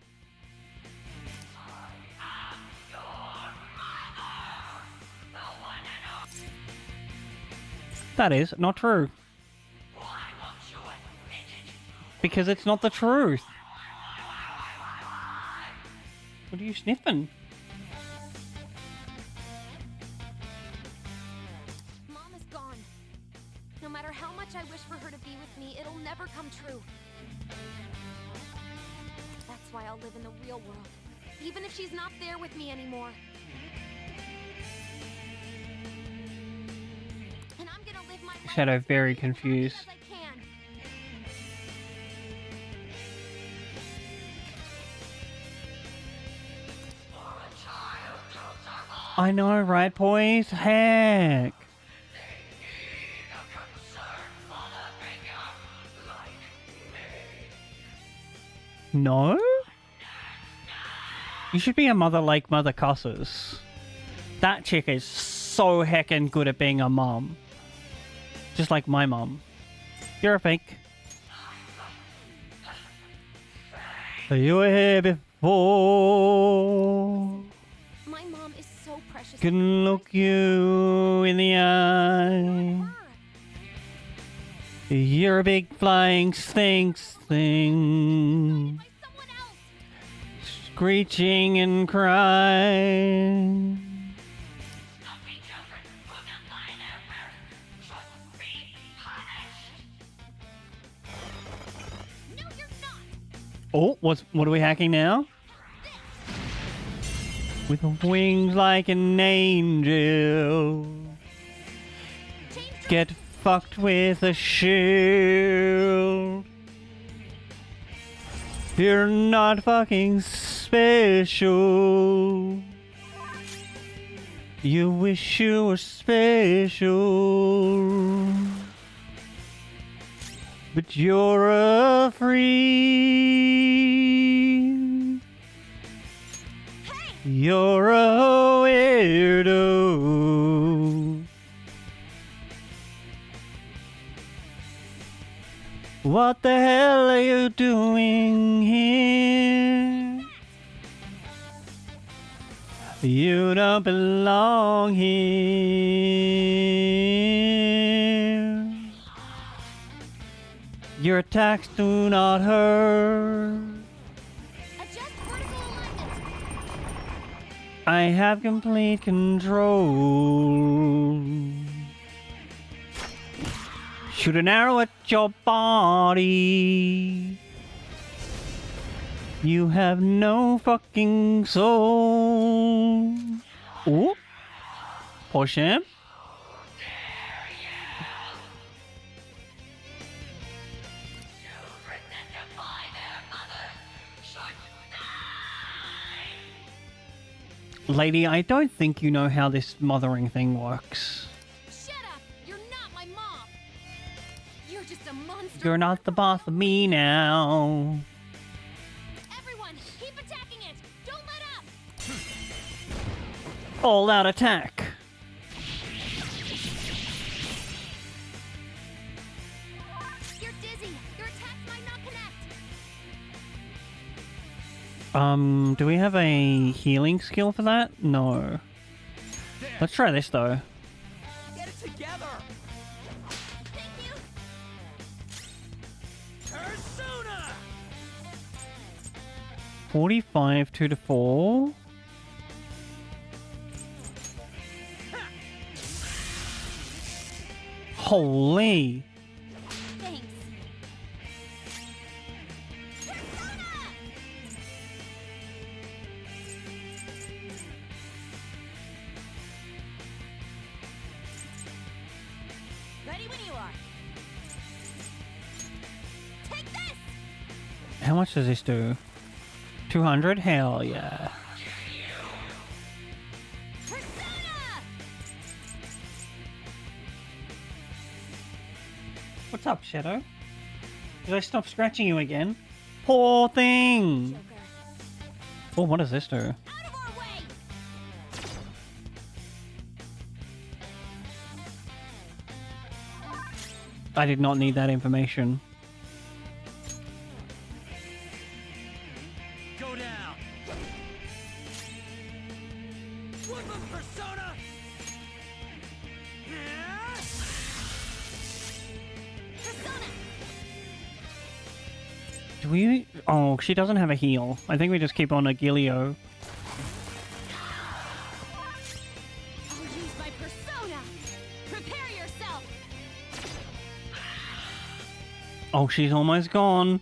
That is not true. Because it's not the truth. What are you sniffing? Mom is gone. No matter how much I wish for her to be with me, it'll never come true. That's why I'll live in the real world, even if she's not there with me anymore. And I'm gonna live my life Shadow very confused. as I can. I know, right, boys? Heck. No? You should be a mother like Mother Cusses. That chick is so heckin' good at being a mom. Just like my mom. You're a fake. You were here before. My mom is so precious. Can look you in the eye. You're a big flying sphinx thing. Screeching and crying. Oh, what are we hacking now? With wings like an angel. Get fucked with a shield. You're not fucking special. You wish you were special. But you're a freak. You're a weirdo. What the hell are you doing here? You don't belong here. Your attacks do not hurt. Adjust vertical alignment. I have complete control. Shoot an arrow at your body. You have no fucking soul. Ooh. Push him. Lady, I don't think you know how this mothering thing works. Shut up! You're not my mom! You're just a monster! You're not the boss of me now. Everyone, keep attacking it! Don't let up! All out attack. You're dizzy! Your attacks might not connect! Do we have a healing skill for that? No. Let's try this though. Get it together! Thank you! Persona! 45 2 to 4. Holy. Thanks. Ready when you are. Take this! How much does this do? 200? Hell yeah. Persona! What's up, Shadow? Did I stop scratching you again? Poor thing! Joker. Oh, what does this do? Out of our way! I did not need that information. Go down! Woodland Persona! Persona! Do we... Oh, she doesn't have a heal. I think we just keep on a Gilio. I'll use my persona! Prepare yourself! Oh, she's almost gone.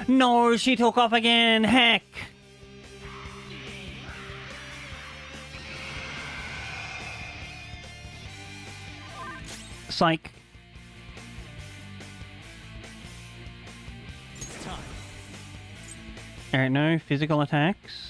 No, she took off again. Heck. Psych. It's time. Alright, no physical attacks.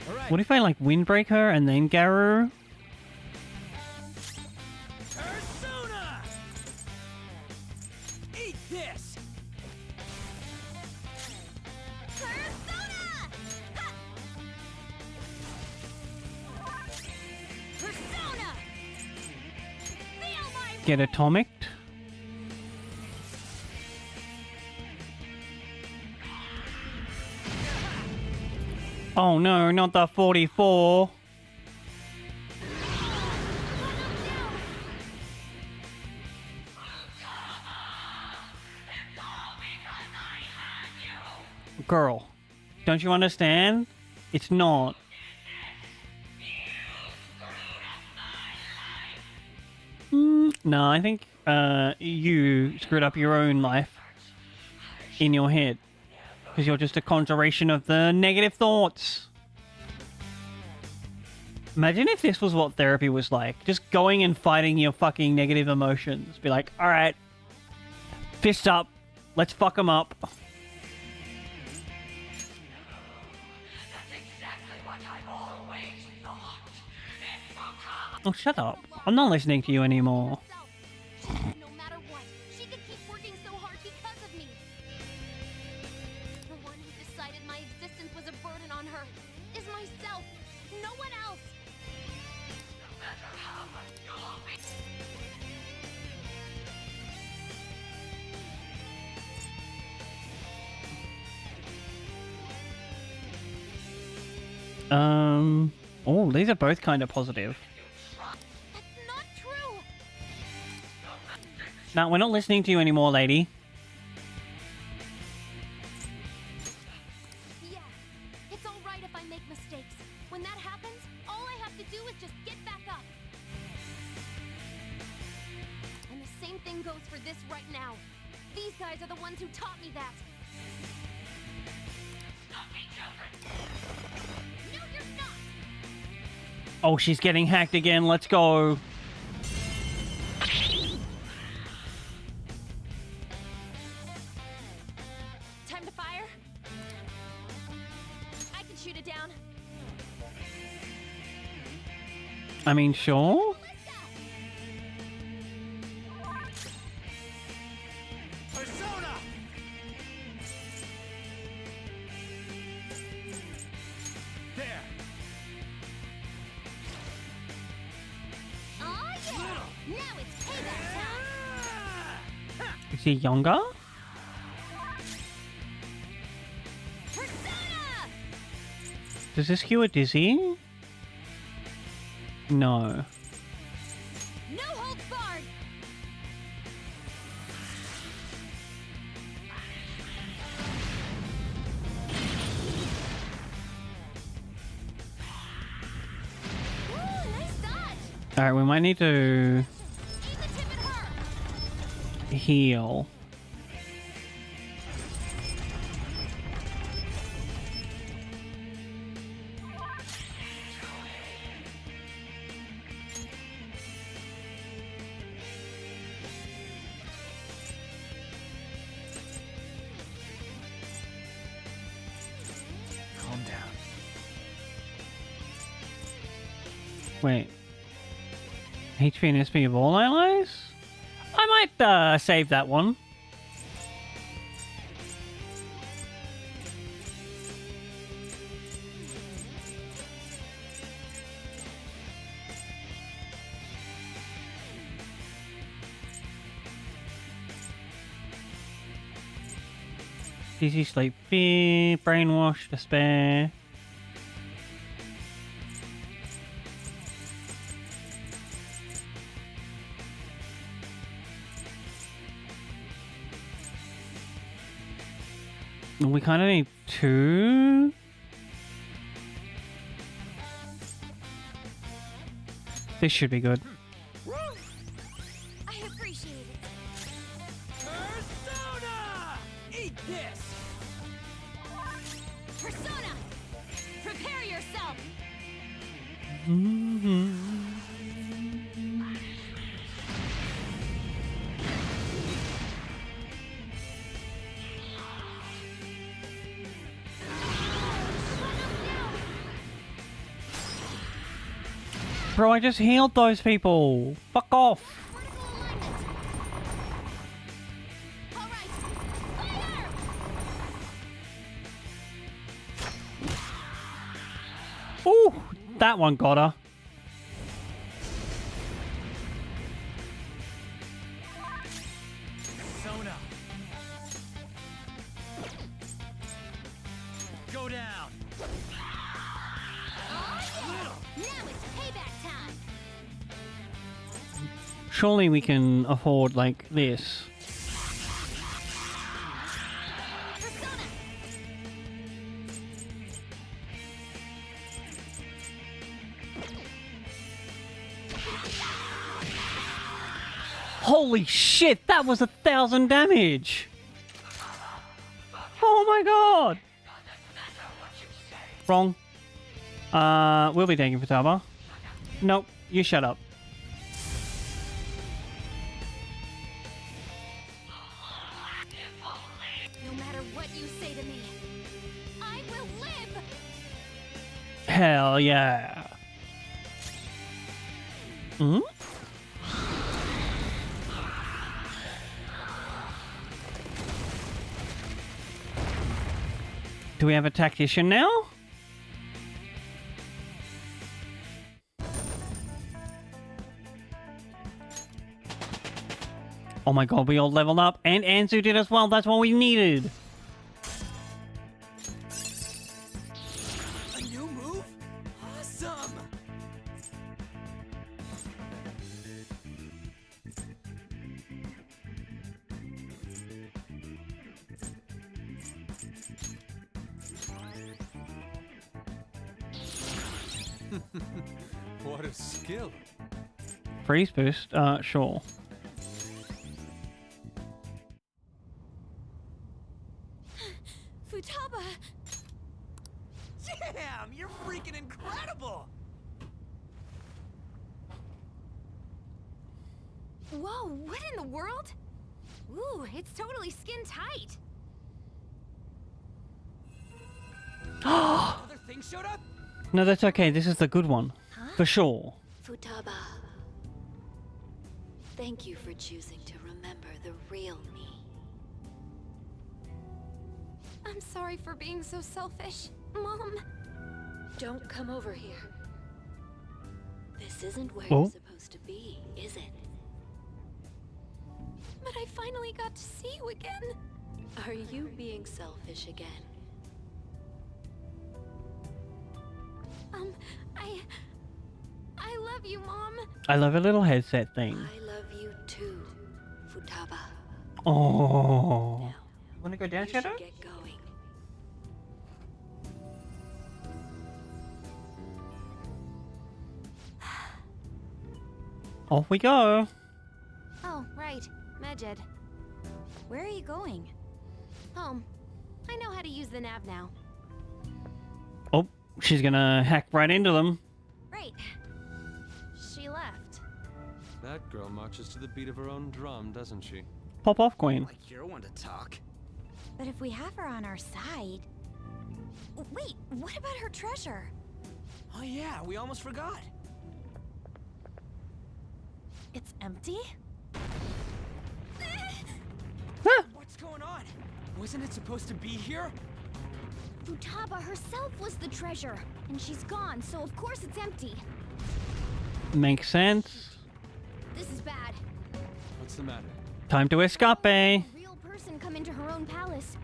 All right. What if I like windbreak her and then Garu? Persona! Eat this! Persona! Ha! Persona! Feel my Get atomic. Oh no, not the 44. Girl, don't you understand? It's not. No, I think you screwed up your own life in your head. Because you're just a conjuration of the negative thoughts. Imagine if this was what therapy was like. Just going and fighting your fucking negative emotions. Be like, alright, fist up, let's fuck them up. That's exactly what I've always thought. Oh, shut up. I'm not listening to you anymore. No matter what, she could keep working so hard because of me. The one who decided my existence was a burden on her is myself, no one else. No matter how much you'll always... Oh, these are both kind of positive. That's not true. Now, we're not listening to you anymore, lady. Yeah, it's all right if I make mistakes. When that happens, all I have to do is just get back up. And the same thing goes for this right now. These guys are the ones who taught me that. No, you're not. Oh, she's getting hacked again. Let's go. Time to fire? I can shoot it down. I mean, sure. Persona! There. Oh yeah! Now it's payback time. Is he younger? Persona! Does this cure Dizzy? No. No holds barred. Ooh, nice dodge. Alright, we might need to Aim the tip at her. heal. Calm down. Wait. HP and SP of all allies? I might save that one. Dizzy, sleep, fear, brainwash, despair. We kind of need two. This should be good. I appreciate it. Persona! Eat this! Persona! Prepare yourself! Bro, I just healed those people. Fuck off. Ooh, that one got her. Persona! Go down! Now it's payback time! Surely we can afford, like, this. Holy shit, that was 1,000 damage! Oh my god! Wrong. We'll be taking Futaba. Nope, you shut up. No matter what you say to me, I will live! Hell yeah. Hmm? Do we have a tactician now? Oh my god, we all leveled up, and Anzu did as well. That's what we needed. A new move? Awesome! What a skill. Freeze boost? Sure. Futaba! Damn, you're freaking incredible! Whoa, what in the world? Ooh, it's totally skin tight. Another thing showed up? No, that's okay. This is the good one. Huh? For sure. Futaba, thank you for choosing to remember the real me. I'm sorry for being so selfish. Mom! Don't come over here. This isn't where Oh. you're supposed to be, is it? But I finally got to see you again. Are you being selfish again? I love you, Mom. I love a little headset thing. I love you too, Futaba. Oh. Wanna go down, You Shadow? should get going. Off we go. Oh, right. Medjed. Where are you going? Home. I know how to use the nav now. Oh, she's gonna hack right into them. Right. She left. That girl marches to the beat of her own drum, doesn't she? Pop off, Queen. Like you're one to talk. But if we have her on our side... Wait, what about her treasure? Oh yeah, we almost forgot. It's empty? What's going on? Wasn't it supposed to be here? Futaba herself was the treasure, and she's gone, so of course it's empty. Makes sense. This is bad. What's the matter? Time to escape. A real person come into her own palace.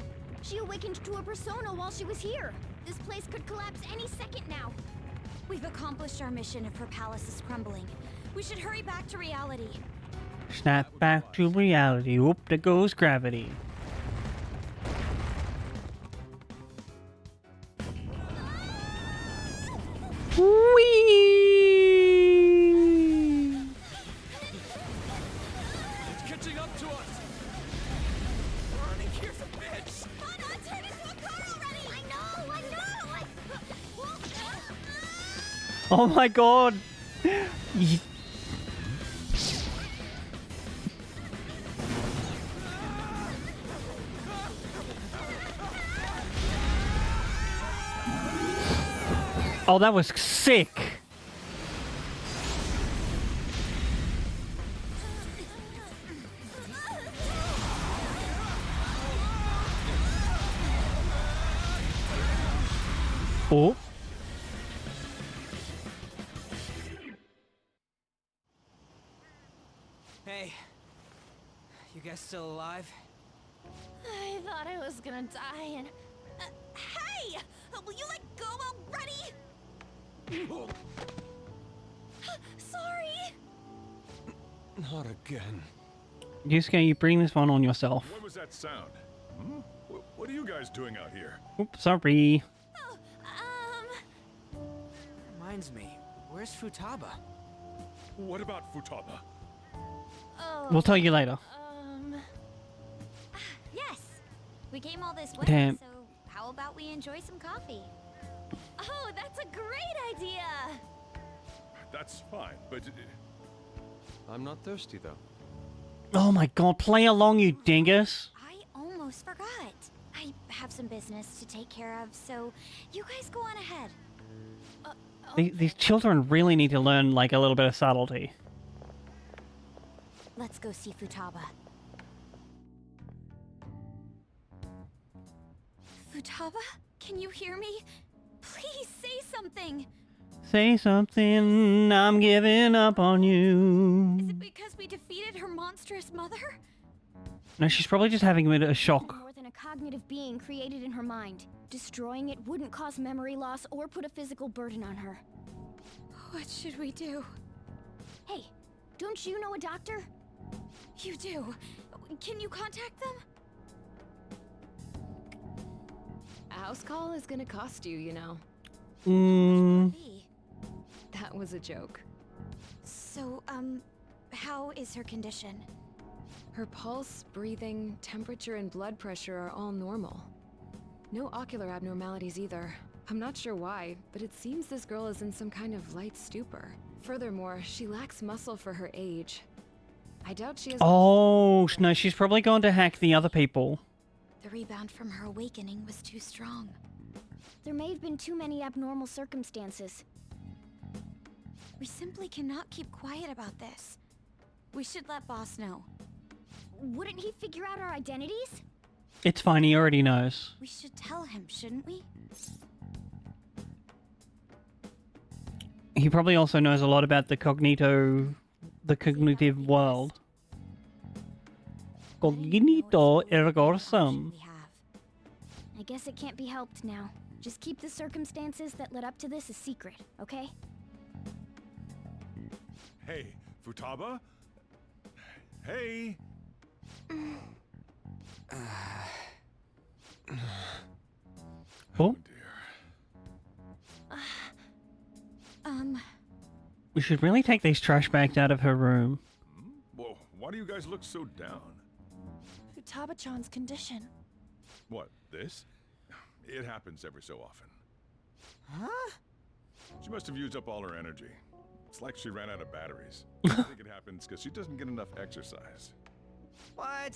She awakened to a persona while she was here. This place could collapse any second now. We've accomplished our mission if her palace is crumbling. We should hurry back to reality. Snap back to reality. Whoop, there goes gravity. Whee! It's catching up to us. We're running here for bits. Anna, turn into a car already! I know! Oh my god! Oh, that was sick! Oh. Hey, you guys still alive? I thought I was gonna die and... hey! Will you let go already? Sorry! Not again. Yusuke, you bring this one on yourself. What was that sound? Hmm? What are you guys doing out here? Oops, sorry. Reminds me, where's Futaba? What about Futaba? Oh, We'll tell you later. yes! We came all this way, Damn. so how about we enjoy some coffee? Oh, that's a great idea! That's fine, but I'm not thirsty, though. Oh my god, play along, you dingus. I almost forgot. I have some business to take care of, so you guys go on ahead. These children really need to learn, like, a little bit of subtlety. Let's go see Futaba. Futaba? Can you hear me? Please say something! Say something, I'm giving up on you. Is it because we defeated her monstrous mother? No, she's probably just having a bit of a shock. More than a cognitive being created in her mind. Destroying it wouldn't cause memory loss or put a physical burden on her. What should we do? Hey, don't you know a doctor? You do. Can you contact them? A house call is gonna cost you, you know. That was a joke. So, how is her condition? Her pulse, breathing, temperature, and blood pressure are all normal. No ocular abnormalities either. I'm not sure why, but it seems this girl is in some kind of light stupor. Furthermore, she lacks muscle for her age. I doubt she has... Oh, no, she's probably going to hack the other people. The rebound from her awakening was too strong. There may have been too many abnormal circumstances. We simply cannot keep quiet about this. We should let Boss know. Wouldn't he figure out our identities? It's fine, he already knows. We should tell him, shouldn't we? He probably also knows a lot about the cognitive world. Cognito ergo sum. I guess it can't be helped now. Just keep the circumstances that led up to this a secret, okay? hey, Futaba? Hey! Oh? We should really take these trash bags out of her room. Whoa, why do you guys look so down? Futaba-chan's condition. What, this? It happens every so often. Huh? She must have used up all her energy. It's like she ran out of batteries. I think it happens because she doesn't get enough exercise. What?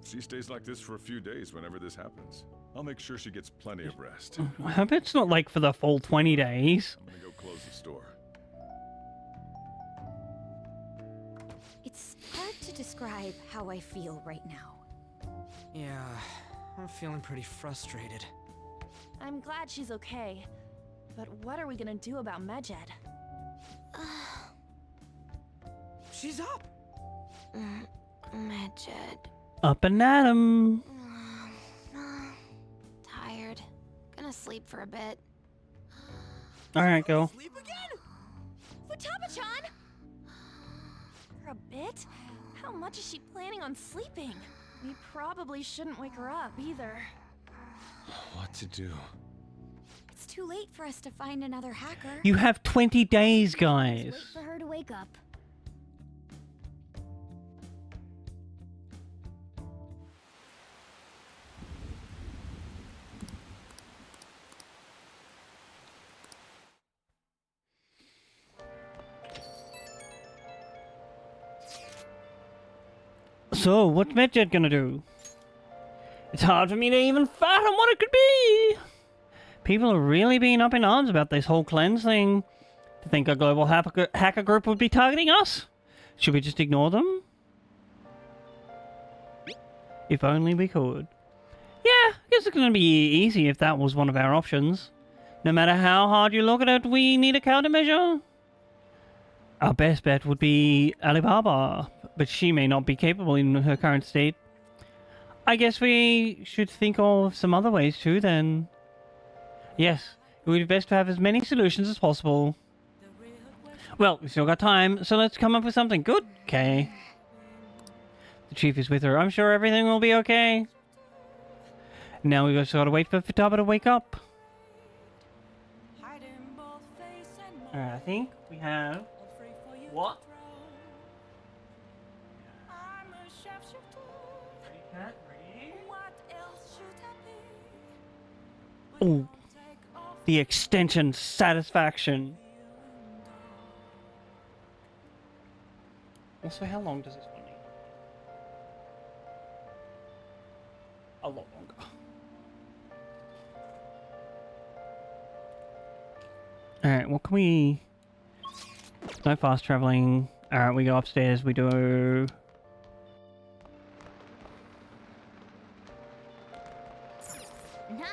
She stays like this for a few days whenever this happens. I'll make sure she gets plenty of rest. I hope it's not like for the full 20 days. I'm gonna go close the store. It's hard to describe how I feel right now. Yeah, I'm feeling pretty frustrated. I'm glad she's okay. But what are we gonna do about Medjed? She's up! Medjed. Up and at 'em. Tired. Gonna sleep for a bit. Alright, go. Sleep again? Futaba-chan! For a bit? How much is she planning on sleeping? We probably shouldn't wake her up either. What to do? It's too late for us to find another hacker. You have 20 days, guys. Wait for her to wake up. So, what's Medjed gonna do? It's hard for me to even fathom what it could be! People are really being up in arms about this whole cleanse thing. To think a global hacker group would be targeting us? Should we just ignore them? If only we could. Yeah, I guess it's gonna be easy if that was one of our options. No matter how hard you look at it, we need a countermeasure. Our best bet would be Alibaba, but she may not be capable in her current state. I guess we should think of some other ways too, then. Yes, it would be best to have as many solutions as possible. Well, we've still got time, so let's come up with something good, okay? The chief is with her. I'm sure everything will be okay. Now we just gotta wait for Futaba to wake up. Alright, I think we have... What? Oh, the extension satisfaction. Also, how long does this one need? A lot longer. Alright, what can we... No fast traveling. Alright, we go upstairs, we do... Nice.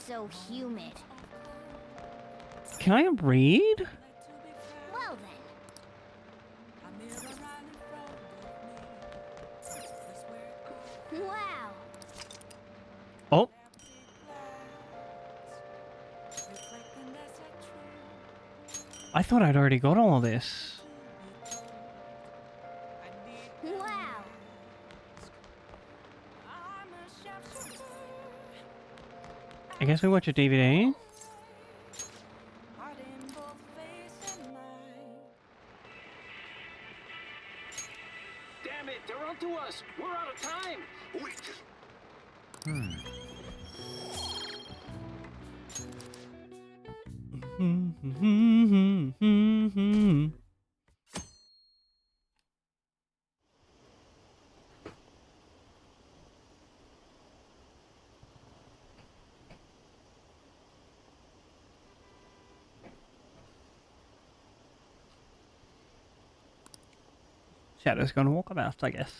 So humid. Can I read? Well then. Wow. Oh. I thought I'd already got all of this. Wow. I guess we watch a DVD. Damn it, they're onto us. We're out of time. Wait. Shadow's gonna walk about, I guess.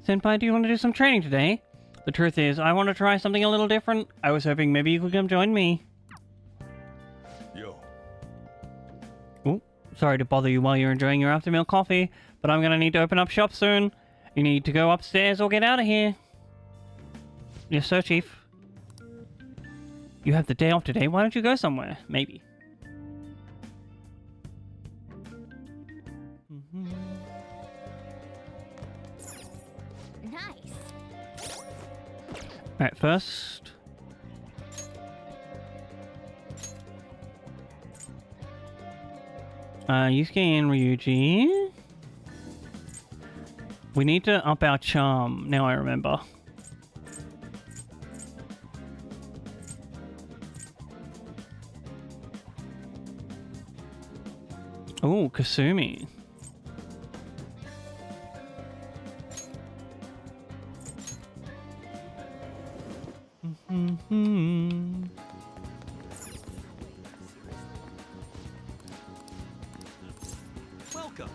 Senpai, do you want to do some training today? The truth is, I want to try something a little different. I was hoping maybe you could come join me. Yo. Oh, sorry to bother you while you're enjoying your after meal coffee, but I'm gonna need to open up shop soon. You need to go upstairs or get out of here. Yes, sir, Chief. You have the day off today. Why don't you go somewhere? Maybe. Nice. Alright, first... Yusuke and Ryuji. We need to up our charm. Now I remember. Oh, Kasumi. Welcome.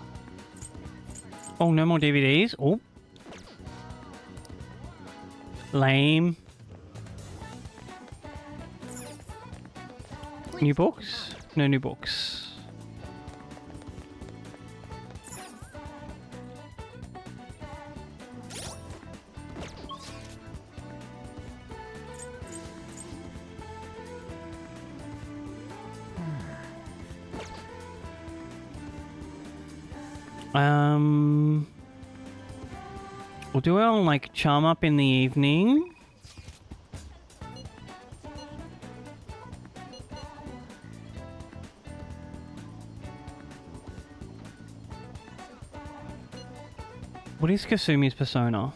Oh, no more DVDs? Oh. Lame. New books? No new books. We'll do our, like, charm up in the evening. What is Kasumi's persona?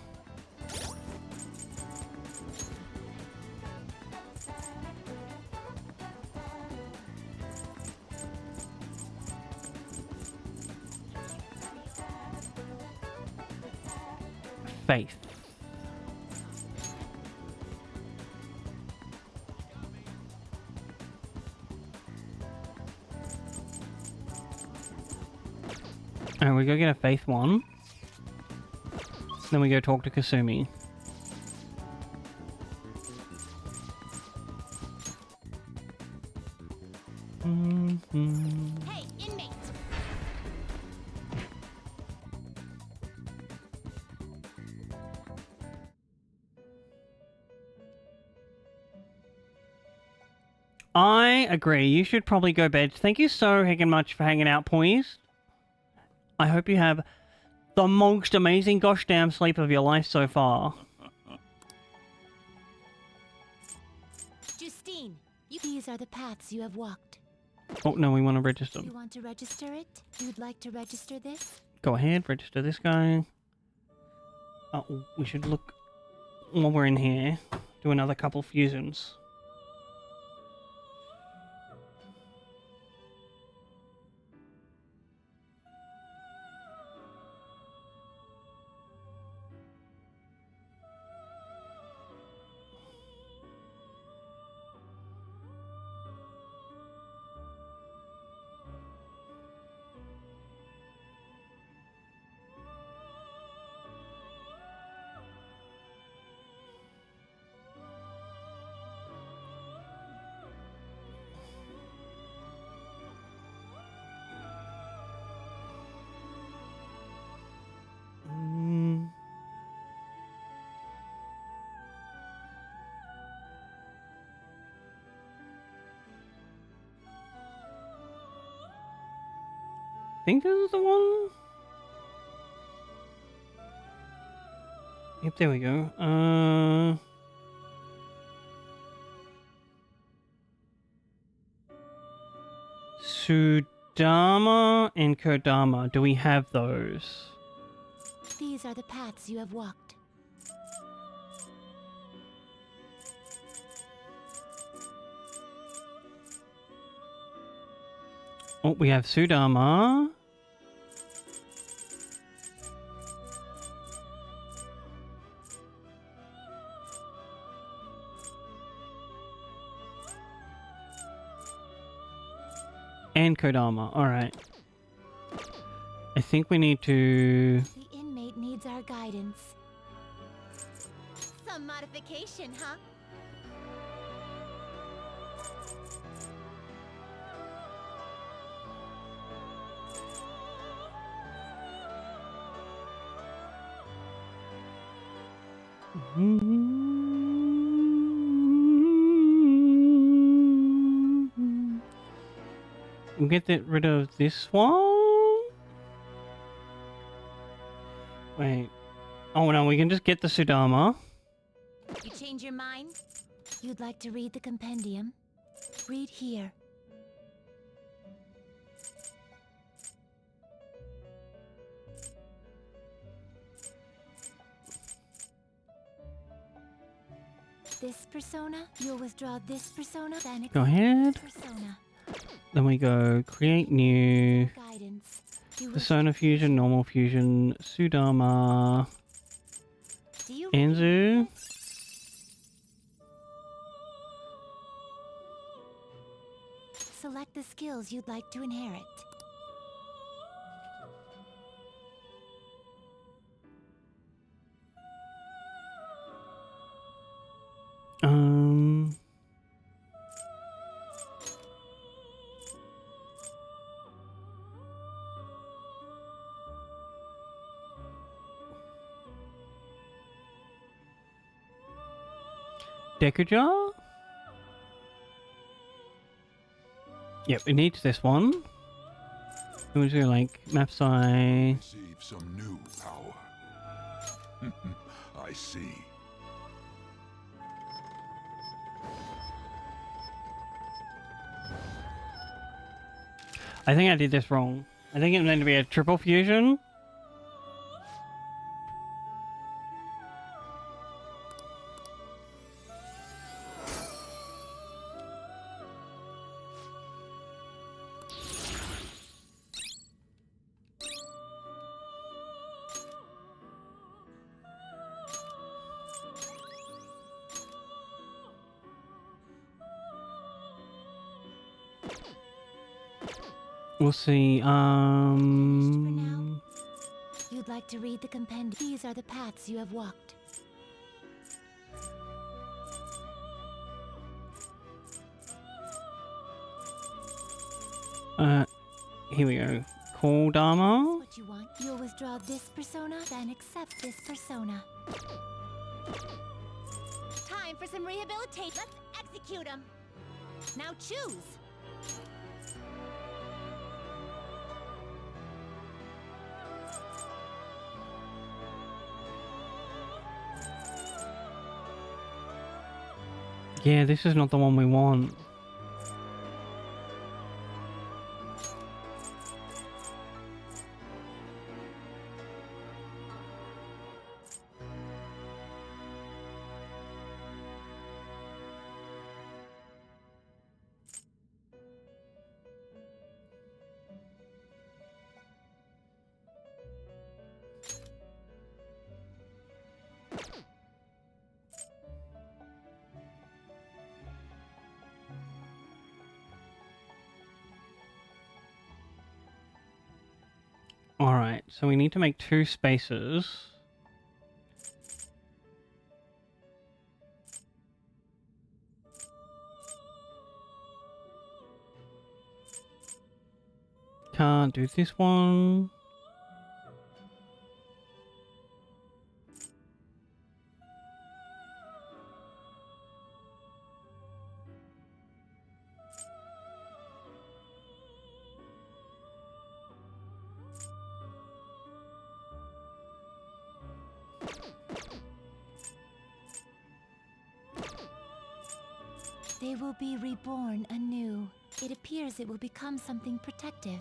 Faith. And we go get a Faith one. Then we go talk to Kasumi. Hey, inmate. I agree. You should probably go bed. Thank you so heckin' much for hanging out, boys. I hope you have the most amazing gosh damn sleep of your life so far. Justine, these are the paths you have walked. Oh no, we want to register. You want to register it? You'd like to register this? Go ahead, register this guy. Oh, we should look while we're in here. Do another couple fusions. I think this is the one. Yep, there we go. Sudama and Kodama. Do we have those? These are the paths you have walked. Oh, we have Sudama. And Kodama. Alright. I think we need to... The inmate needs our guidance. Some modification, huh? We'll get rid of this one. Wait. Oh no, we can just get the Sudama. You change your mind? You'd like to read the compendium? Read here. This persona, you'll withdraw this persona, then Go ahead. persona. Then we go create new Guidance. Persona Fusion, Normal Fusion, Sudama, Anzu. Select the skills you'd like to inherit. Dekuja? Yep, it needs this one. It was like Mapsai. Receive some new power. I see. I think I did this wrong. I think it meant to be a triple fusion. We'll see. You'd like to read the compendium. These are the paths you have walked. Here we go. Call Dharma. What you want? You'll withdraw this persona, then accept this persona. Time for some rehabilitation. Let's execute him. Now choose. Yeah, this is not the one we want. Alright, so we need to make 2 spaces. Can't do this one. They will be reborn anew. It appears it will become something protective.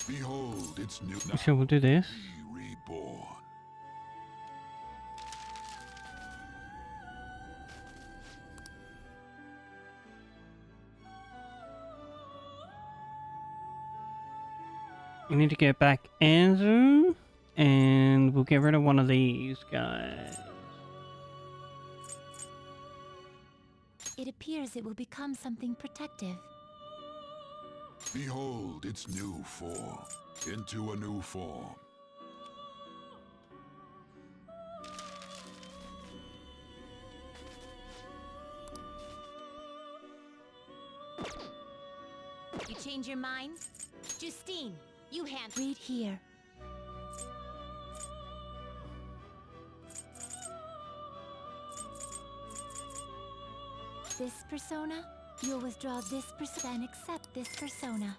Behold, it's new now. So we'll do this. Be reborn. We need to get back Anzu, and we'll get rid of one of these guys. It appears it will become something protective. Behold, its new form. Into a new form. You change your mind? Justine, you hand. Read here. This persona? You'll withdraw this persona and accept this persona.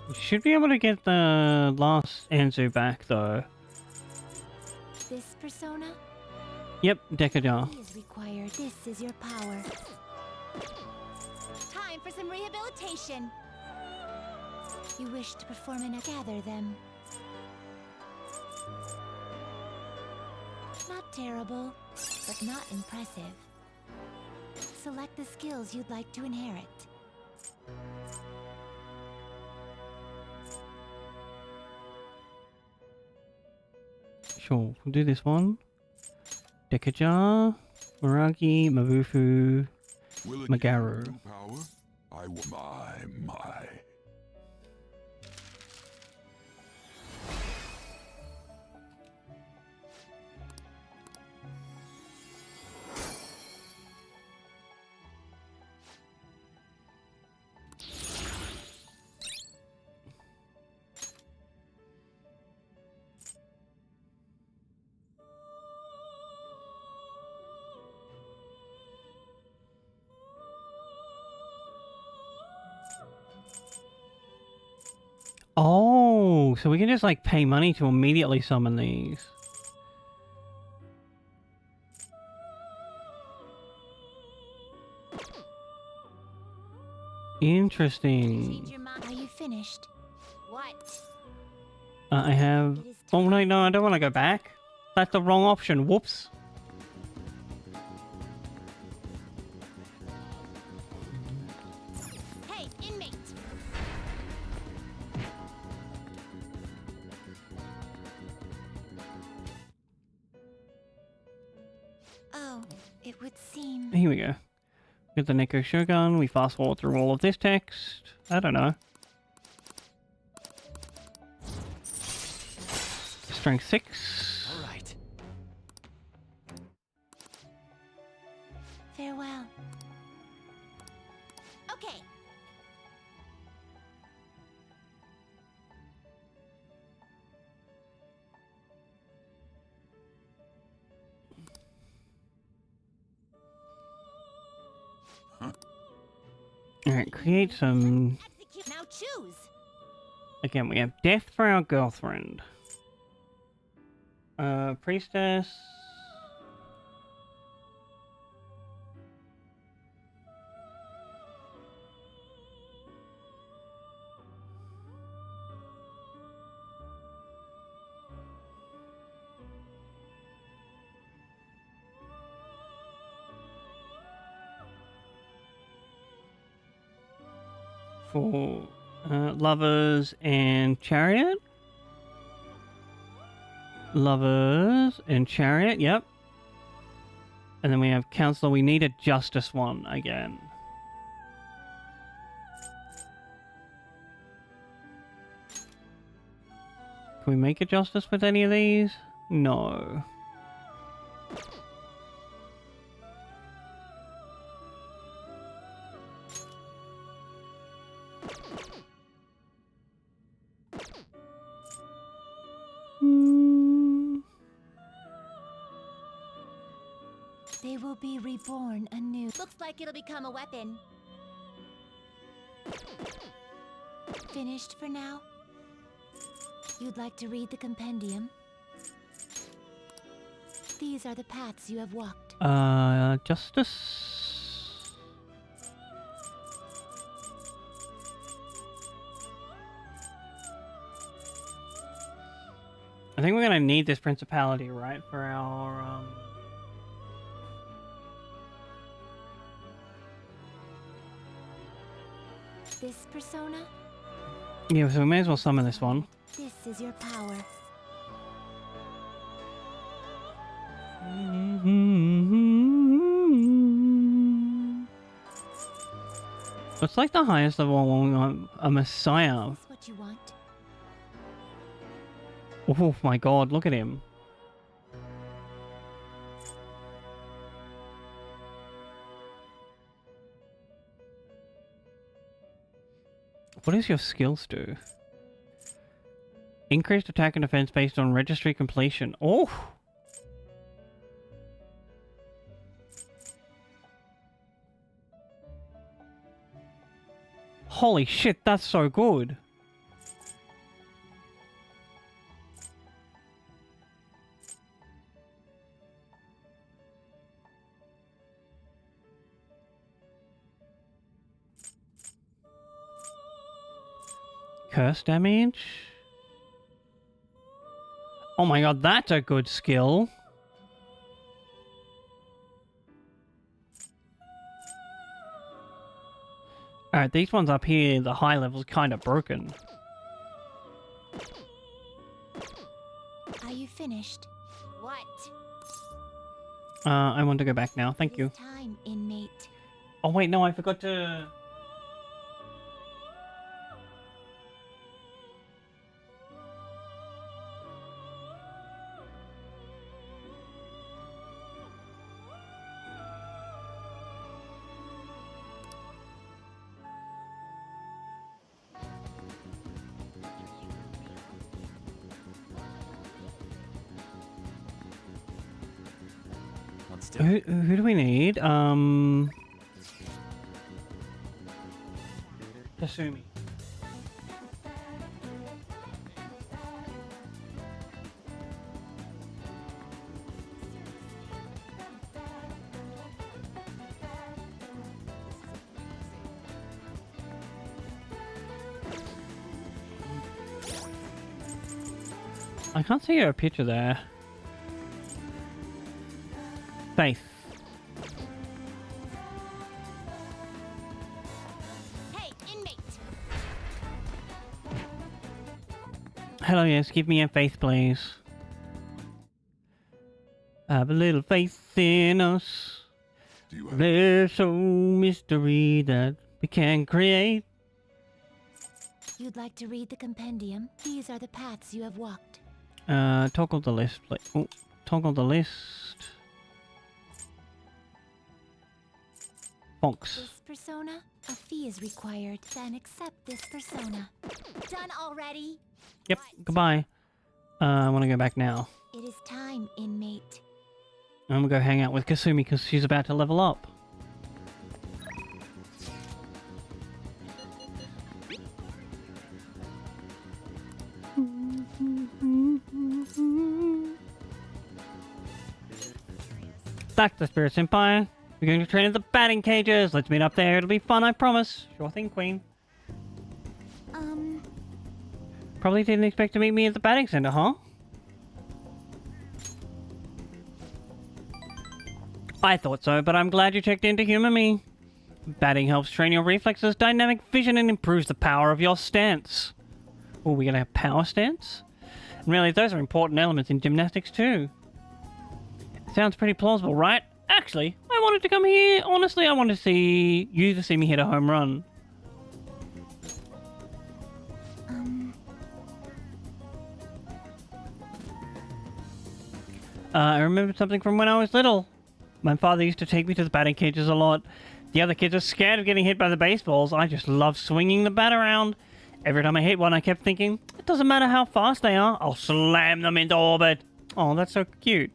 We should be able to get the last Anzu back, though. This persona? Yep, Decajar. Is required. This is your power. Time for some rehabilitation. You wish to perform and gather them. Not terrible, but not impressive. Select the skills you'd like to inherit. Sure, we'll do this one. Decajar, Maragi, Mabufu, Will it Magaru. give you new power? I will. My. Oh, so we can just like pay money to immediately summon these. Interesting. Are you finished? What? I have... Oh, no, I don't want to go back. That's the wrong option. Whoops. Hey, inmate! Oh, it would seem... Here we go. Get the Neko Shogun. We fast forward through all of this text. I don't know. Strength 6. All right. Farewell. Okay. Alright, create some... Execute. Now choose. Again, we have death for our girlfriend. Priestess. For lovers and chariot. Lovers and chariot, yep. And then we have Counselor. We need a Justice one again. Can we make a Justice with any of these? No. They will be reborn anew. Looks like it'll become a weapon. Finished for now? You'd like to read the compendium? These are the paths you have walked. Justice. I think we're gonna need this principality, right, for our This persona? Yeah, so we may as well summon this one. This is your power. It's like the highest level on a Messiah. Is what you want? Oh my god, look at him. What does your skills do? Increased attack and defense based on registry completion. Oh! Holy shit, that's so good. Curse damage? Oh my god, that's a good skill. Alright, these ones up here, the high level's kind of broken. Are you finished? What? I want to go back now, thank you. Time, inmate. Oh wait, no, I forgot to... Who do we need? Kasumi. I can't see a picture there. Faith. Hey, inmate. Hello, yes, give me a faith, please. Have a little faith in us. There's so mystery that we can create. You'd like to read the compendium? These are the paths you have walked. Toggle the list, please. Oh, toggle the list. Bonks. This persona? A fee is required. Then accept this persona. Done already? Yep, goodbye. I want to go back now. It is time, inmate. I'm gonna go hang out with Kasumi because she's about to level up. Back to the Spirit Empire. We're going to train at the batting cages. Let's meet up there. It'll be fun, I promise. Sure thing, Queen. Probably didn't expect to meet me at the batting center, huh? I thought so, but I'm glad you checked in to humor me. Batting helps train your reflexes, dynamic vision, and improves the power of your stance. Oh, we're going to have power stance? And really, those are important elements in gymnastics too. Sounds pretty plausible, right? Actually, I wanted to come here. Honestly, I wanted to see you to see me hit a home run. I remembered something from when I was little. My father used to take me to the batting cages a lot. The other kids are scared of getting hit by the baseballs. I just love swinging the bat around. Every time I hit one, I kept thinking, it doesn't matter how fast they are, I'll slam them into orbit. Oh, that's so cute.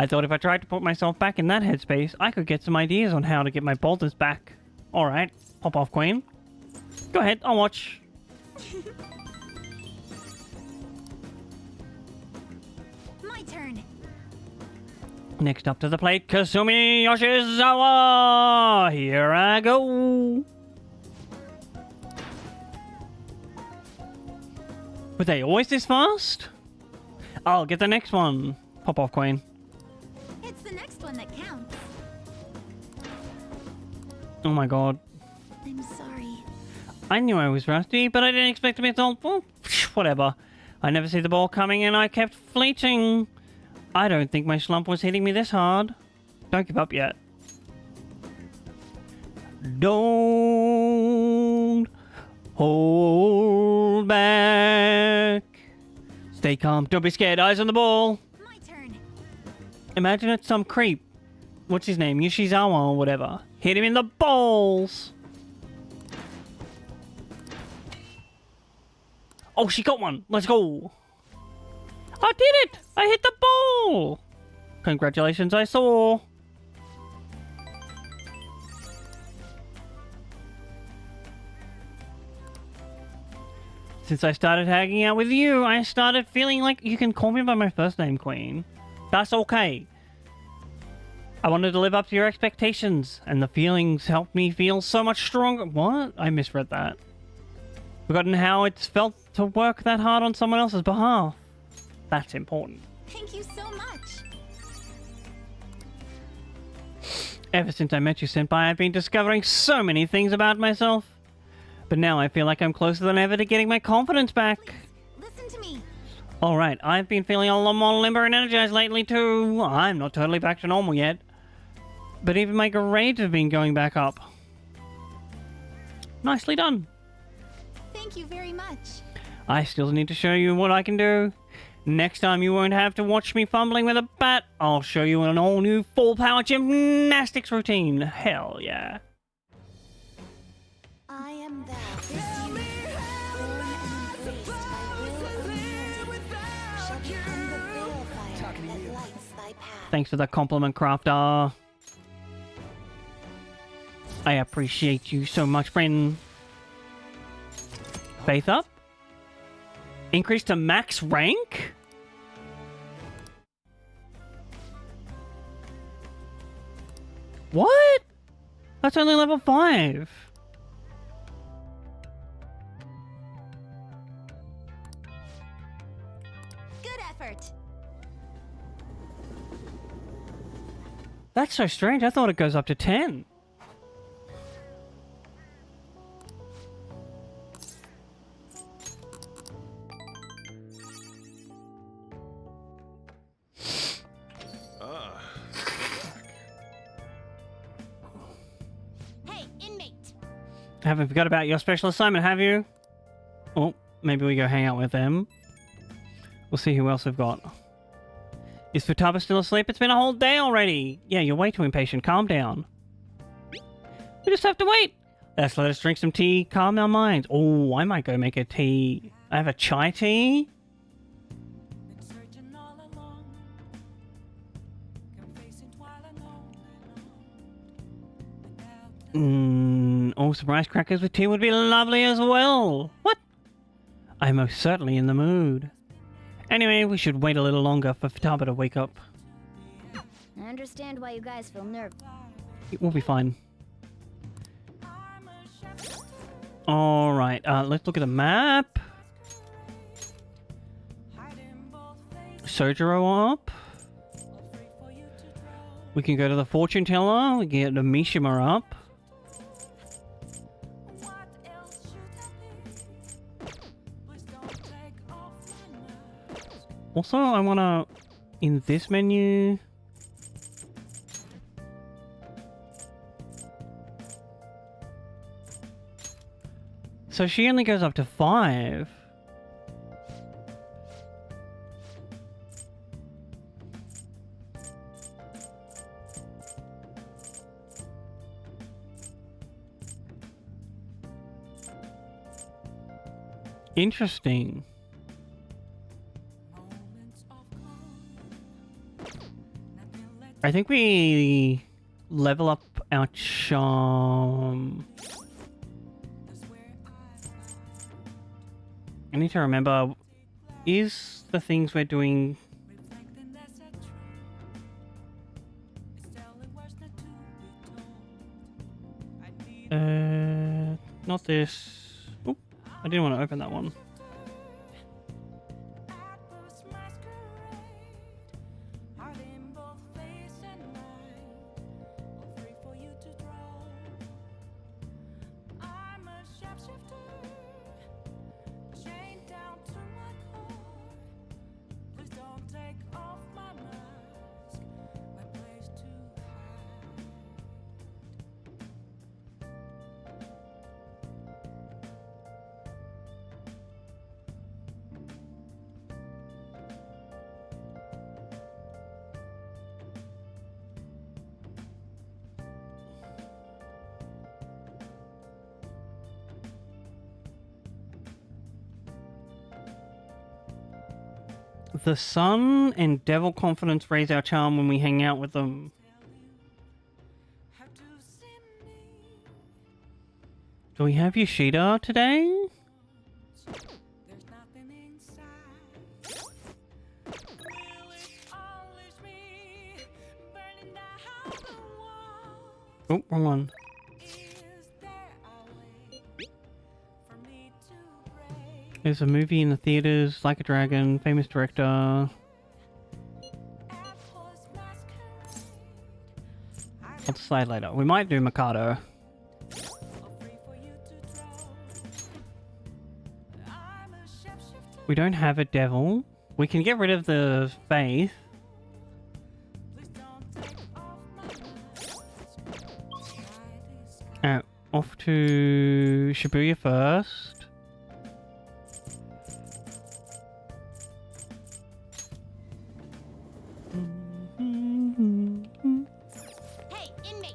I thought if I tried to put myself back in that headspace, I could get some ideas on how to get my boulders back. Alright, pop off, Queen. Go ahead, I'll watch. My turn. Next up to the plate, Kasumi Yoshizawa! Here I go! Were they always this fast? I'll get the next one. Pop off, Queen. It's the next one that counts. Oh my god. I'm sorry. I knew I was rusty, but I didn't expect to be told. Well, whatever. I never see the ball coming and I kept fleeting. I don't think my slump was hitting me this hard. Don't give up yet. Don't hold back. Stay calm. Don't be scared. Eyes on the ball. My turn. Imagine it's some creep. What's his name? Yoshizawa or whatever. Hit him in the balls. Oh, she got one. Let's go. I did it. I hit the ball. Congratulations, I saw. Since I started hanging out with you, I started feeling like you can call me by my first name, Queen. That's okay. I wanted to live up to your expectations, and the feelings helped me feel so much stronger. What? I misread that. Forgotten how it's felt to work that hard on someone else's behalf. That's important. Thank you so much. Ever since I met you, Senpai, I've been discovering so many things about myself. But now I feel like I'm closer than ever to getting my confidence back. Please, listen to me. Alright, I've been feeling a lot more limber and energized lately too. I'm not totally back to normal yet. But even my grades have been going back up. Nicely done. Thank you very much. I still need to show you what I can do. Next time you won't have to watch me fumbling with a bat. I'll show you an all-new full-power gymnastics routine. Hell yeah. I am thou, this unique, born and embraced by will unwielding, shall become the balefire that lights thy path. Thanks for the compliment, Crafter. I appreciate you so much, friend. Faith up? Increase to max rank? What? That's only level 5. Good effort. That's so strange. I thought it goes up to 10. Hey, inmate. Haven't forgot about your special assignment, have you? Oh, maybe we go hang out with them. We'll see who else we've got. Is Futaba still asleep? It's been a whole day already. Yeah, you're way too impatient. Calm down. We just have to wait. Let's let us drink some tea. Calm our minds. Oh, I might go make a tea. I have a chai tea. Oh, some rice crackers with tea would be lovely as well. What? I'm most certainly in the mood. Anyway, we should wait a little longer for Futaba to wake up. I understand why you guys feel nervous. It will be fine. Alright, let's look at the map. Sojiro up. We can go to the fortune teller. We can get the Mishima up. Also, I want to, in this menu, So she only goes up to 5. Interesting. I think we level up our charm. I need to remember, is the things we're doing... not this. Oop, I didn't want to open that one. The sun and devil confidence raise our charm when we hang out with them. Do we have Yoshida today? Oh, wrong one. There's a movie in the theaters, Like a Dragon, famous director. I'll decide later. We might do Mikado. We don't have a devil. We can get rid of the faith. Off to Shibuya first. Hey, inmate!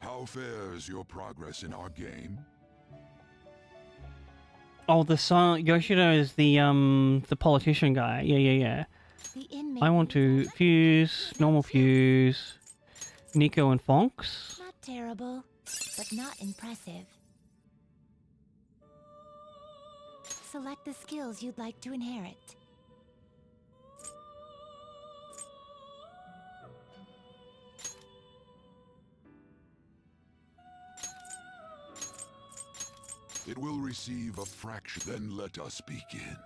How fares your progress in our game? Oh, the son Yoshida is the politician guy. Yeah. I want to fuse, normal fuse, Nico and Fonks. Not terrible, but not impressive. Select the skills you'd like to inherit. It will receive a fraction, then let us begin.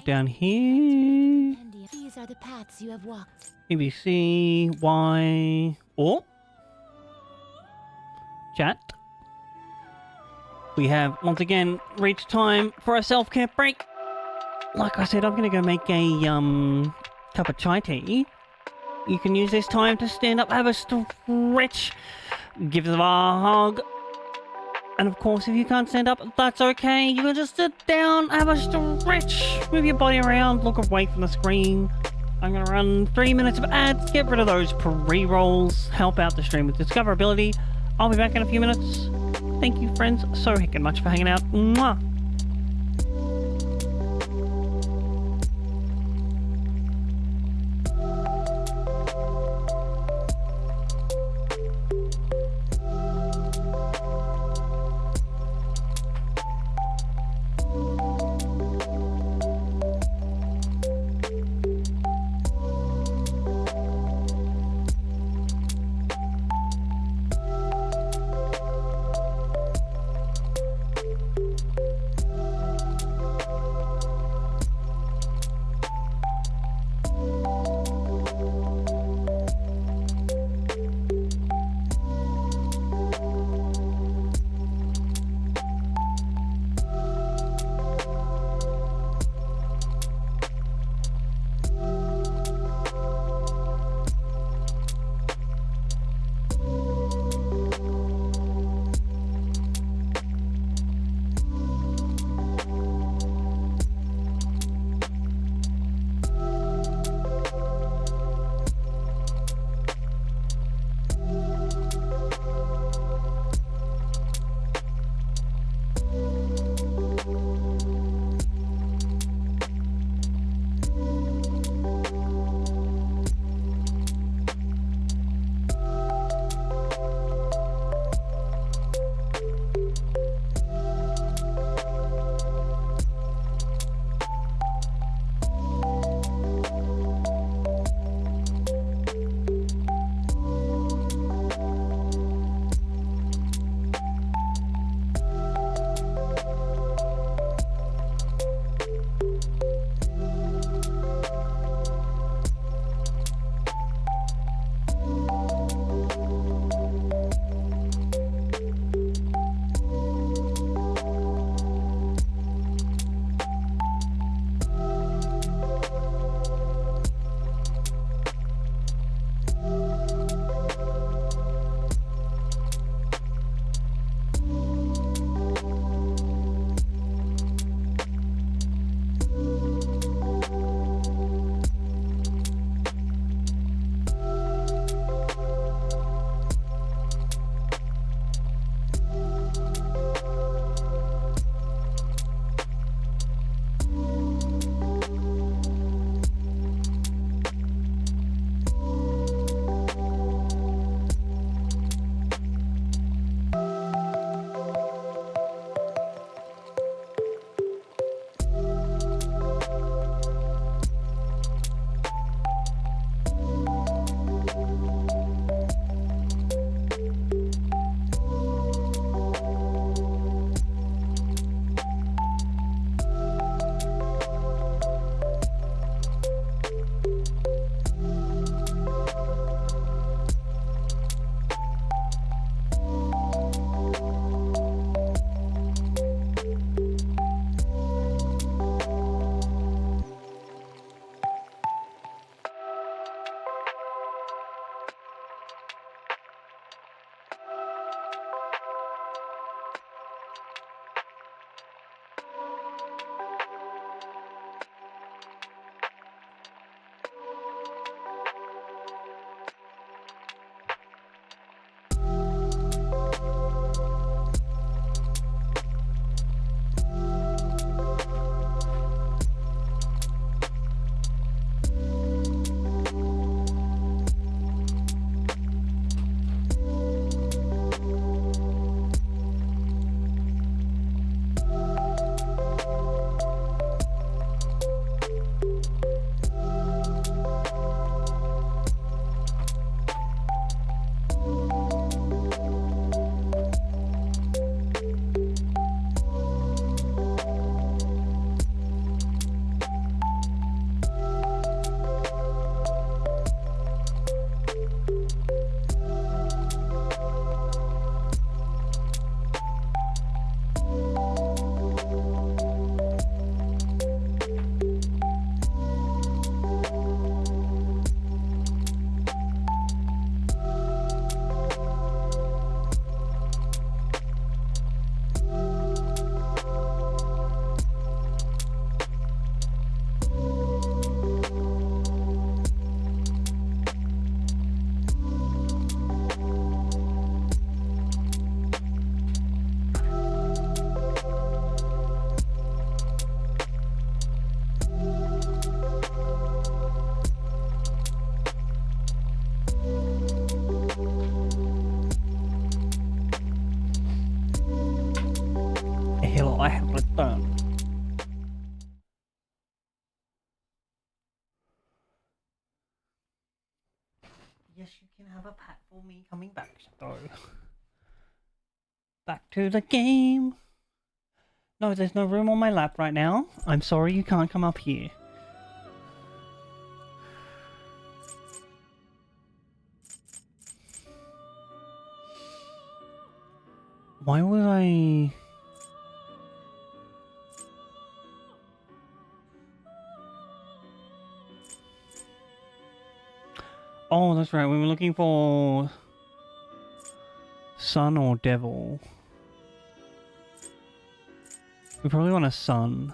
Down here. These are the paths you have walked. ABC, Y, or chat. We have once again reached time for a self-care break. Like I said, I'm gonna go make a cup of chai tea. You can use this time to stand up, have a stretch, give them a hug. And of course, if you can't stand up, that's okay. You can just sit down, have a stretch, move your body around, look away from the screen. I'm going to run 3 minutes of ads, get rid of those pre-rolls, help out the stream with discoverability. I'll be back in a few minutes. Thank you, friends, so heckin' much for hanging out. Mwah! Yes, you can have a pat for me coming back. So, back to the game. No, there's no room on my lap right now. I'm sorry you can't come up here. Why would I... Oh, that's right. We were looking for... Sun or devil. We probably want a sun.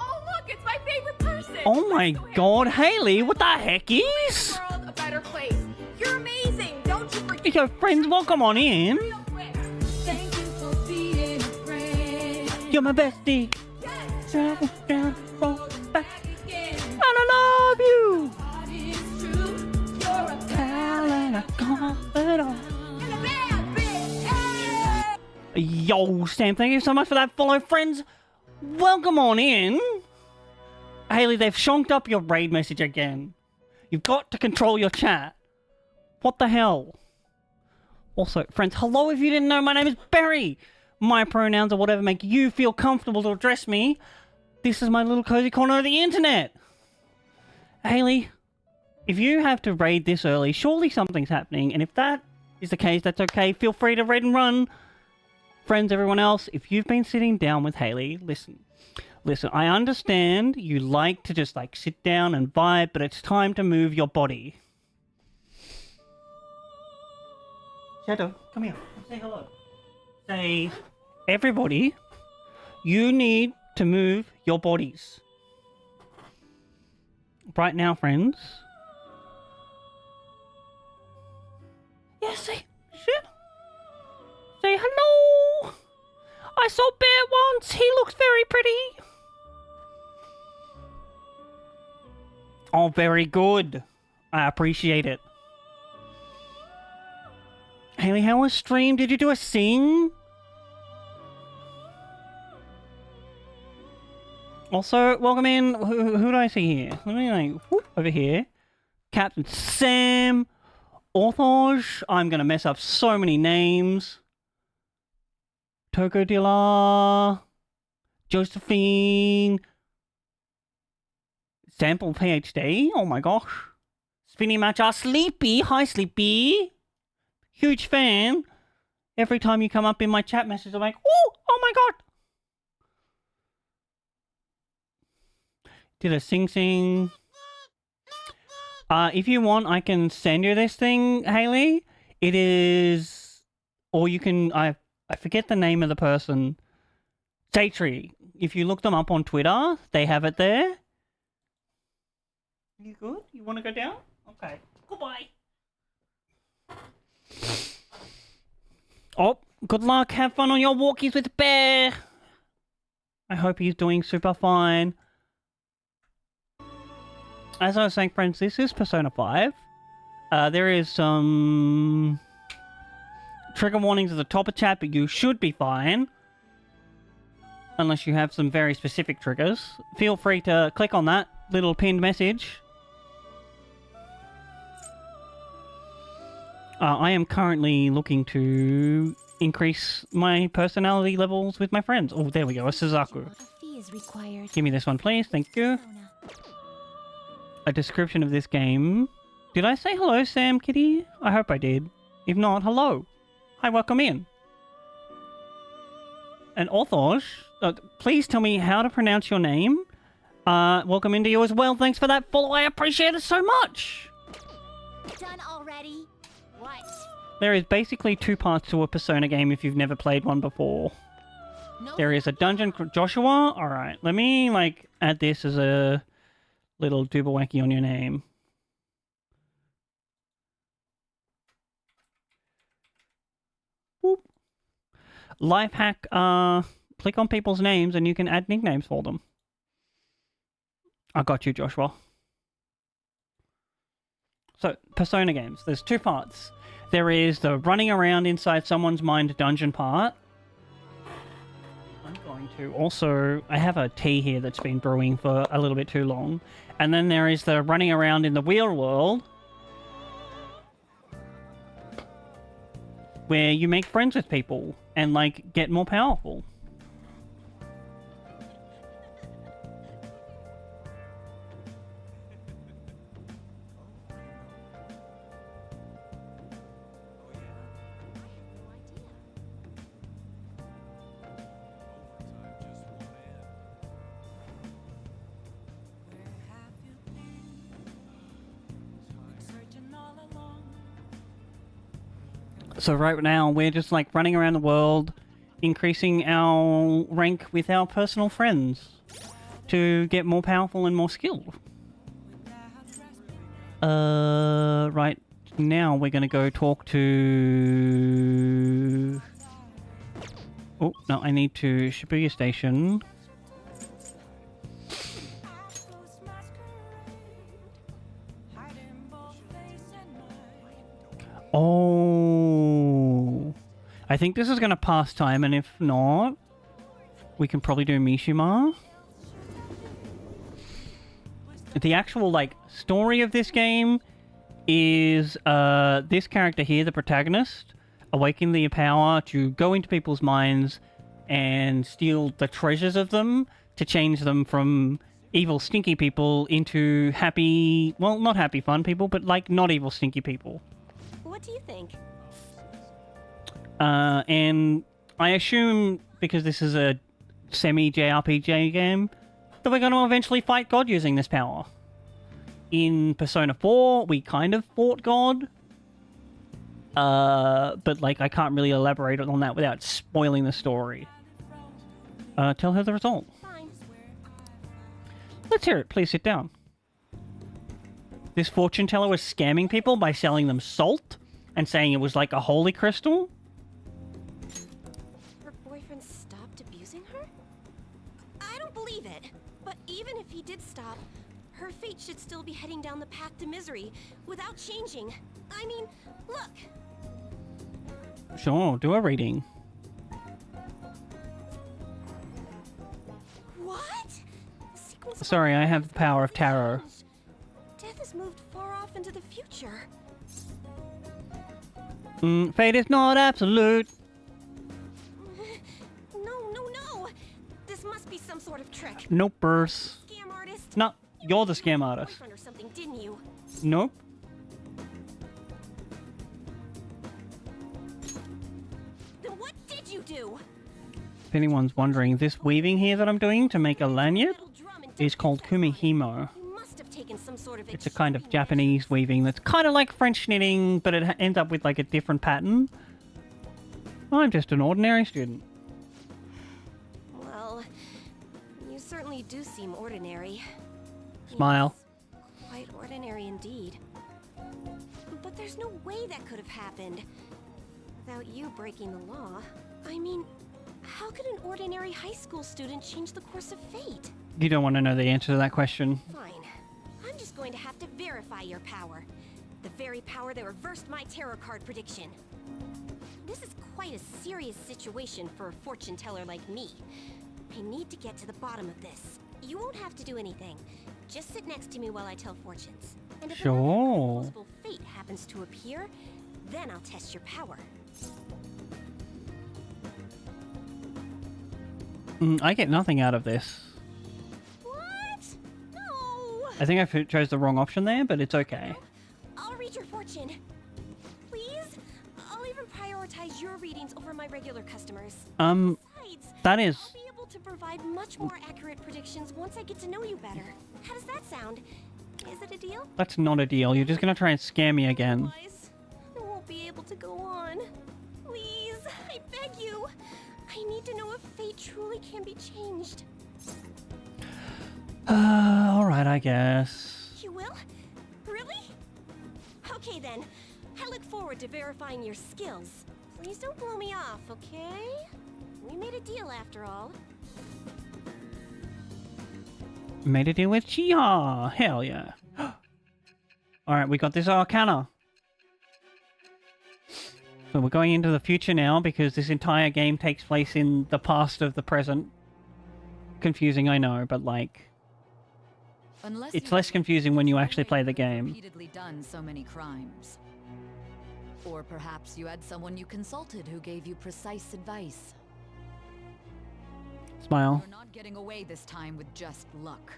Oh, look, it's my favorite person! Oh my god, Haley, what the heck is? World a better place. You're amazing, don't you forget. Yo, friends, welcome on in. Thank you for being a friend. You're my bestie. Yes. And I love you. You're a Pal and a confidant. Yo, Sam, thank you so much for that follow, friends. Welcome on in. Haley, they've shonked up your raid message again. You've got to control your chat. What the hell? Also, friends, hello if you didn't know, my name is Barry. My pronouns or whatever make you feel comfortable to address me. This is my little cozy corner of the internet. Haley, if you have to raid this early, surely something's happening. And if that is the case, that's okay. Feel free to raid and run. Friends, everyone else, if you've been sitting down with Haley, listen. Listen, I understand you like to just like sit down and vibe, but it's time to move your body. Shadow, come here. Say hello. Say, everybody, you need to move your bodies. Right now, friends. Yeah, say, shit. Say hello. I saw Bear once. He looks very pretty. Oh, very good. I appreciate it. Haley, how was stream? Did you do a sing? Also, welcome in. Who do I see here? Let me like whoop, over here. Captain Sam, Orthoj. I'm gonna mess up so many names. Tocodilla, Josephine, Sample PhD. Oh my gosh. Spinny Matcha, Sleepy. Hi, Sleepy. Huge fan. Every time you come up in my chat message, I'm like, oh my god. Did a sing. If you want, I can send you this thing, Haley. It is, or you can, I forget the name of the person. Daytree. If you look them up on Twitter, they have it there. You good? You want to go down? Okay. Goodbye. Oh, good luck. Have fun on your walkies with Bear. I hope he's doing super fine. As I was saying, friends, this is Persona 5. There is some trigger warnings at the top of chat, but you should be fine. Unless you have some very specific triggers. Feel free to click on that little pinned message. I am currently looking to increase my personality levels with my friends. Oh, there we go, a Suzaku. Give me this one, please. Thank you. A description of this game. Did I say hello, Sam Kitty? I hope I did. If not, hello. Hi, welcome in. And Orthoj, please tell me how to pronounce your name. Welcome into you as well. Thanks for that follow. I appreciate it so much. Done already? What? There is basically two parts to a Persona game if you've never played one before. No. There is a dungeon... Joshua? Alright, let me, like, add this as a little Dubawacky on your name. Whoop. Life hack, click on people's names and you can add nicknames for them. I got you, Joshua. So, Persona games. There's two parts. There is the running around inside someone's mind dungeon part. I'm going to also... I have a tea here that's been brewing for a little bit too long. And then there is the running around in the real world, where you make friends with people and, like, get more powerful. So right now, we're just, like, running around the world, increasing our rank with our personal friends to get more powerful and more skilled. Right now, we're gonna go talk to... Oh, no, I need to Shibuya Station. Oh, I think this is going to pass time, and if not, we can probably do Mishima. The actual, like, story of this game is this character here, the protagonist, awakening the power to go into people's minds and steal the treasures of them to change them from evil, stinky people into happy, well, not happy, fun people, but, like, not evil, stinky people. What do you think? And I assume, because this is a semi-JRPG game, that we're going to eventually fight God using this power. In Persona 4, we kind of fought God. But, like, I can't really elaborate on that without spoiling the story. Tell her the result. Fine. Let's hear it. Please sit down. This fortune teller was scamming people by selling them salt and saying it was like a holy crystal. Her boyfriend stopped abusing her? I don't believe it. But even if he did stop, her fate should still be heading down the path to misery without changing. I mean, look. Sure, do a reading. What? Sorry, I have the power of tarot. Death has moved far off into the future. Fate is not absolute. No. This must be some sort of trick. Nope, Bruce. Scam artist? No, you're the scam artist. Boyfriend or something, didn't you? Nope. Then what did you do? If anyone's wondering, this weaving here that I'm doing to make a lanyard is called kumihimo. It's a kind of Japanese weaving that's kind of like French knitting, but it ends up with like a different pattern. I'm just an ordinary student. Well, you certainly do seem ordinary. Smile. Yes, quite ordinary indeed. But there's no way that could have happened without you breaking the law. I mean, how could an ordinary high school student change the course of fate? You don't want to know the answer to that question. Fine. I'm just going to have to verify your power. The very power that reversed my tarot card prediction. This is quite a serious situation for a fortune teller like me. I need to get to the bottom of this. You won't have to do anything. Just sit next to me while I tell fortunes. And if Sure. possible fate happens to appear, then I'll test your power. I get nothing out of this. What? No! I think I chose the wrong option there, but it's okay. I'll read your fortune. Please? I'll even prioritize your readings over my regular customers. Besides, that is... I'll be able to provide much more accurate predictions once I get to know you better. How does that sound? Is it a deal? That's not a deal. You're just gonna try and scare me again. Otherwise, I won't be able to go on. Please, I beg you. I need to know if fate truly can be changed. Alright, I guess. You will? Really? Okay then. I look forward to verifying your skills. Please don't blow me off, okay? We made a deal after all. Made a deal with Chiha! Hell yeah. Alright, we got this Arcana. So we're going into the future now because this entire game takes place in the past of the present. Confusing, I know, but like... Unless it's you less have confusing when you no actually way play the you've game. repeatedly done so many crimes. Or perhaps you had someone you consulted who gave you precise advice. Smile. You're not getting away this time with just luck.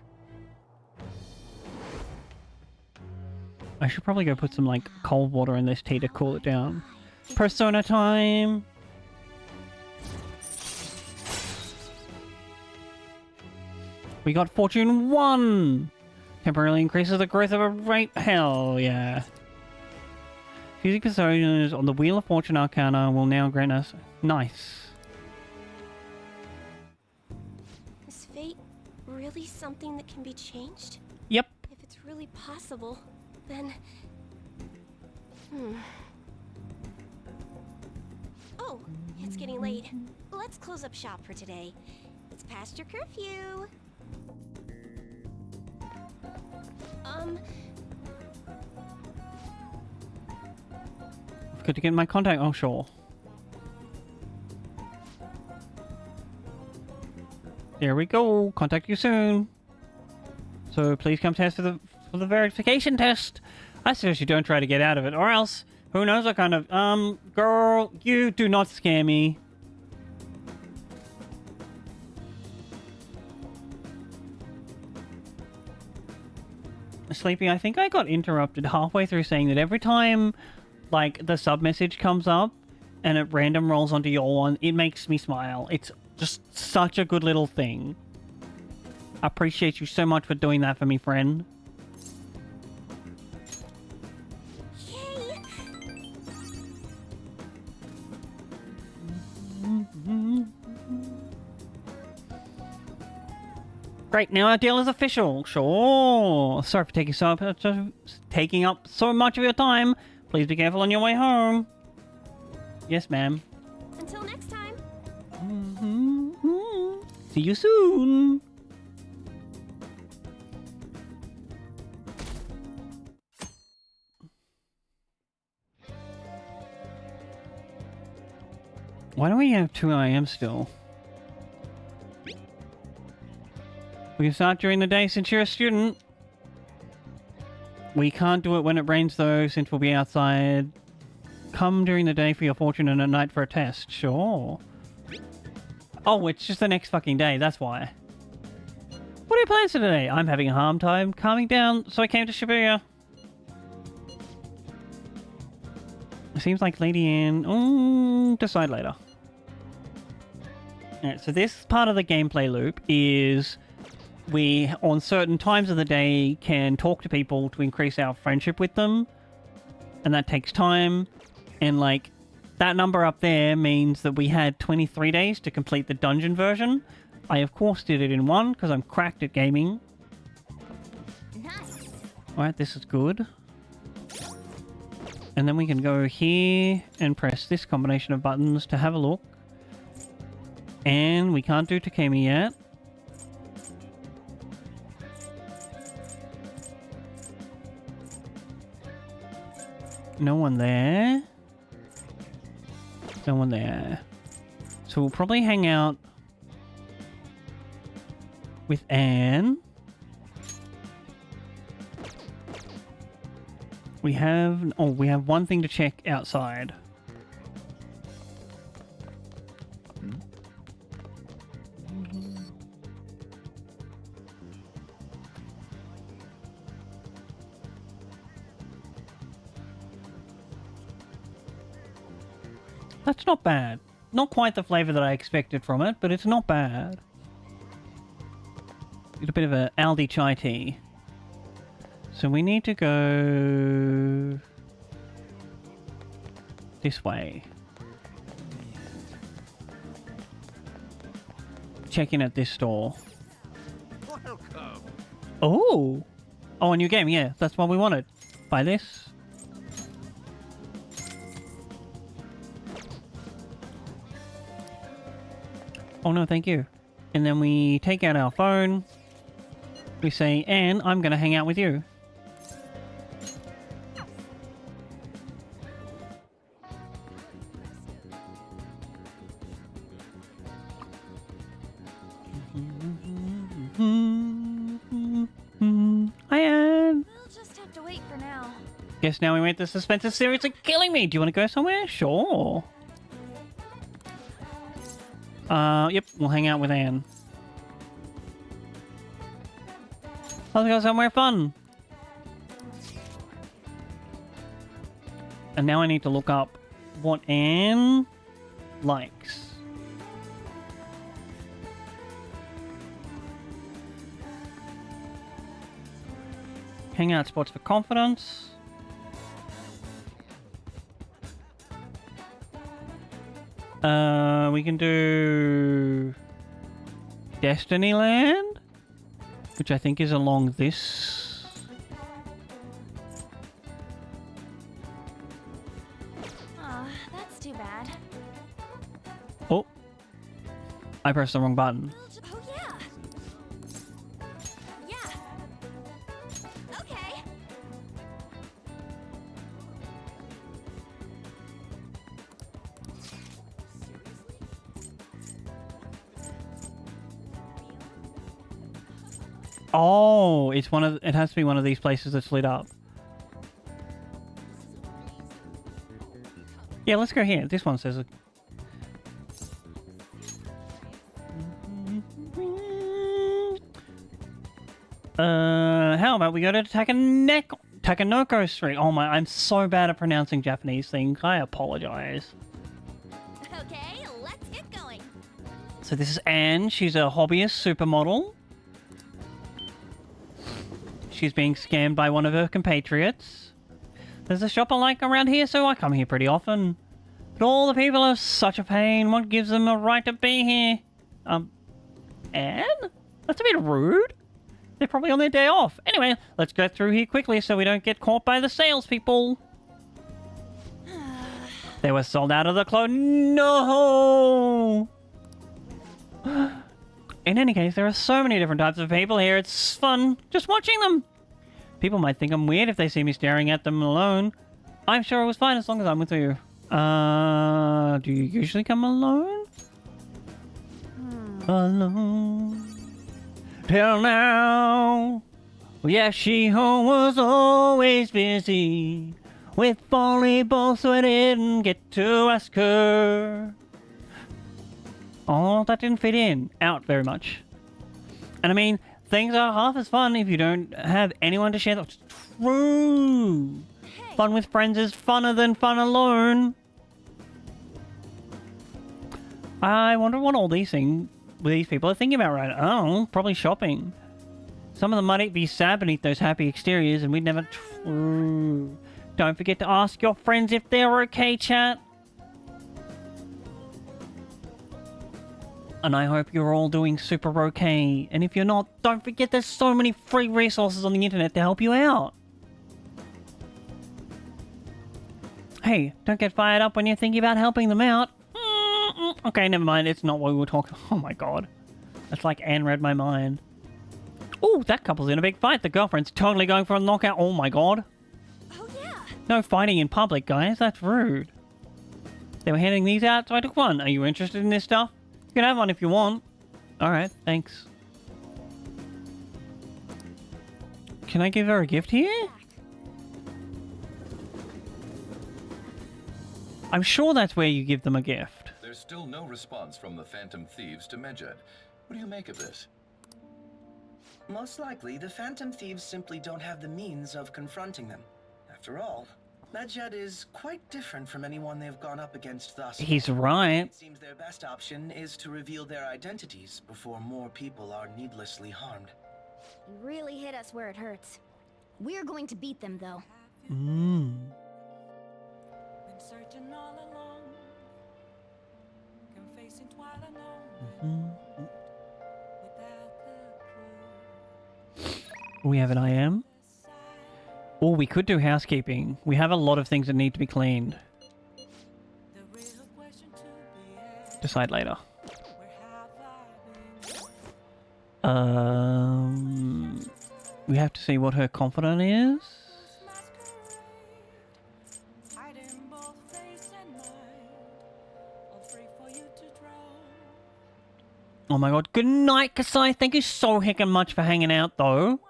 I should probably go put some, like, cold water in this tea to cool it down. Persona time! We got Fortune 1! Temporarily increases the growth of a rate. Hell yeah. Using personas on the Wheel of Fortune Arcana will now grant us... Nice. Is fate really something that can be changed? Yep. If it's really possible, then... Oh, it's getting late. Let's close up shop for today. It's past your curfew. Good to get my contact. Oh, sure. There we go. Contact you soon. So please come test for the verification test. I suggest you don't try to get out of it, or else who knows what kind of girl, you do not scare me. Sleepy, I think I got interrupted halfway through saying that every time like the sub message comes up and it random rolls onto your one, it makes me smile. It's just such a good little thing. I appreciate you so much for doing that for me, friend. Yay! Great, now our deal is official. Sure. Sorry for taking up so much of your time. Please be careful on your way home. Yes, ma'am. Until next time. See you soon. Why do we have 2 AM still? We can start during the day since you're a student. We can't do it when it rains though, since we'll be outside. Come during the day for your fortune and at night for a test. Sure. Oh, it's just the next fucking day, that's why. What are your plans for today? I'm having a hard time calming down, so I came to Shibuya. It seems like Lady Anne... decide later. Alright, so this part of the gameplay loop is... we, on certain times of the day, can talk to people to increase our friendship with them. And that takes time. And, like, that number up there means that we had 23 days to complete the dungeon version. I, of course, did it in 1, because I'm cracked at gaming. Nice. Alright, this is good. And then we can go here and press this combination of buttons to have a look. And we can't do Takemi yet. No one there. No one there. So we'll probably hang out with Anne. We have... oh, we have one thing to check outside. That's not bad. Not quite the flavour that I expected from it, but it's not bad. It's a bit of a Aldi chai tea. So we need to go... this way. Check in at this store. Welcome. Oh! Oh, a new game, yeah. That's what we wanted. Buy this. Oh no, thank you. And then we take out our phone. We say, Anne, I'm going to hang out with you. to wait for now. Guess now we wait. The suspense is seriously killing me. Do you want to go somewhere? Sure. Yep, we'll hang out with Anne. Let's go somewhere fun. And now I need to look up what Anne likes. Hangout spots for confidence. We can do Destinyland, which I think is along this. That's too bad. Oh, I pressed the wrong button. Oh, yeah. Yeah. Okay. Oh, it's one of. It has to be one of these places that's lit up. Yeah, let's go here. This one says. How about we go to Takanoko Street? Oh my, I'm so bad at pronouncing Japanese things. I apologize. Okay, let's get going. So this is Anne. She's a hobbyist supermodel. She's being scammed by one of her compatriots. There's a shop I like around here, so I come here pretty often. But all the people are such a pain. What gives them a right to be here? Anne? That's a bit rude. They're probably on their day off. Anyway, let's go through here quickly so we don't get caught by the salespeople. They were sold out of the clothes. No! In any case, there are so many different types of people here. It's fun just watching them. People might think I'm weird if they see me staring at them alone. I'm sure it was fine as long as I'm with you. Do you usually come alone? Alone. Till now. Yeah, She-Ho was always busy with volleyball, so I didn't get to ask her. Oh, that didn't fit in. Out very much. And I mean, things are half as fun if you don't have anyone to share them. True. Hey. Fun with friends is funner than fun alone. I wonder what all these people are thinking about right now. Oh, probably shopping. Some of them might be sad beneath those happy exteriors, and we'd never. True. Don't forget to ask your friends if they're okay, chat. And I hope you're all doing super okay. And if you're not, don't forget there's so many free resources on the internet to help you out. Hey, don't get fired up when you're thinking about helping them out. Okay, never mind. It's not what we were talking. Oh my god. That's like Anne read my mind. Oh, that couple's in a big fight. The girlfriend's totally going for a knockout. Oh my god. Oh yeah. No fighting in public, guys. That's rude. They were handing these out, so I took one. Are you interested in this stuff? You can have one if you want. Alright, thanks. Can I give her a gift here? I'm sure that's where you give them a gift. There's still no response from the Phantom Thieves to Medjed. What do you make of this? Most likely, the Phantom Thieves simply don't have the means of confronting them. After all, Medjed is quite different from anyone they've gone up against thus far. He's right. It seems their best option is to reveal their identities before more people are needlessly harmed. You really hit us where it hurts. We're going to beat them, though. We have an IM. Oh, we could do housekeeping. We have a lot of things that need to be cleaned. Decide later. We have to see what her confidant is. Oh my god. Good night, Kasai. Thank you so heckin' much for hanging out, though.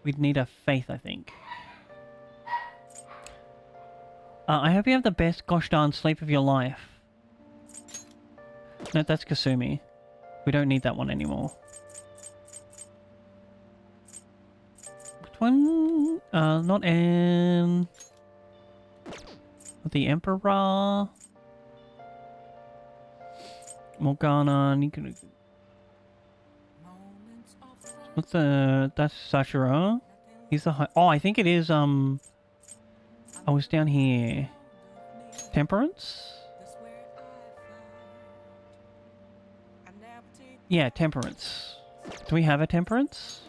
We'd need a faith, I think. I hope you have the best gosh darn sleep of your life. No, that's Kasumi. We don't need that one anymore. Which one? Not Anne. The Emperor. Morgana. What's the... That's Sashura. He's the high... Oh, I think it is, Oh, it's down here. Temperance? Yeah, Temperance. Do we have a Temperance?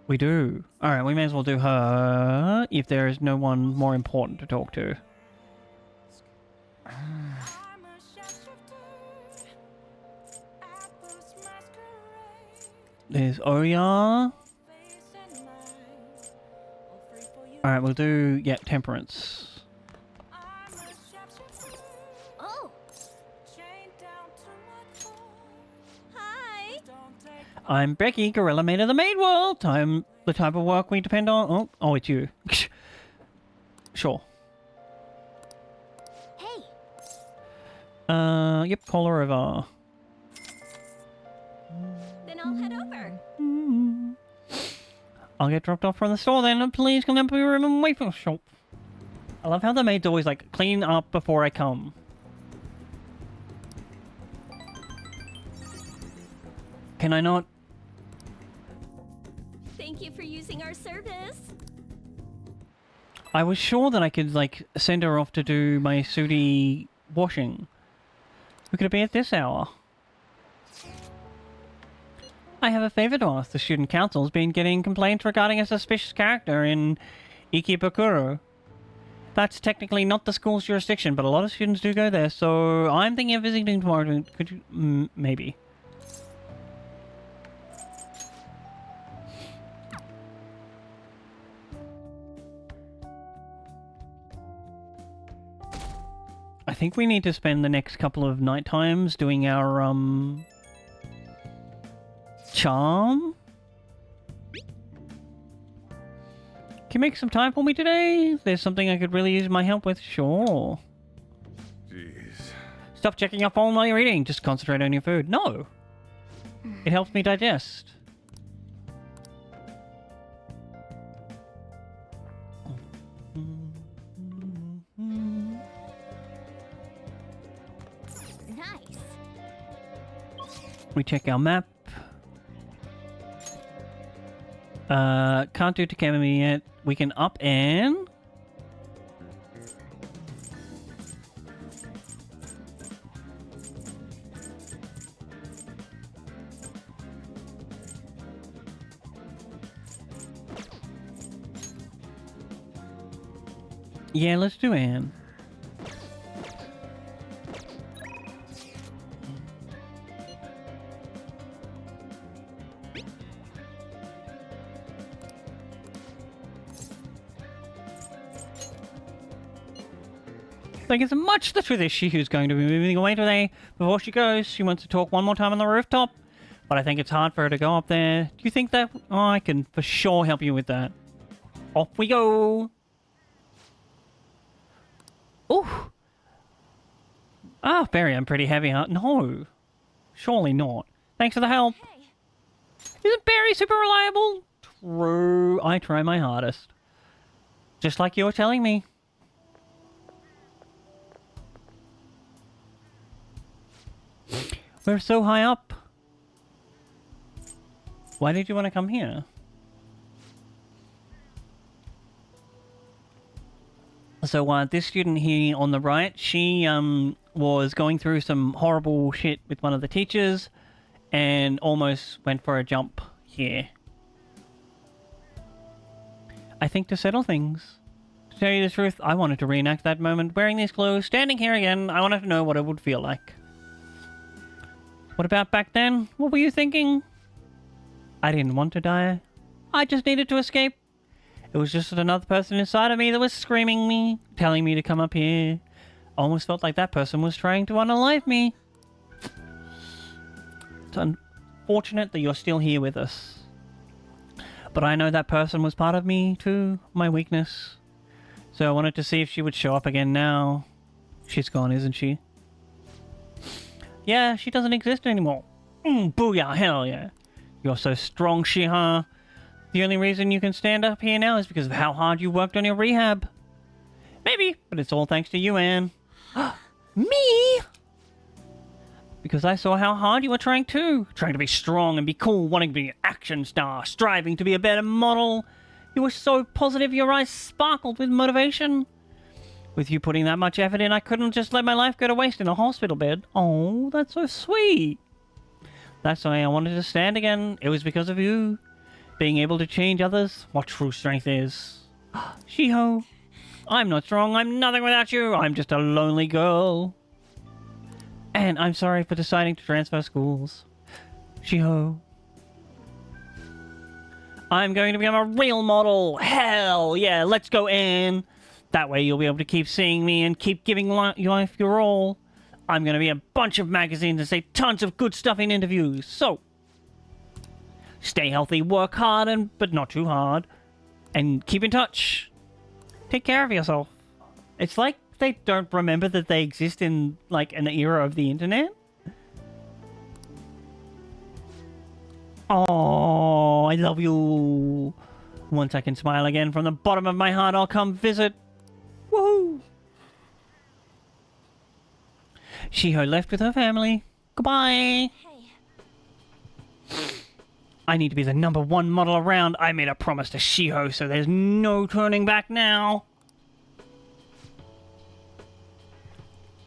We do. Alright, we may as well do her if there is no one more important to talk to. There's Oya. Alright, we'll do, yeah, Temperance. Oh. Hi. I'm Becky, Gorilla Maid of the Maid World. I'm the type of work we depend on. Oh, it's you. Sure. Hey. Yep, call her over. Then I'll head over. I'll get dropped off from the store then, and please come up to your room and wait for the shop. I love how the maid's always like, clean up before I come. Can I not? Thank you for using our service. I was sure that I could, like, send her off to do my sooty washing. Who could it be at this hour? I have a favor to ask. The student council's been getting complaints regarding a suspicious character in Ikebukuro. That's technically not the school's jurisdiction, but a lot of students do go there, so I'm thinking of visiting tomorrow. Could you... maybe. I think we need to spend the next couple of night times doing our, charm? Can you make some time for me today? There's something I could really use my help with? Sure. Jeez. Stop checking your phone while you're eating. Just concentrate on your food. No! It helps me digest. Nice. We check our map. Can't do Takemi yet. We can up and... Yeah, let's do Anne. Thank you so much. The truth is she who's going to be moving away today. Before she goes, she wants to talk one more time on the rooftop. But I think it's hard for her to go up there. Do you think that... Oh, I can for sure help you with that. Off we go. Ooh. Ah, Barry, I'm pretty heavy, huh? No. Surely not. Thanks for the help. Hey. Isn't Barry super reliable? True. I try my hardest. Just like you were telling me. We're so high up. Why did you want to come here? So, this student here on the right, she, was going through some horrible shit with one of the teachers and almost went for a jump here. I think to settle things. To tell you the truth, I wanted to reenact that moment wearing these clothes, standing here again. I wanted to know what it would feel like. What about back then? What were you thinking? I didn't want to die. I just needed to escape. It was just another person inside of me that was screaming me, telling me to come up here. Almost felt like that person was trying to unalive me. It's unfortunate that you're still here with us. But I know that person was part of me too, my weakness. So I wanted to see if she would show up again now. She's gone, isn't she? Yeah, she doesn't exist anymore. Booyah, hell yeah. You're so strong, Shiha. The only reason you can stand up here now is because of how hard you worked on your rehab. Maybe, but it's all thanks to you, Anne. Me? Because I saw how hard you were trying too. Trying to be strong and be cool, wanting to be an action star, striving to be a better model. You were so positive your eyes sparkled with motivation. With you putting that much effort in, I couldn't just let my life go to waste in a hospital bed. Oh, that's so sweet. That's why I wanted to stand again. It was because of you. Being able to change others, what true strength is. Shiho, I'm not strong. I'm nothing without you. I'm just a lonely girl. And I'm sorry for deciding to transfer schools. Shiho. I'm going to become a real model. Hell yeah, let's go, Anne. That way you'll be able to keep seeing me and keep giving life your all. I'm going to be a bunch of magazines and say tons of good stuff in interviews. So, stay healthy, work hard, but not too hard. And keep in touch. Take care of yourself. It's like they don't remember that they exist in, like, an era of the internet. Oh, I love you. Once I can smile again from the bottom of my heart, I'll come visit. Woohoo! Shiho left with her family. Goodbye. I need to be the #1 model around. I made a promise to Shiho, so there's no turning back now.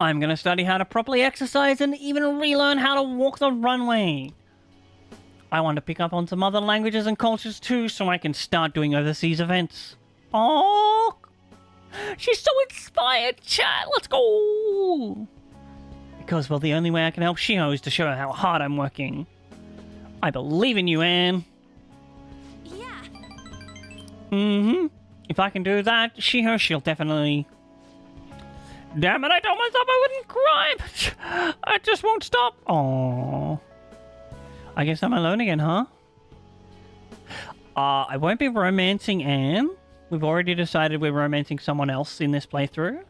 I'm gonna study how to properly exercise and even relearn how to walk the runway. I want to pick up on some other languages and cultures too, so I can start doing overseas events. Oh, she's so inspired, chat. Let's go. Because, well, the only way I can help Shiho is to show her how hard I'm working. I believe in you, Anne. Yeah. If I can do that, Shiho, she'll definitely... Damn it, I told myself I wouldn't cry, but I just won't stop. Aww. I guess I'm alone again, huh? I won't be romancing Anne. We've already decided we're romancing someone else in this playthrough.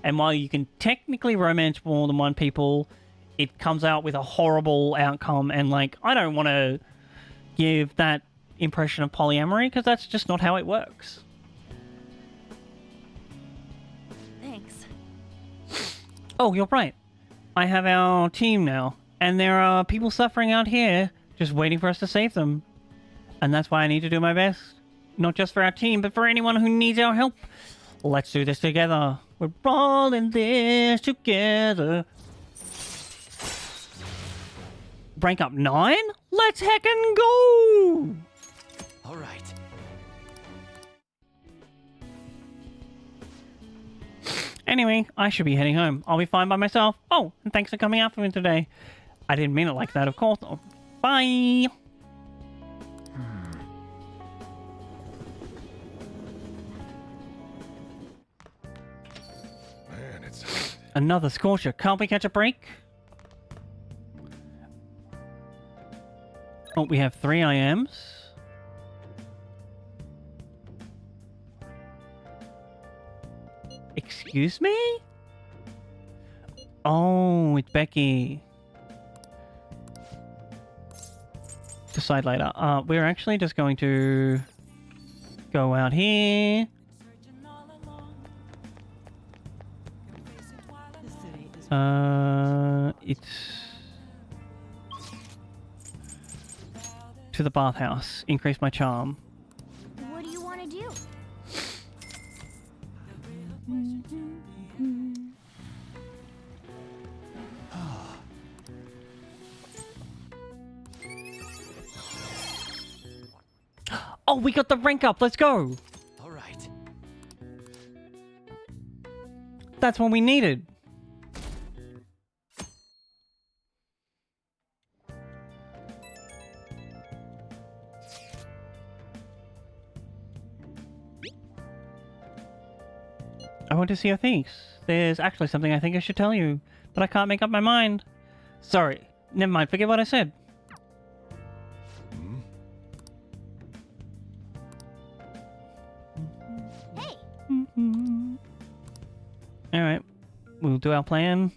And while you can technically romance more than one people, it comes out with a horrible outcome. And, like, I don't want to give that impression of polyamory, because that's just not how it works. Thanks. Oh, you're right. I have our team now. And there are people suffering out here, just waiting for us to save them. And that's why I need to do my best. Not just for our team, but for anyone who needs our help. Let's do this together. We're all in this together. Rank up 9? Let's heckin' go! Alright. Anyway, I should be heading home. I'll be fine by myself. Oh, and thanks for coming out for me today. I didn't mean it like that, of course. Oh, bye! Man, it's hot. Another scorcher. Can't we catch a break? Oh, we have 3 IMs. Excuse me? Oh, it's Becky. Decide later. We're actually just going to go out here. It's to the bathhouse. Increase my charm. What do you want to do? Oh, we got the rank up. Let's go. Alright. That's what we needed. I want to see your things. There's actually something I think I should tell you, but I can't make up my mind. Sorry, Never mind, forget what I said. Hey! Alright, we'll do our plan.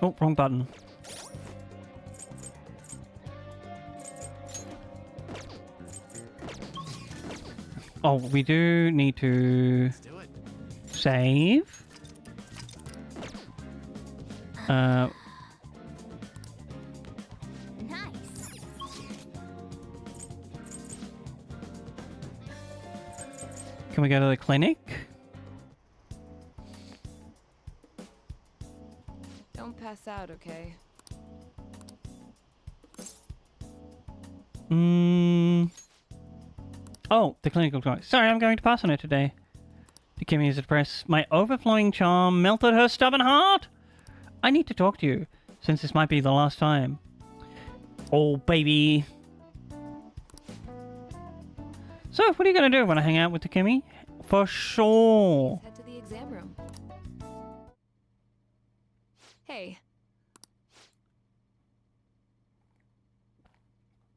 Oh, wrong button. Oh, we do need to save. Nice. Can we go to the clinic? Don't pass out, okay? Oh, the clinical guy. Sorry, I'm going to pass on it today. To Kimmy is depressed. My overflowing charm melted her stubborn heart. I need to talk to you, since this might be the last time. Oh, baby. So, what are you going to do when I hang out with the Kimmy? For sure. Head to the exam room. Hey.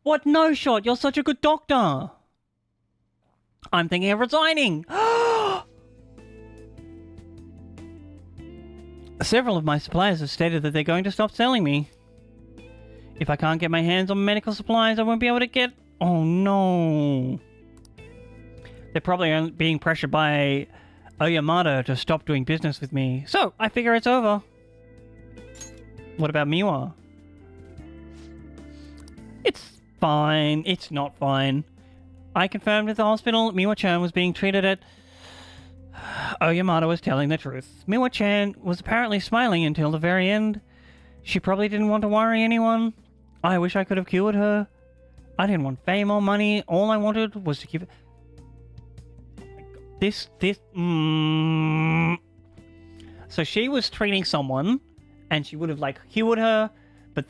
What no shot? You're such a good doctor. I'm thinking of resigning. Several of my suppliers have stated that they're going to stop selling me. If I can't get my hands on medical supplies, I won't be able to get... Oh, no. They're probably being pressured by Oyamada to stop doing business with me. So, I figure it's over. What about Miwa? It's fine. It's not fine. I confirmed at the hospital Miwa-chan was being treated at... Oyamada was telling the truth. Miwa-chan was apparently smiling until the very end. She probably didn't want to worry anyone. I wish I could have cured her. I didn't want fame or money. All I wanted was to keep... So she was treating someone, and she would have, like, cured her, but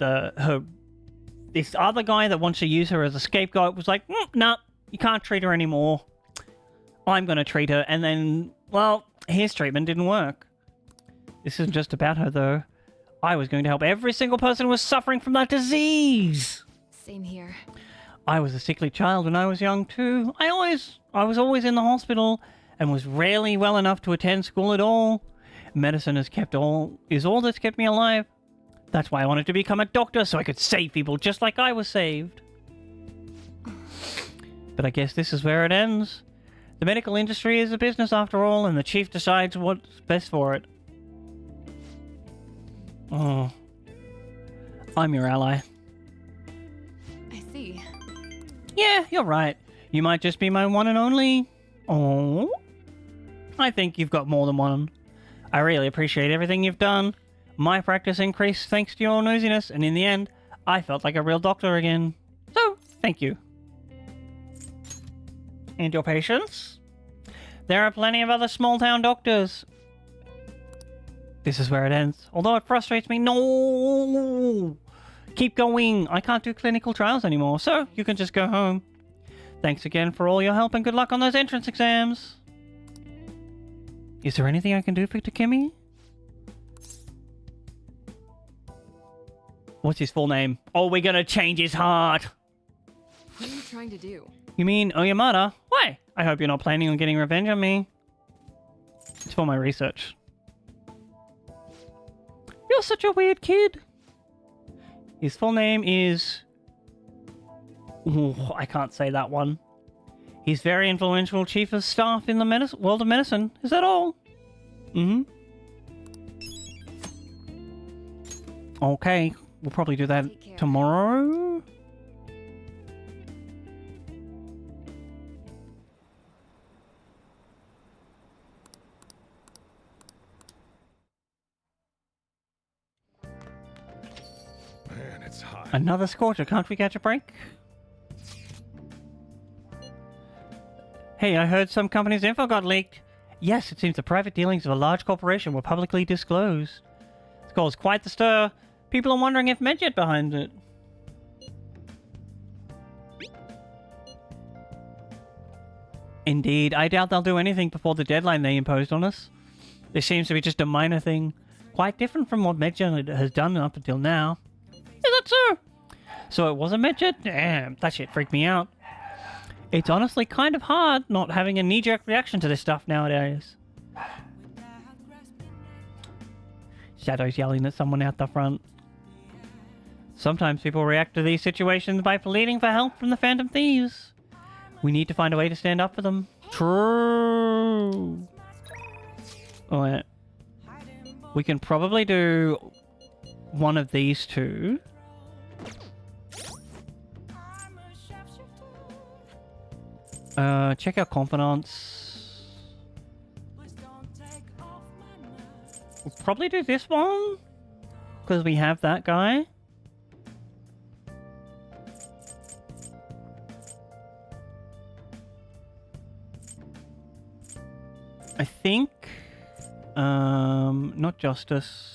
this other guy that wants to use her as a scapegoat was like, nah, you can't treat her anymore. I'm going to treat her. And then, well, his treatment didn't work. This isn't just about her, though. I was going to help every single person who was suffering from that disease. Same here. I was a sickly child when I was young, too. I was always in the hospital and was rarely well enough to attend school at all. Medicine is all that's kept me alive. That's why I wanted to become a doctor, so I could save people just like I was saved. But I guess this is where it ends. The medical industry is a business after all, and the chief decides what's best for it. Oh. I'm your ally. I see. Yeah, you're right. You might just be my one and only. Oh. I think you've got more than one. I really appreciate everything you've done. My practice increased thanks to your nosiness, and in the end, I felt like a real doctor again. So, thank you. And your patience? There are plenty of other small-town doctors. This is where it ends. Although it frustrates me. No! Keep going. I can't do clinical trials anymore, so you can just go home. Thanks again for all your help and good luck on those entrance exams. Is there anything I can do for Takemi? What's his full name? Oh, we're gonna change his heart. What are you trying to do? You mean Oyamada? Why? I hope you're not planning on getting revenge on me. It's for my research. You're such a weird kid. His full name is... Ooh, I can't say that one. He's very influential chief of staff in the world of medicine. Is that all? Mm-hmm. Okay, we'll probably do that tomorrow. Man, it's hot. Another scorcher. Can't we catch a break? Hey, I heard some company's info got leaked. Yes, it seems the private dealings of a large corporation were publicly disclosed. It's caused quite the stir. People are wondering if Medjet behind it. Indeed, I doubt they'll do anything before the deadline they imposed on us. This seems to be just a minor thing, quite different from what Medjed has done up until now. Is that so? So it was a Medjed? Damn, that shit freaked me out. It's honestly kind of hard not having a knee-jerk reaction to this stuff nowadays. Shadow's yelling at someone out the front. Sometimes people react to these situations by pleading for help from the Phantom Thieves. We need to find a way to stand up for them. True. Alright. We can probably do one of these two. Check our confidence. We'll probably do this one. Because we have that guy. I think, not justice.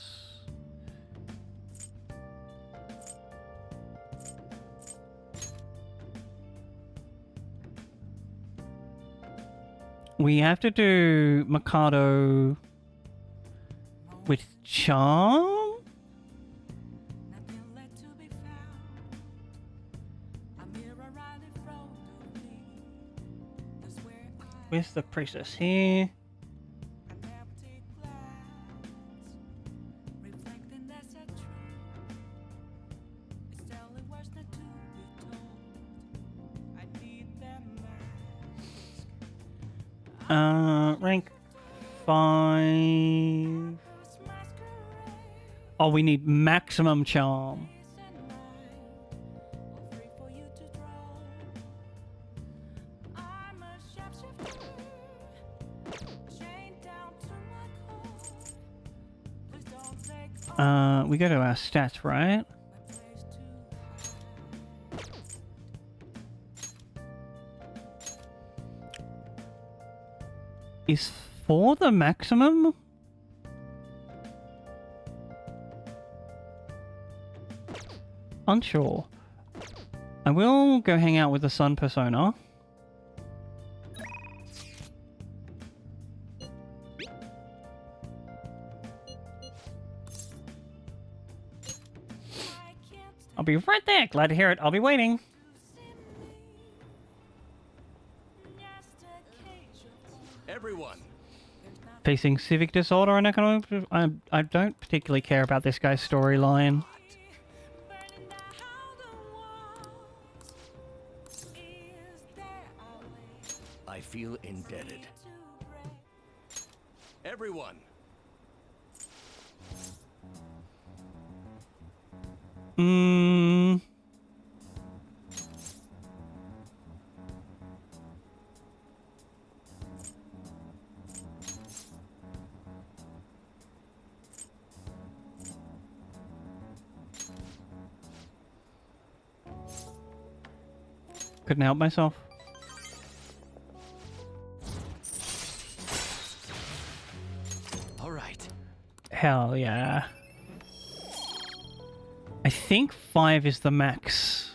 We have to do Mikado with charm. Where's the priestess here? Rank 5. Oh, we need maximum charm. We go to our stats, right? Is 4 the maximum? Unsure. I will go hang out with the Sun persona. I'll be right there. Glad to hear it. I'll be waiting. Everyone. Facing civic disorder and economic... I don't particularly care about this guy's storyline. I feel indebted. Everyone. Couldn't help myself. All right. Hell yeah. I think 5 is the max.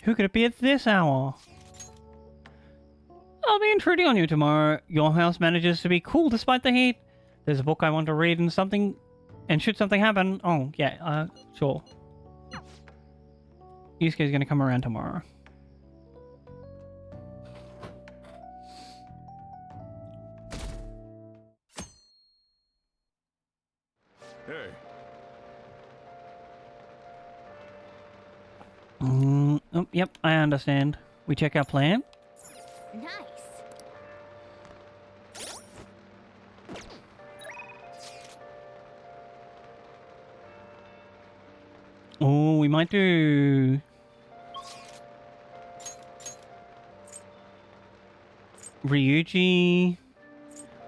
Who could it be at this hour? I'll be intruding on you tomorrow. Your house manages to be cool despite the heat. There's a book I want to read and should something happen... Oh, yeah, sure. Yusuke's gonna come around tomorrow. Hey. Oh, yep, I understand. We check our plan. Nice. Oh, we might do... Ryuji.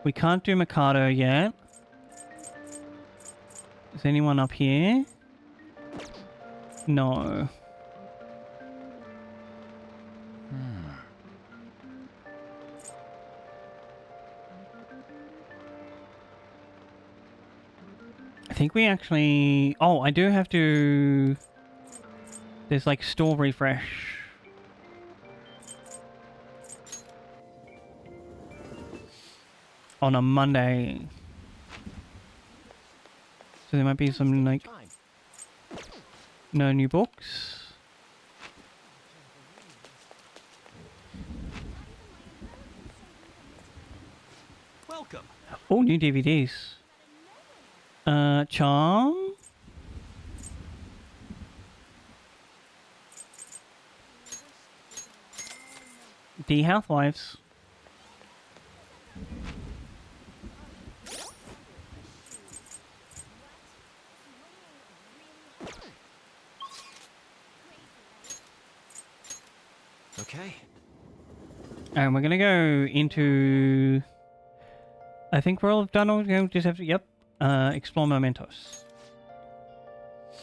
We can't do Mikado yet. Is anyone up here? No. think we actually... Oh, I do have to... There's like store refresh. On a Monday. So there might be some like... No new books. Welcome. Oh, new DVDs. Charm? The Housewives. Okay. And we're gonna go into... I think we're all done. We're going to just have to... Yep. Explore mementos.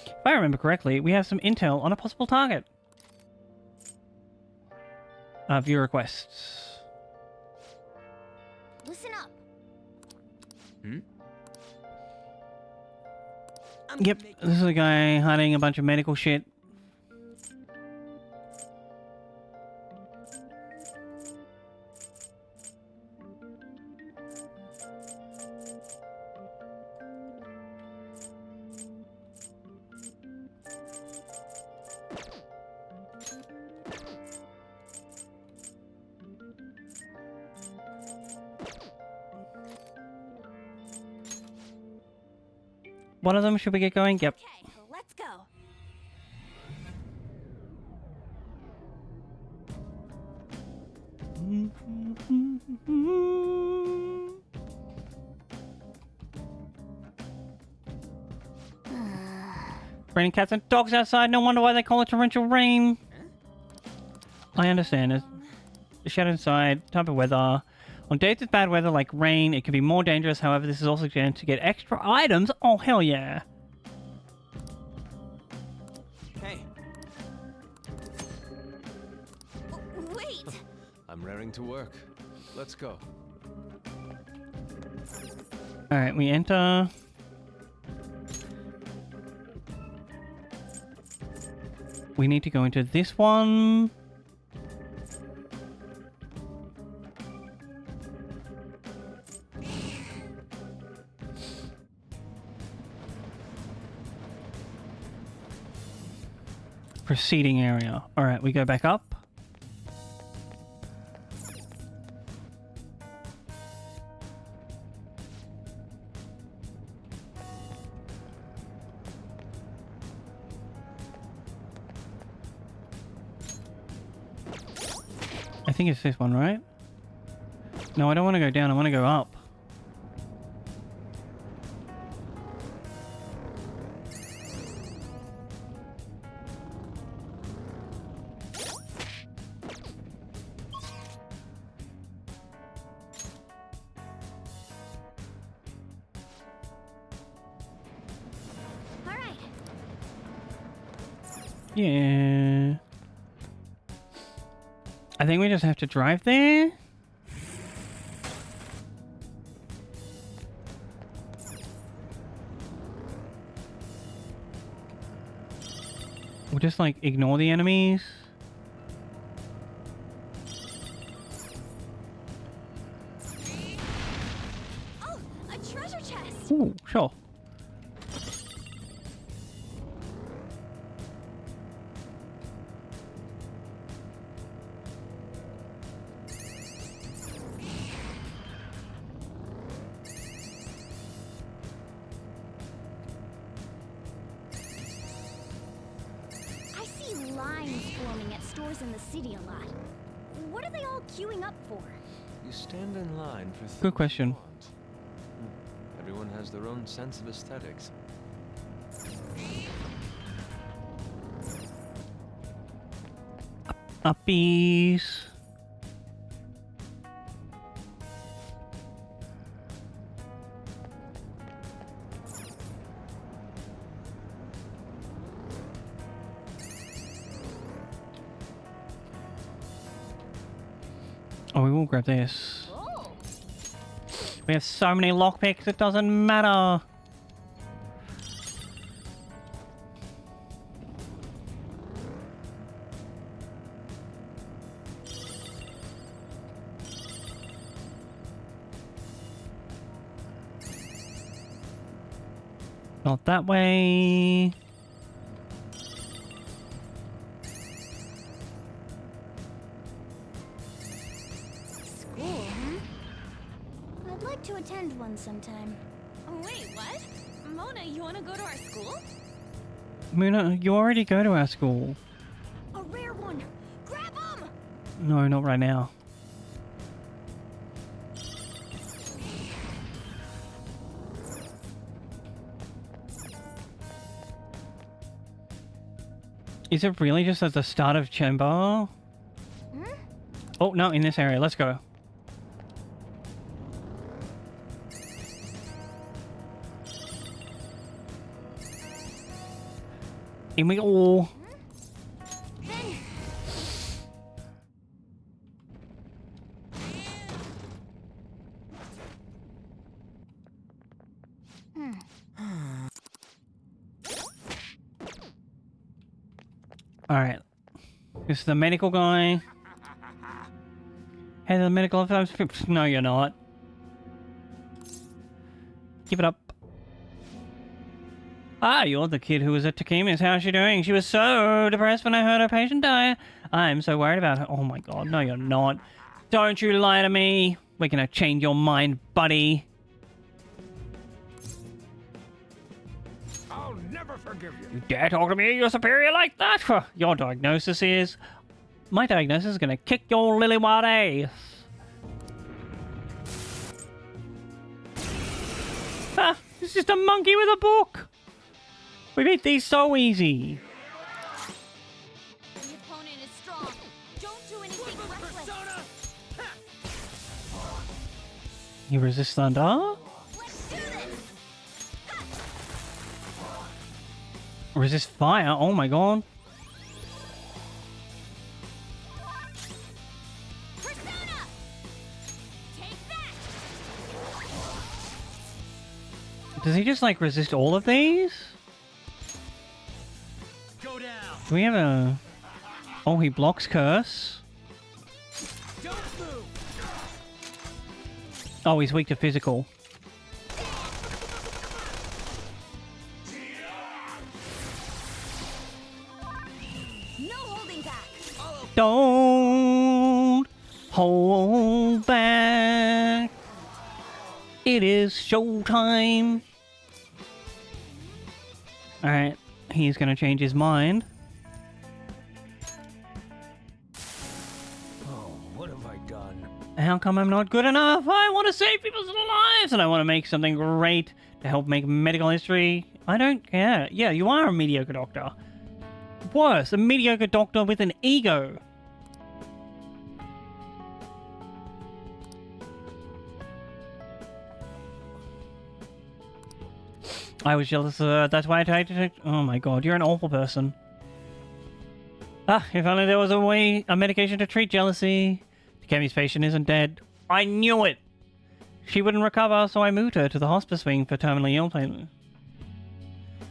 If I remember correctly, we have some intel on a possible target. View requests. Listen up. Hmm? Yep, this is a guy hiding a bunch of medical shit. One of them, should we get going? Yep. Okay, let's go. Raining cats and dogs outside, no wonder why they call it torrential rain. I understand. It's the shadow inside, type of weather. On days with bad weather like rain, it can be more dangerous. However, this is also a chance to get extra items. Oh, hell yeah. Hey. Wait! I'm raring to work. Let's go. Alright, we enter. We need to go into this one. Proceeding area. Alright, we go back up. I think it's this one, right? No, I don't want to go down. I want to go up. All right. Yeah. I think we just have to drive there. We'll just like ignore the enemies. Oh, a treasure chest! Ooh, sure. I see lines forming at stores in the city a lot. What are they all queuing up for? You stand in line for things Good question. you want. Everyone has their own sense of aesthetics. Uppies. Oh, we will grab this. We have so many lockpicks, it doesn't matter. Not that way. School, huh? I'd like to attend one sometime. Wait, what? Mona, you want to go to our school? Muna, you already go to our school. A rare one! Grab him! No, not right now. Is it really just at the start of chamber? Oh, no, in this area. Let's go. In we go. Alright. This is the medical guy. Hey, the medical officer. No, you're not. Give it up. Ah, you're the kid who was at Takima's. How's she doing? She was so depressed when I heard her patient die. I'm so worried about her. Oh my god, no you're not. Don't you lie to me. We're gonna change your mind, buddy. I'll never forgive you. You dare talk to me, your superior, like that? Your diagnosis is... My diagnosis is gonna kick your lily white ass. Ah, it's just a monkey with a book. We beat these so easy. The opponent is strong. Don't do anything reckless. You resist thunder? Let's do this. Resist fire? Oh my god. Persona! Take that. Does he just like resist all of these? Go down. Do we have a... Oh, he blocks curse. Don't move. Oh, he's weak to physical. No holding back. Don't hold back. It is showtime. Alright, he's gonna change his mind. Oh, what have I done? How come I'm not good enough? I want to save people's lives and I want to make something great to help make medical history. I don't care. Yeah, you are a mediocre doctor. Worse, a mediocre doctor with an ego. I was jealous of her. That's why I tried to... Oh my god, you're an awful person. Ah, if only there was a medication to treat jealousy. Takemi's patient isn't dead. I knew it! She wouldn't recover, so I moved her to the hospice wing for terminally ill patients.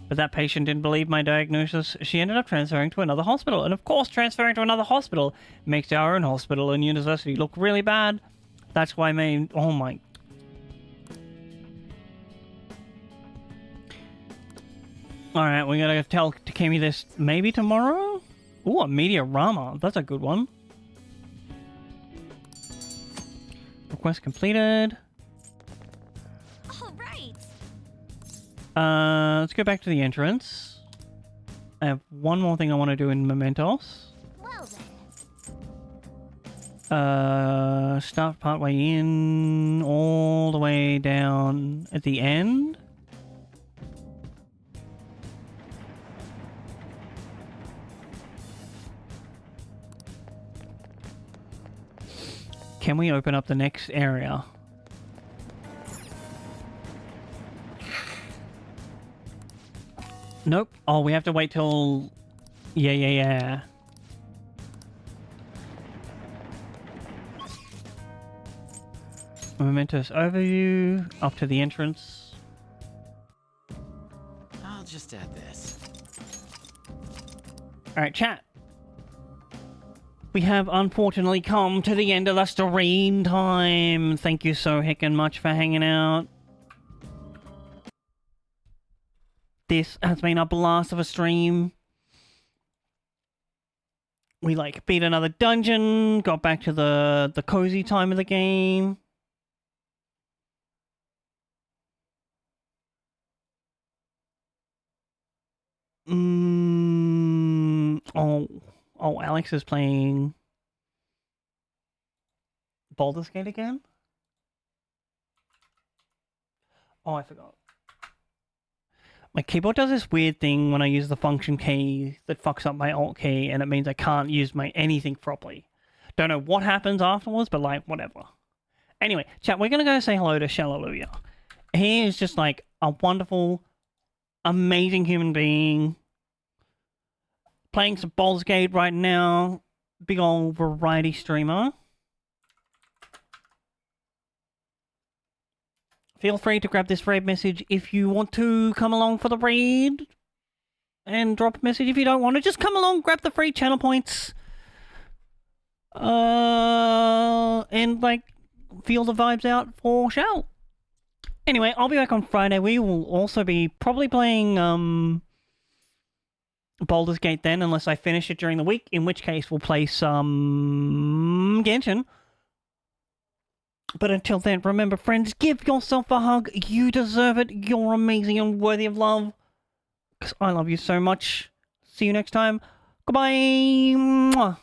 But that patient didn't believe my diagnosis. She ended up transferring to another hospital. And of course, transferring to another hospital makes our own hospital and university look really bad. That's why my... Oh my... Alright, we gotta tell Takemi this maybe tomorrow? Ooh, a Meteorama. That's a good one. Request completed. All right. Let's go back to the entrance. I have one more thing I want to do in Mementos. Well then. Start partway in, all the way down at the end. Can we open up the next area? Nope. Oh, we have to wait till... Yeah. Momentous overview, up to the entrance. I'll just add this. Alright, chat. We have unfortunately come to the end of the stream time. Thank you so heckin' much for hanging out. This has been a blast of a stream. We like beat another dungeon, got back to the cozy time of the game. Oh, Alex is playing Baldur's Gate again? Oh, I forgot. My keyboard does this weird thing when I use the function key that fucks up my alt key, and it means I can't use my anything properly. Don't know what happens afterwards, but like, whatever. Anyway, chat, we're gonna go say hello to Shalleluja. He is just like a wonderful, amazing human being. Playing some Baldur's Gate right now. Big old variety streamer. Feel free to grab this raid message if you want to come along for the raid. And drop a message if you don't want to. Just come along, grab the free channel points. And like, feel the vibes out for Shell. Anyway, I'll be back on Friday. We will also be probably playing Baldur's Gate then, unless I finish it during the week, in which case we'll play some Genshin. But until then, remember, friends, give yourself a hug. You deserve it. You're amazing and worthy of love. Because I love you so much. See you next time. Goodbye. Mwah.